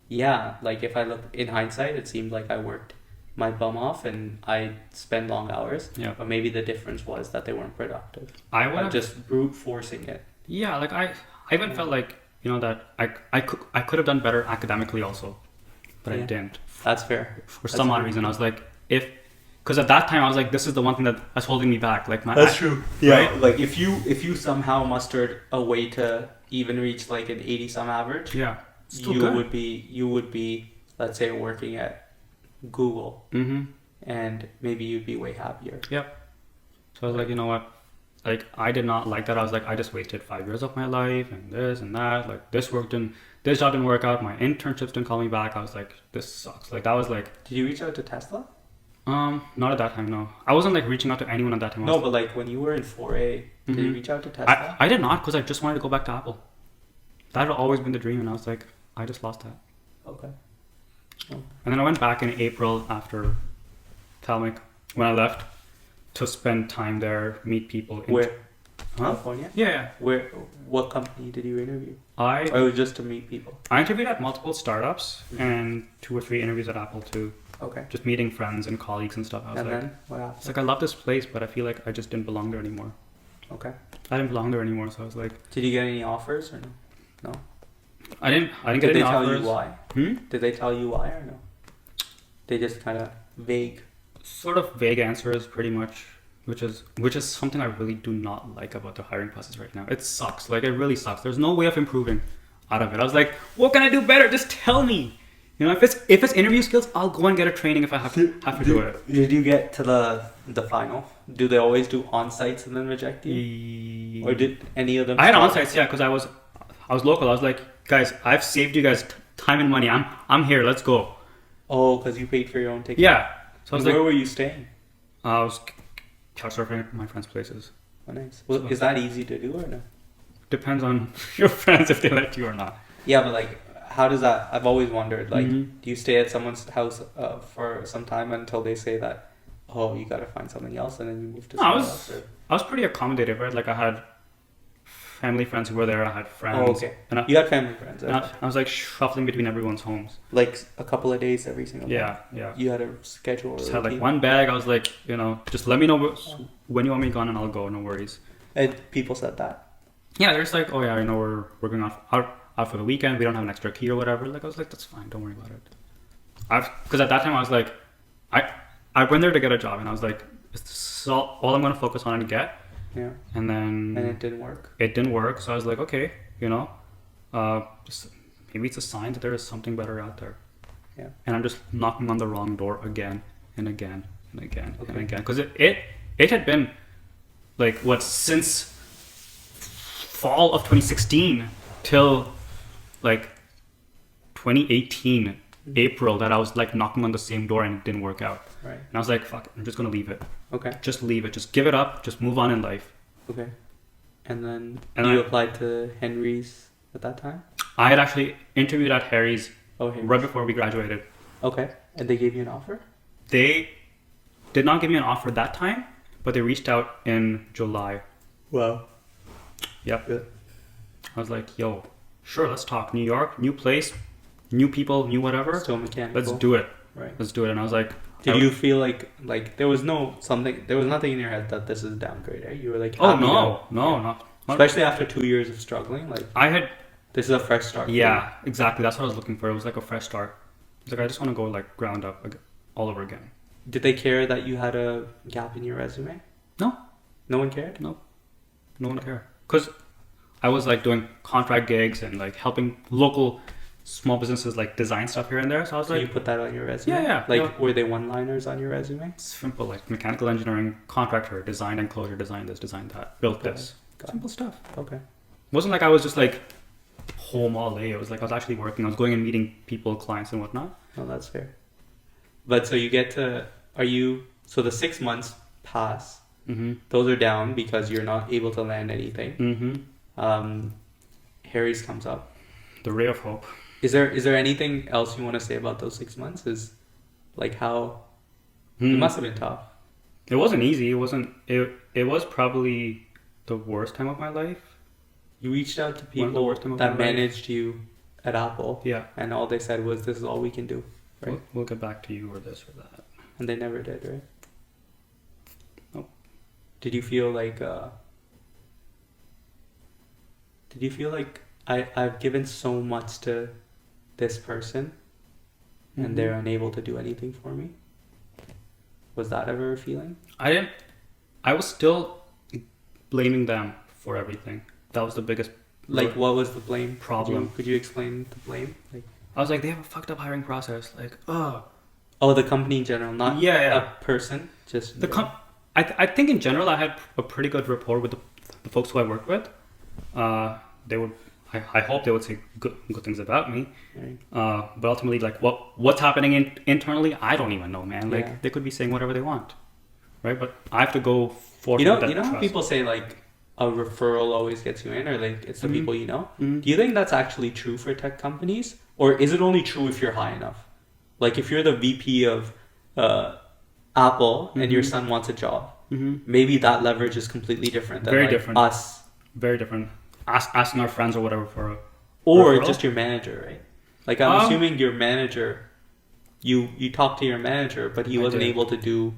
yeah, like if I look in hindsight, it seemed like I worked my bum off and I spent long hours. Yeah. But maybe the difference was that they weren't productive. I I'm would just brute forcing it. Yeah, like I even felt like that I could have done better academically also, but I Yeah. didn't. That's fair. For some odd reason, I was like, because at that time I was like, this is the one thing that's holding me back. Like my true. Right? Yeah. Like if you somehow mustered a way to even reach like an 80 some average, Yeah, still you good. would be let's say working at Google, Mm-hmm. and maybe you'd be way happier. Yep. So I was like, you know what? Like I did not like that. I was like, I just wasted 5 years of my life and this and that. Like this job didn't work out. My internships didn't call me back. I was like, this sucks. Like that was like, Did you reach out to Tesla? not at that time. No, I wasn't like reaching out to anyone at that time. I No, was- but like when you were in 4A, did you Mhm. reach out to Tesla? I did not, because I just wanted to go back to Apple. That had always been the dream, and I was like, I just lost that. Okay. And then I went back in April after Talmic, when I left, to spend time there, meet people. Where? Huh? California? Yeah. Where? What company did you interview? I Or it was just to meet people? I interviewed at multiple startups and 2 or 3 interviews at Apple too. Okay. Just meeting friends and colleagues and stuff. I was And like, then what it's happened? like I love this place, but I feel like I just didn't belong there anymore. Okay. I didn't belong there anymore, so I was like, Did you get any offers or no? No. I didn't get Did any they tell offers. you why? Hmm? Did they tell you why or no? They just kind of vague. Sort of vague answers, pretty much, which is something I really do not like about the hiring process right now. It sucks. Like it really sucks. There's no way of improving out of it. I was like, what can I do better? Just tell me. You know, if it's interview skills, I'll go and get a training if I have to do it. Did you get to the final? Do they always do on-sites and then reject you? Or did any of them? I had start- on-sites, yeah, because I was local. I was like, guys, I've saved you guys time and money. I'm here. Let's go. Oh, because you paid for your own ticket. Yeah. So I was Where like, were you staying? I was couch surfing at my friends' places. Oh, nice. Well, is that easy to do or no? Depends on your friends if they let you or not. Yeah, but like, how does that? I've always wondered. Like, Mhm. do you stay at someone's house for some time until they say that, oh, you got to find something else, and then you move to No, somewhere else? Or... I was pretty accommodative, right? Like I had family friends who were there. I had friends. Oh, okay. And You got family friends. and I was like shuffling between everyone's homes. Like a couple of days every single day. Yeah, yeah. You had a schedule. Just or had like routine? one bag. I was like, just let me know when you want me gone, and I'll go. No worries. And people said that. Yeah, they're just like, oh yeah, we're going out for the weekend. We don't have an extra key or whatever. Like I was like, that's fine. Don't worry about it. Because at that time I was like, I went there to get a job, and I was like, this is all I'm gonna focus on and get. Yeah. And then And it didn't work. it didn't work. So I was like, okay, just maybe it's a sign that there is something better out there. Yeah. And I'm just knocking on the wrong door again and again and again Okay. and again, because it had been like what, since fall of 2016 till like 2018 April, that I was like knocking on the same door and it didn't work out. Right. And I was like, fuck it, I'm just gonna leave it. Okay. Just leave it. Just give it up. Just move on in life. Okay. And then And you I- applied to Henry's at that time? I had actually interviewed at Harry's Oh, Henry's. right before we graduated. Okay. And they gave you an offer? They did not give me an offer that time, but they reached out in July. Wow. Yep. Good. I was like, yo, sure, let's talk. New York, new place, new people, new whatever. Still mechanical. Let's do it. Right. Let's do it. And I was like, Did you feel like there was nothing in your head that this is downgrade, right? You were like, oh, happy no, not. especially after 2 years of struggling, like I had, this is a fresh start. for you. yeah, exactly. That's what I was looking for. It was like a fresh start. It's like, I just want to go like ground up all over again. Did they care that you had a gap in your resume? No, No one cared? no one cared. Because I was like doing contract gigs and like helping local small businesses like design stuff here and there. So I was So like, you put that on your resume? Yeah. Like, were they one-liners on your resume? simple, like mechanical engineering contractor, design enclosure, design this, design that, built Okay. this. Got it. Simple stuff. Okay. It wasn't like I was just like home all day. It was like I was actually working. I was going and meeting people, clients and whatnot. No, that's fair. But so you get to, so the 6 months pass, Mm-hmm. those are down because you're not able to land anything. Mm-hmm. Harry's comes up. The ray of hope. Is there anything else you want to say about those 6 months? Is like how it must have been tough. It wasn't easy. It wasn't. It was probably the worst time of my life. You reached out to One of the people worst time of that my life. managed you at Apple, Yeah. and all they said was, "This is all we can do," right? We'll get back to you or this or that. And they never did, right? Nope. Did you feel like? I've given so much to this person, and they're unable to do anything for me? Was that ever a feeling? I was still blaming them for everything. That was the biggest. Like, what was the blame Problem. Could you explain the blame? Like, I was like, they have a fucked up hiring process. Like, oh, the company in general, not Yeah. a person, just I think in general I had a pretty good rapport with the folks who I worked with. They would. I hope they would say good things about me. Right. But ultimately, like what's happening internally, I don't even know, man. Like Yeah. they could be saying whatever they want, right? But I have to go forward. You know, with that you know how trust. people say like a referral always gets you in, or like it's the people you know. Mhm. Do you think that's actually true for tech companies, or is it only true if you're high enough? Like if you're the VP of Apple and your son wants a job, maybe that leverage is completely different than Very like, different. us, Very different. Asking our friends or whatever for a or referral? just your manager, right? Like I'm assuming your manager, you talked to your manager, but he wasn't did. able to do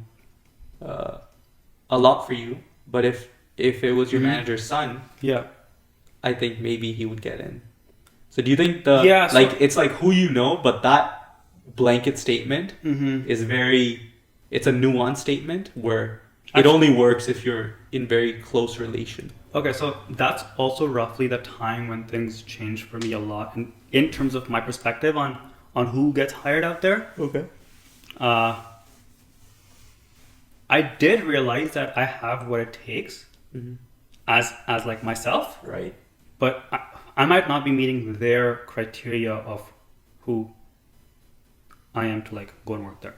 a lot for you. But if it was your manager's son, Yeah. I think maybe he would get in. So do you think it's like who you know, but that blanket statement is it's a nuanced statement where it only works if you're in very close relation. Okay, so that's also roughly the time when things changed for me a lot in terms of my perspective on who gets hired out there. Okay. I did realize that I have what it takes as like myself, Right. but I might not be meeting their criteria of who I am to like go and work there.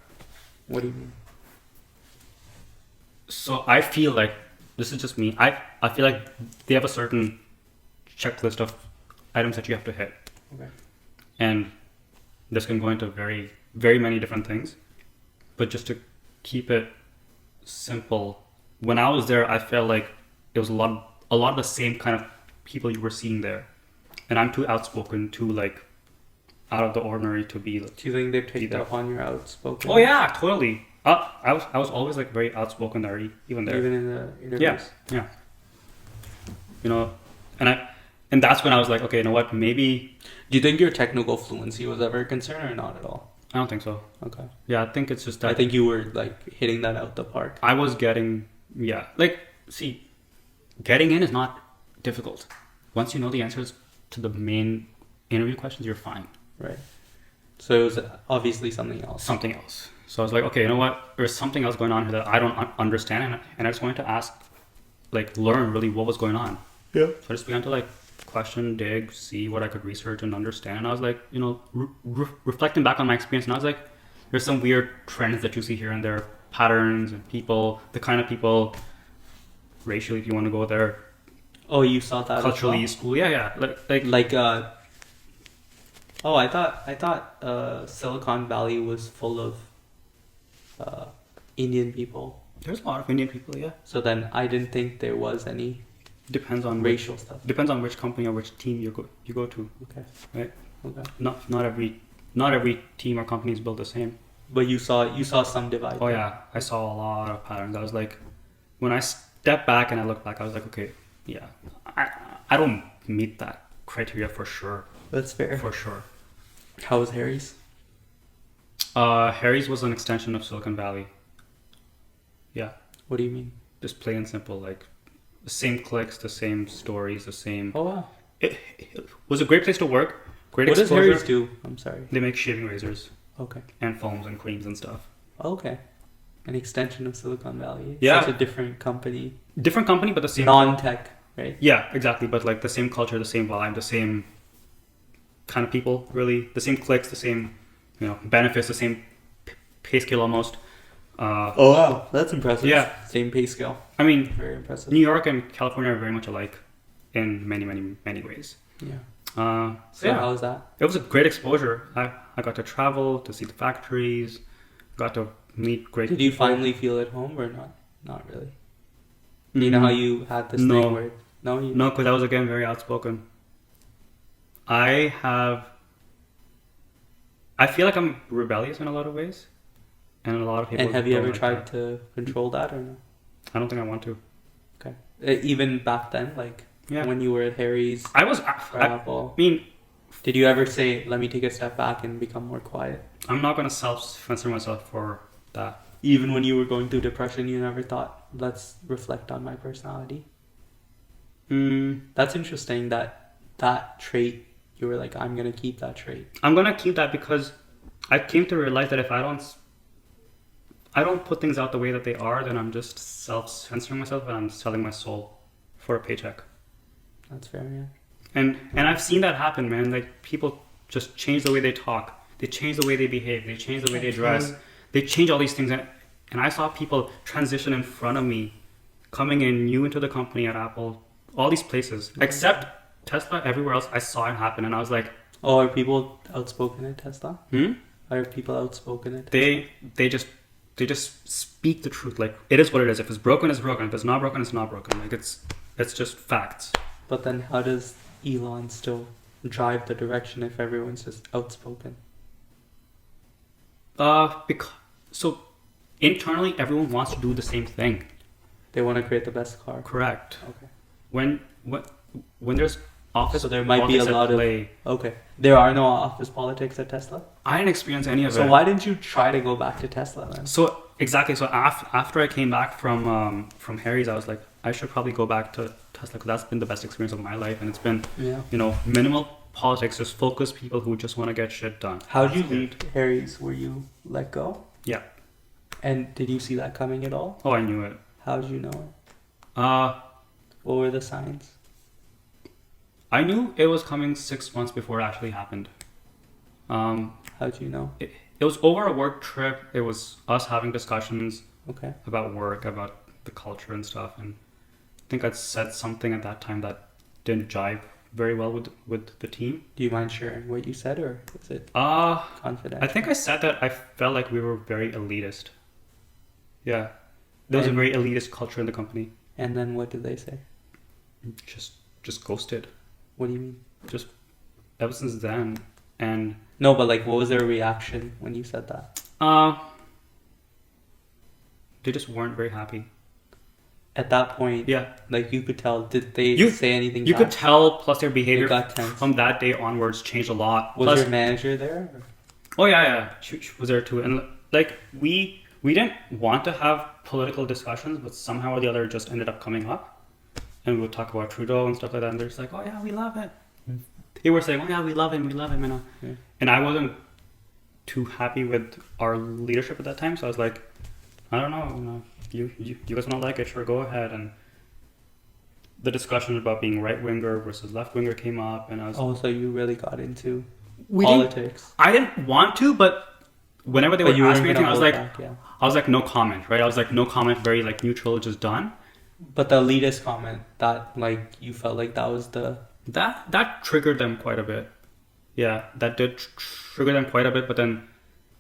What do you mean? So I feel like this is just me. I feel like they have a certain checklist of items that you have to hit. Okay. And this can go into very, very many different things. But just to keep it simple, when I was there, I felt like it was a lot of the same kind of people you were seeing there. And I'm too outspoken, too like out of the ordinary to be. Do you think they've picked up on your outspoken? Oh yeah, totally. I was always like very outspoken there, even there. Even in the interviews? Yeah. You know, and that's when I was like, okay, you know what? Maybe. Do you think your technical fluency was ever a concern or not at all? I don't think so. Okay. Yeah, I think it's just that. I think you were like hitting that out the park. I was getting, see, getting in is not difficult. Once you know the answers to the main interview questions, you're fine. Right. So it was obviously something else. Something else. So I was like, okay, you know what? There's something else going on here that I don't understand, and I just wanted to ask, like, learn really what was going on. Yeah. So I just began to like question, dig, see what I could research and understand. And I was like, you know, reflecting back on my experience, and I was like, there's some weird trends that you see here and there, patterns and people, the kind of people, racially, if you want to go there. Oh, you saw that Culturally, as well? school, yeah. I thought Silicon Valley was full of Indian people. There's a lot of Indian people, yeah. So then I didn't think there was any Depends on racial stuff. Depends on which company or which team you go to. Okay. Right. Okay. Not every team or company is built the same. But you saw some divide. Oh yeah, I saw a lot of patterns. I was like, when I stepped back and I looked back, I was like, okay, yeah, I don't meet that criteria for sure. That's fair. For sure. How was Harry's? Harry's was an extension of Silicon Valley. Yeah. What do you mean? Just plain and simple, like the same clicks, the same stories, the same. Oh wow. It was a great place to work. Great What exposure. does Harry's do? I'm sorry. They make shaving razors Okay. and foams and creams and stuff. Okay. An extension of Silicon Valley. Yeah. Such a different company. Different company, but the same. Non-tech, right? Yeah, exactly. But like the same culture, the same vibe, the same kind of people, really. The same clicks, the same, benefits, the same pay scale almost. Oh wow, that's impressive. Yeah. Same pay scale. I mean, Very impressive. New York and California are very much alike in many, many, many ways. Yeah. So Yeah. How was that? It was a great exposure. I got to travel, to see the factories, got to meet great Did you people. finally feel at home or not? Not really. You know how you had this No. thing where No, because I was again very outspoken. I feel like I'm rebellious in a lot of ways, and a lot of people. And have you don't ever like tried that. to control that or no? I don't think I want to. Okay. Even back then, like Yeah. when you were at Harry's I was. or I Apple, mean, did you ever say, "Let me take a step back and become more quiet"? I'm not gonna self-censor myself for that. Even when you were going through depression, you never thought, "Let's reflect on my personality." That's interesting. That trait, you were like, "I'm gonna keep that trait." I'm gonna keep that because I came to realize that if I don't put things out the way that they are, then I'm just self-censoring myself and I'm selling my soul for a paycheck. That's fair, yeah. And I've seen that happen, man. Like people just change the way they talk, they change the way they behave, they change the way they dress, they change all these things. And I saw people transition in front of me, coming in new into the company at Apple, all these places, except Tesla. Everywhere else, I saw it happen, and I was like, "Oh, are people outspoken at Tesla? hmm? Are people outspoken at Tesla?" They just speak the truth. Like it is what it is. If it's broken, it's broken. If it's not broken, it's not broken. Like it's just facts. But then, how does Elon still drive the direction if everyone's just outspoken? So internally, everyone wants to do the same thing. They want to create the best car. Correct. Okay. When there's office, So there might be a politics at lot of. play, Okay. There are no office politics at Tesla. I didn't experience any of it. So why didn't you try to go back to Tesla then? So exactly. So after I came back from Harry's, I was like, I should probably go back to Tesla because that's been the best experience of my life, and it's been Yeah. minimal politics, just focused people who just want to get shit done. How did you leave Harry's? Were you let go? Yeah. And did you see that coming at all? Oh, I knew it. How did you know it? Uh, What were the signs? I knew it was coming 6 months before it actually happened. How did you know? It was over a work trip. It was us having discussions Okay. about work, about the culture and stuff. And I think I'd said something at that time that didn't jive very well with the team. Do you mind sharing what you said, or is it I confidential? think I said that I felt like we were very elitist. Yeah. There was a And- very elitist culture in the company. And then what did they say? Just ghosted. What do you mean? Just ever since then. And No, but like, what was their reaction when you said that? they just weren't very happy. At that point, Yeah. like you could tell. Did they You- say anything? You back? could tell, plus their behavior got tense. from that day onwards changed a lot. Was Plus, your manager there? Or? oh yeah, she was there too. And like we didn't want to have political discussions, but somehow or the other it just ended up coming up. And we would talk about Trudeau and stuff like that, and they're just like, oh yeah, we love it. They were saying, oh yeah, we love him, you know. Yeah. And I wasn't too happy with our leadership at that time. So I was like, I don't know, you guys want to like it, sure, go ahead. And the discussion about being right winger versus left winger came up, and I was. Oh, so you really got into We politics? I didn't want to, but whenever they would ask me anything, I was like, yeah. I was like, no comment, right? I was like, no comment, very like neutral, just done. But the elitist comment, that like you felt like that was the that triggered them quite a bit. Yeah, that did trigger them quite a bit. But then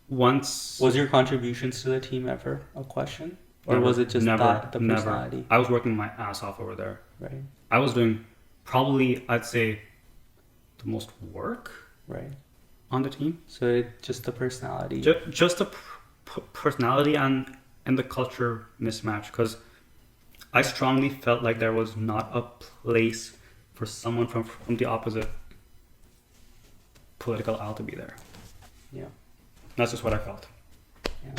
once was your contributions to the team ever a question, or never, was it just that the personality? Never. I was working my ass off over there. Right. I was doing probably, I'd say, the most work. Right. On the team. So it just the personality. Just the personality and the culture mismatch, because I strongly felt like there was not a place for someone from the opposite political aisle to be there. Yeah. That's just what I felt. Yeah.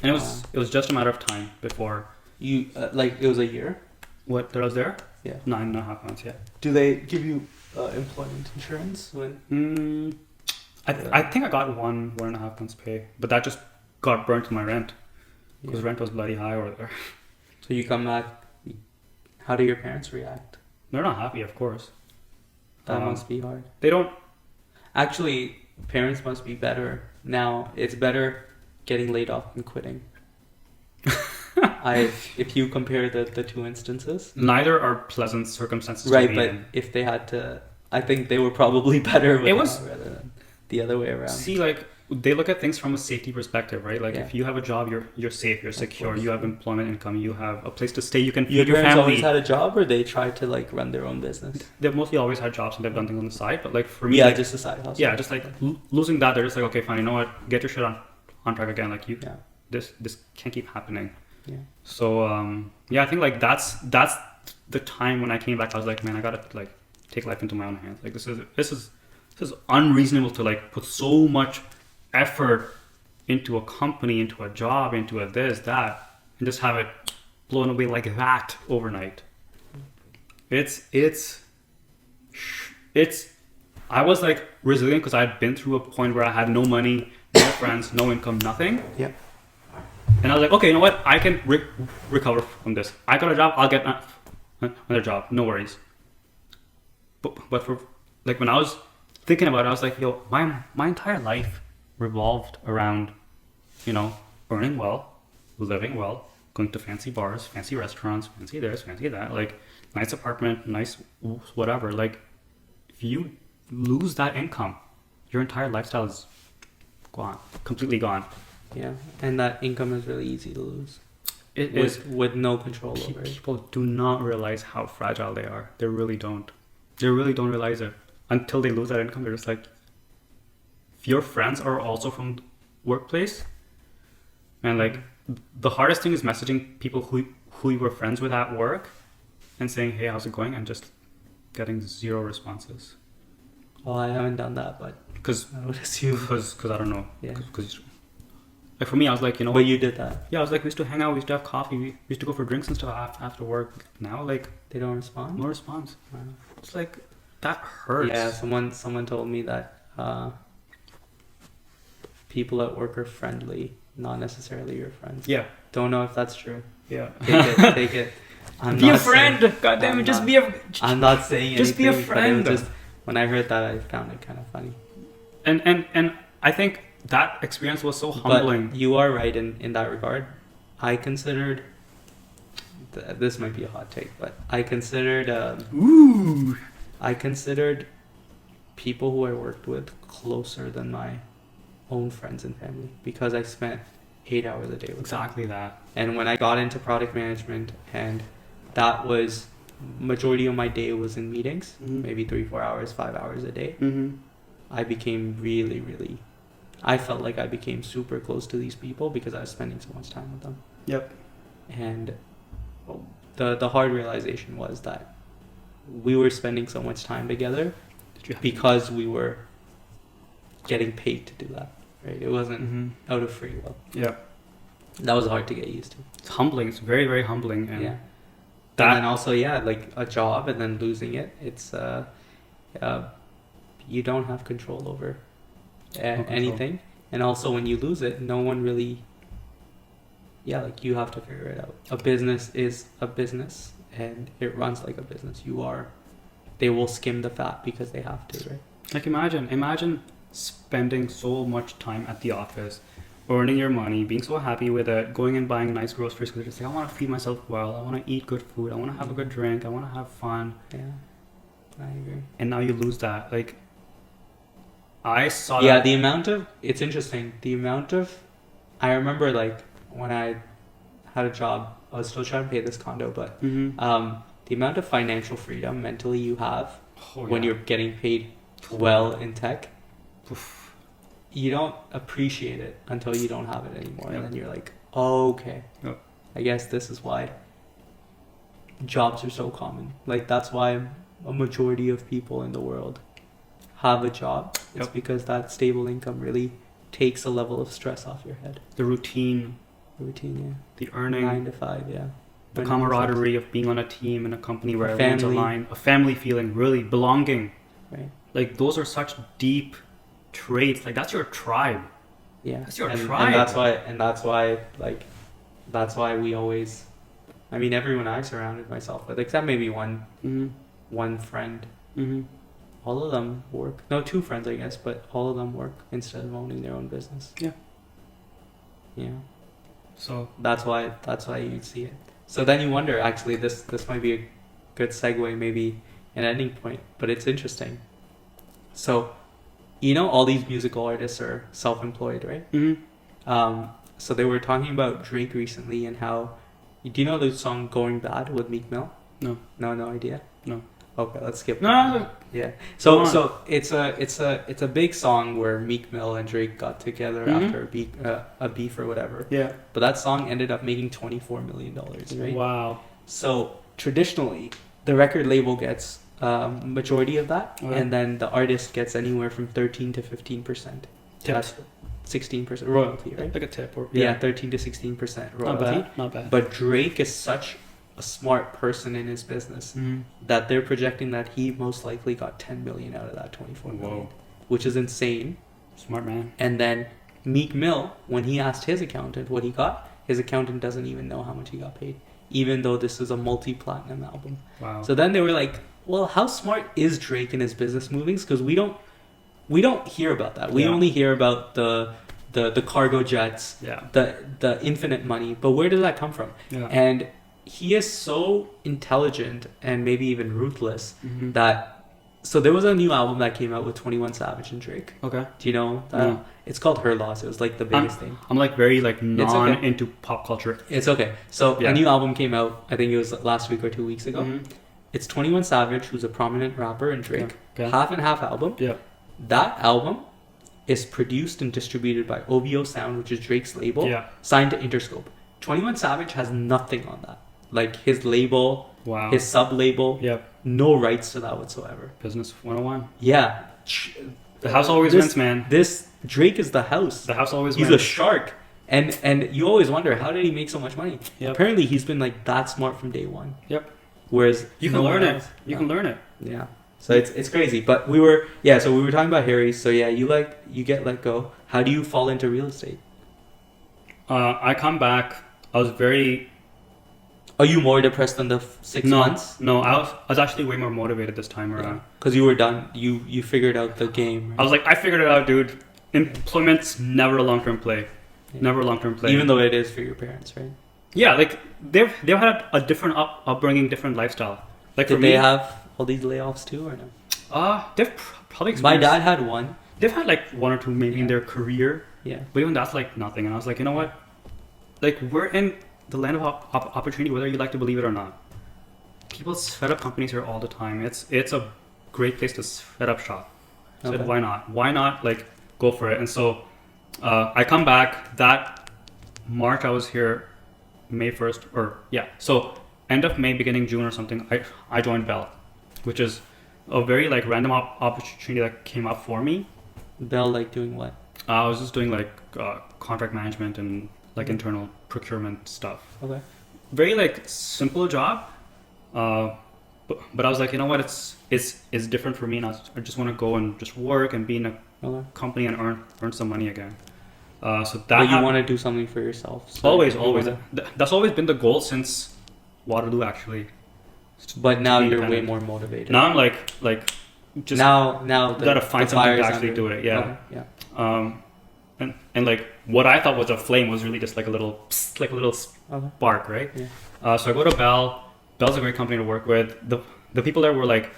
And it was just a matter of time before you like it was a year. What that I was there? Yeah. 9.5 months. Yeah. Do they give you employment insurance when? I think I got 1.5 months pay, but that just got burnt to my rent because rent was bloody high over there. So you come back. How do your parents react? They're not happy, of course. That must be hard. They don't. Actually, parents must be better now. It's better getting laid off than quitting. If you compare the two instances, neither are pleasant circumstances. Right, to be but in. if they had to, I think they were probably better with it was rather than the other way around. See, like they look at things from a safety perspective, right? Like Yeah. if you have a job, you're safe, you're secure, you have employment income, you have a place to stay, you can feed your parents family. always had a job, or they tried to like run their own business. They've mostly always had jobs and they've done things on the side. But like for me, Yeah, like, just a side hustle. yeah, just like losing that, they're just like, okay, fine, you know what? Get your shit on track again. Like you, Yeah. this can't keep happening. Yeah. So yeah, I think like that's the time when I came back. I was like, man, I gotta like take life into my own hands. Like this is unreasonable to like put so much effort into a company, into a job, into a this, that, and just have it blown away like that overnight. It's I was like resilient because I had been through a point where I had no money, no friends, no income, nothing. Yeah. And I was like, okay, you know what? I can recover from this. I got a job. I'll get another job. No worries. But for like when I was thinking about it, I was like, yo, my entire life revolved around, you know, earning well, living well, going to fancy bars, fancy restaurants, fancy this, fancy that, like nice apartment, nice whatever. Like if you lose that income, your entire lifestyle is gone, completely gone. Yeah, and that income is really easy to lose. It is with no control over it. People do not realize how fragile they are. They really don't. They really don't realize it until they lose that income. They're just like, if your friends are also from the workplace, and like the hardest thing is messaging people who you were friends with at work and saying, hey, how's it going? And just getting zero responses. Well, I haven't done that, but because I would assume because I don't know. Yeah. Because like for me, I was like, you know. But you did that. Yeah, I was like, we used to hang out, we used to have coffee, we used to go for drinks and stuff after work. Now, like, they don't respond. no response. Wow. It's like that hurts. Yeah, someone told me that people at work are friendly, not necessarily your friends. Yeah. Don't know if that's true. Yeah. Take it. I'm be not a friend. saying, God damn it, just not, be a. I'm not saying just anything. be a friend. But it was just when I heard that, I found it kind of funny. And I think that experience was so humbling. But you are right in that regard. I considered. This might be a hot take, but I considered. I considered people who I worked with closer than my own friends and family because I spent 8 hours a day with exactly them. that. And when I got into product management, and that was majority of my day was in meetings, maybe 3-4 hours, 5 hours a day. I became really I felt like I became super close to these people because I was spending so much time with them. Yep. And the hard realization was that we were spending so much time together because we were getting paid to do that, right? It wasn't out of free will. Yeah. That was hard to get used to. It's humbling. It's very, very humbling. And yeah. And then also, like a job and then losing it, it's you don't have control over anything. And also when you lose it, no one really, like you have to figure it out. A business is a business and it runs like a business. They will skim the fat because they have to, right? Like imagine spending so much time at the office, earning your money, being so happy with it, going and buying nice groceries because you're just like, I want to feed myself well, I want to eat good food, I want to have a good drink, I want to have fun. Yeah, I agree. And now you lose that. Like, I saw Yeah, that. it's interesting. I remember like when I had a job, I was still trying to pay this condo, but the amount of financial freedom mentally you have when you're getting paid well in tech, you don't appreciate it until you don't have it anymore. And then you're like, oh, okay. I guess this is why jobs are so common. Like that's why a majority of people in the world have a job. It's because that stable income really takes a level of stress off your head. The routine, yeah. The earning. 9 to 5, yeah. The camaraderie of being on a team in a company where everyone's aligned. A family feeling, really belonging. Right. Like those are such deep traits. Like that's your tribe. Yeah. That's your tribe. That's why we always, I mean, everyone I surrounded myself with, except maybe one friend, all of them work. No, 2 friends, I guess, but all of them work instead of owning their own business. Yeah. Yeah. So that's why you'd see it. So then you wonder, actually, this might be a good segue, maybe an ending point, but it's interesting. So, all these musical artists are self-employed, right? So they were talking about Drake recently and how, do you know the song "Going Bad" with Meek Mill? No. No idea. No. Okay, let's skip. No. Yeah. So it's a big song where Meek Mill and Drake got together after a beef or whatever. Yeah. But that song ended up making $24 million, right? Wow. So traditionally, the record label gets majority of that, and then the artist gets anywhere from 13 to 15%. That's 16% royalty, right? Like a tip, or 13 to 16% royalty. Not bad. But Drake is such a smart person in his business that they're projecting that he most likely got 10 million out of that 24 million, which is insane. Smart man. And then Meek Mill, when he asked his accountant what he got, his accountant doesn't even know how much he got paid, even though this is a multi-platinum album. Wow. So then they were like, well, how smart is Drake in his business movings? Because we don't hear about that. We only hear about the cargo jets, the infinite money. But where did that come from? Yeah. And he is so intelligent and maybe even ruthless that. So there was a new album that came out with 21 Savage and Drake. Okay. Do you know that? No. It's called Her Loss. It was like the biggest thing. I'm like very like into pop culture. It's okay. So a new album came out. I think it was last week or 2 weeks ago. It's 21 Savage, who's a prominent rapper, and Drake. Okay. Half and half album. Yeah. That album is produced and distributed by OVO Sound, which is Drake's label. Yeah. Signed to Interscope. 21 Savage has nothing on that. Like his label, his sub-label, no rights to that whatsoever. Business 101. Yeah. The house always wins, man. Drake is the house. The house always wins. He's a shark. And you always wonder, how did he make so much money? Yep. Apparently he's been like that smart from day one. Yep. Whereas you can learn it. You can learn it. Yeah. So it's crazy. But we were talking about Harry. So yeah, you get let go. How do you fall into real estate? I come back. I was very. Are you more depressed than the 6 months? No, I was actually way more motivated this time around. Because you were done. You figured out the game. Right? I was like, I figured it out, dude. Employment's never a long-term play. Yeah. Never a long-term play. Even though it is for your parents, right? Yeah, like they've had a different upbringing, different lifestyle. Like did they have all these layoffs too, or no? They've probably experienced. My dad had one. They've had like 1 or 2 maybe in their career. Yeah. But even that's like nothing. And I was like, you know what? Like we're in the land of opportunity, whether you like to believe it or not. People set up companies here all the time. It's a great place to set up shop. So why not? Why not like go for it? And so I come back that March. I was here May 1st so end of May, beginning June or something. I joined Bell, which is a very like random opportunity that came up for me. Bell, like doing what? I was just doing like contract management and like internal procurement stuff. Okay. Very like simple job. but I was like, you know what, it's different for me now. I just want to go and just work and be in a Okay. company and earn some money again. So that But you want to do something for yourself. So always you always wanna- that's always been the goal since Waterloo actually. But now be you're way independent. more motivated. Now I'm like just now gotta find the something to fire's actually under. do it. Yeah. Okay, yeah. And like what I thought was a flame was really just like a little psst, like a little Okay. spark, right? Yeah. So I go to Bell. Bell's a great company to work with. The people there were like,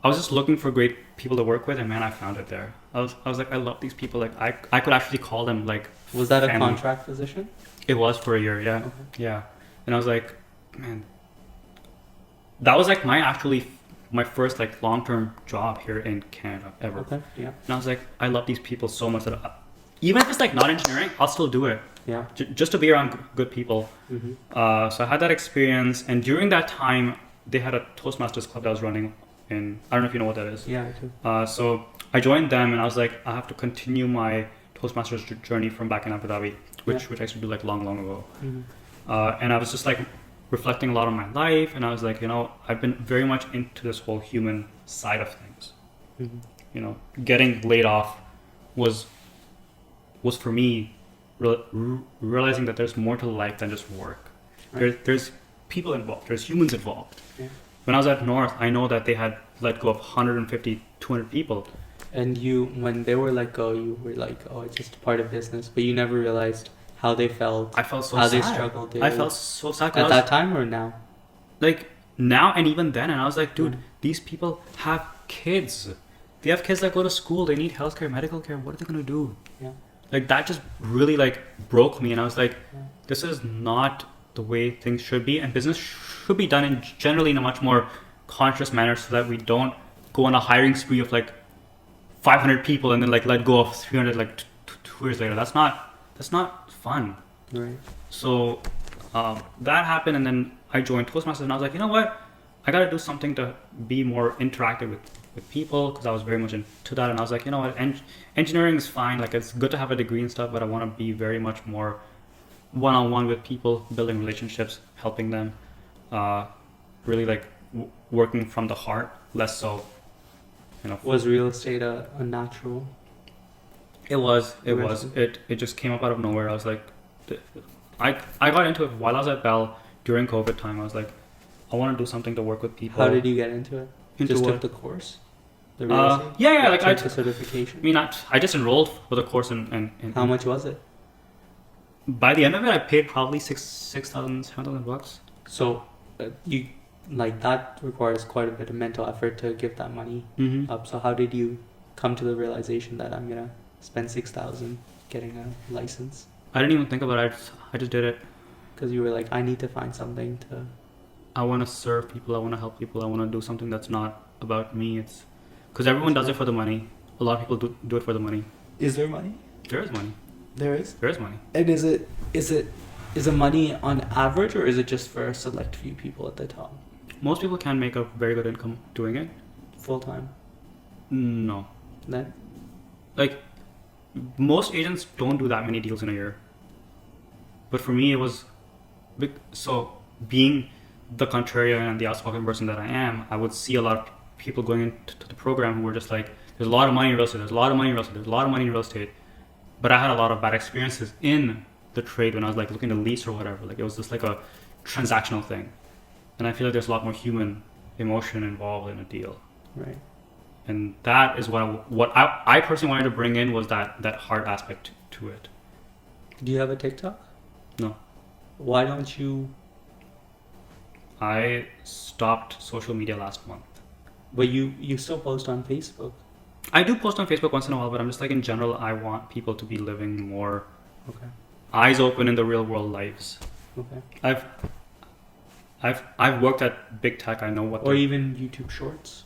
I was just looking for great people to work with, and man, I found it there. I was like, I love these people. Like I could actually call them like. Was that a family. contract position? It was for a year, yeah, Okay. yeah. And I was like, man, that was like my first like long-term job here in Canada ever. Okay. Yeah. And I was like, I love these people so much that even if it's like not engineering, I'll still do it. Yeah. Just to be around good people. Mm-hmm. So I had that experience, and during that time, they had a Toastmasters club that was running in. I don't know if you know what that is. Yeah, I do. So I joined them, and I was like, I have to continue my Toastmasters journey from back in Abu Dhabi, which I used to do like long ago. Mm-hmm. And I was just like reflecting a lot on my life, and I was like, I've been very much into this whole human side of things. Mm-hmm. Getting laid off was for me realizing that there's more to life than just work. Right. There's people involved. There's humans involved. Yeah. When I was at North, I know that they had let go of 150, 200 people. And you, when they were let go, you were like, oh, it's just a part of business. But you never realized how they felt, I felt so how sad. they struggled. I felt so sad. At that time or now? Like now and even then, and I was like, dude, these people have kids. They have kids that go to school. They need healthcare, medical care. What are they gonna do? Yeah. Like that just really like broke me, and I was like, this is not the way things should be, and business should be done generally in a much more conscious manner, so that we don't go on a hiring spree of like 500 people and then like let go of 300 like 2 years later. That's not fun. Right. So that happened, and then I joined Toastmasters, and I was like, you know what, I got to do something to be more interactive with people, because I was very much into that. And I was like, you know what, engineering is fine, like it's good to have a degree and stuff, but I want to be very much more one-on-one with people, building relationships, helping them, really like working from the heart, less so, Was real estate a natural? It was. It just came up out of nowhere. I was like, I got into it while I was at Bell during COVID time. I was like, I want to do something to work with people. How did you get into it? Into just what? took the course? The real estate? Yeah, like took the certification. I mean, I just enrolled for the course, and How much was it? by the end of it, I paid probably $7,000. So you like that requires quite a bit of mental effort to give that money up. So how did you come to the realization that I'm gonna spend $6,000 getting a license? I didn't even think about it. I just did it. Because you were like, I need to find something to. I want to serve people. I want to help people. I want to do something that's not about me. It's because everyone does it for the money. A lot of people do it for the money. Is there money? There is money. There is. There is money. And is it money on average, or is it just for a select few people at the top? Most people can make a very good income doing it. Full time. No. Then. Like, most agents don't do that many deals in a year. But for me, it was big. So being the contrarian and the outspoken person that I am, I would see a lot of people going into the program who were just like, there's a lot of money in real estate, there's a lot of money in real estate, there's a lot of money in real estate. But I had a lot of bad experiences in the trade when I was like looking to lease or whatever. Like, it was just like a transactional thing. And I feel like there's a lot more human emotion involved in a deal. Right. And that is what I personally wanted to bring in, was that heart aspect to it. Do you have a TikTok? No. Why don't you? I stopped social media last month. But you still post on Facebook. I do post on Facebook once in a while, but I'm just like, in general, I want people to be living more Okay. eyes open in the real world lives. Okay. I've worked at big tech. I know what. Or even YouTube Shorts.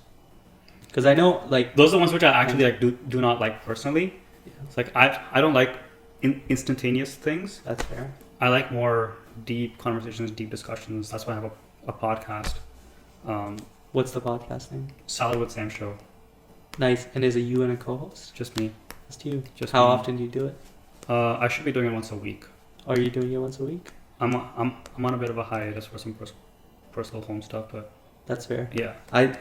Because I know, like, those are the ones which I actually like do not like personally. Yeah. It's like I don't like instantaneous things. That's fair. I like more deep conversations, deep discussions. That's why I have a podcast. What's the podcast name? Salad with Sam Show. Nice. And is it you and a co-host? Just me. Just you. Just How me. often do you do it? I should be doing it once a week. Are you doing it once a week? I'm on a bit of a hiatus for some personal home stuff, but That's fair. Yeah.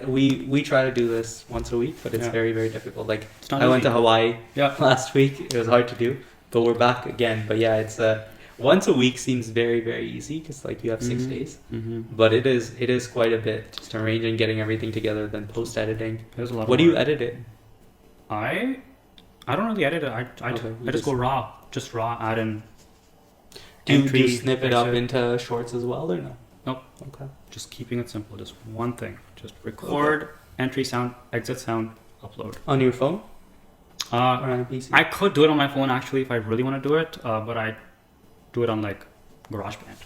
We try to do this once a week, but it's very, very difficult. Like It's not I went easy. to Hawaii Yeah. last week. It was hard to do, but we're back again. But yeah, it's once a week seems very, very easy because like you have 6 days. But it is quite a bit just arranging, getting everything together, then post editing. There's a lot. What of do you work. edit in? I don't really edit it. I just go raw. Just raw. Add in. Do you entry, snip it up exit. into shorts as well or no? Nope. Okay. Just keeping it simple. Just one thing. Just record, entry sound, exit sound, upload. On your phone or Uh, on a PC? I could do it on my phone actually if I really want to do it, but I do it on like GarageBand.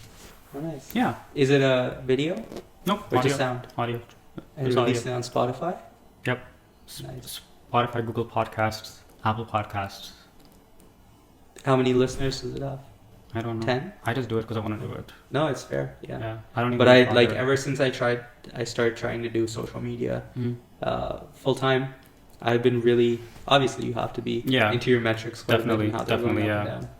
Oh, nice. Yeah. Is it a video Nope. or Audio. just sound? Audio. And Just release it on Spotify? Yep. Nice. Spotify, Google Podcasts, Apple Podcasts. How many listeners does it have? I don't know. 10? I just do it because I want to do it. No, it's fair. Yeah. Yeah. I don't. But even I like bother. ever since I started trying to do social media full time. I've been really obviously you have to be into your metrics quite a bit Definitely, and how they're going definitely, up and down.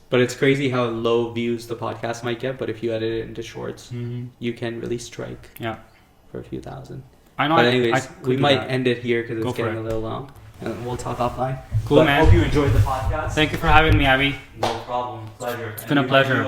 But it's crazy how low views the podcast might get. But if you edit it into shorts, you can really strike. Yeah. For a few thousand. I know. But I anyways, could we do might that. end it here because Go it's for getting it. a little long, and we'll talk offline. Cool, But man. Hope you enjoyed the podcast. Thank you for having me, Abby. No problem. Pleasure. It's been a pleasure.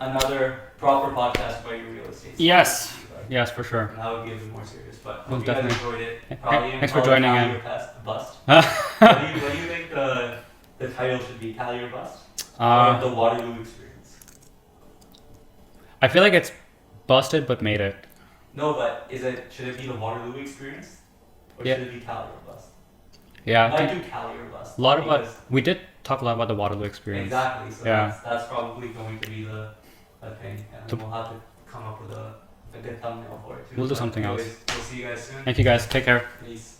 Another proper podcast about your real estate. Yes. Yes, for sure. And that would be a bit more serious, but Well, hope you guys definitely. enjoyed it. Thanks for joining in. Bust. What do you think the title should be? Tally or bust? Or the Waterloo experience? I feel like it's busted, but made it. No, but should it be the Waterloo experience? Or Yeah. should it be Tally or bust? Yeah. I do Tally or bust. A lot because- about we did talk a lot about the Waterloo experience. Exactly. So Yeah. that's probably going to be the thing, and we'll have to come up with a good thumbnail for it too. We'll do But something else. anyways, we'll see you guys soon. Thank you guys. Take care. Peace.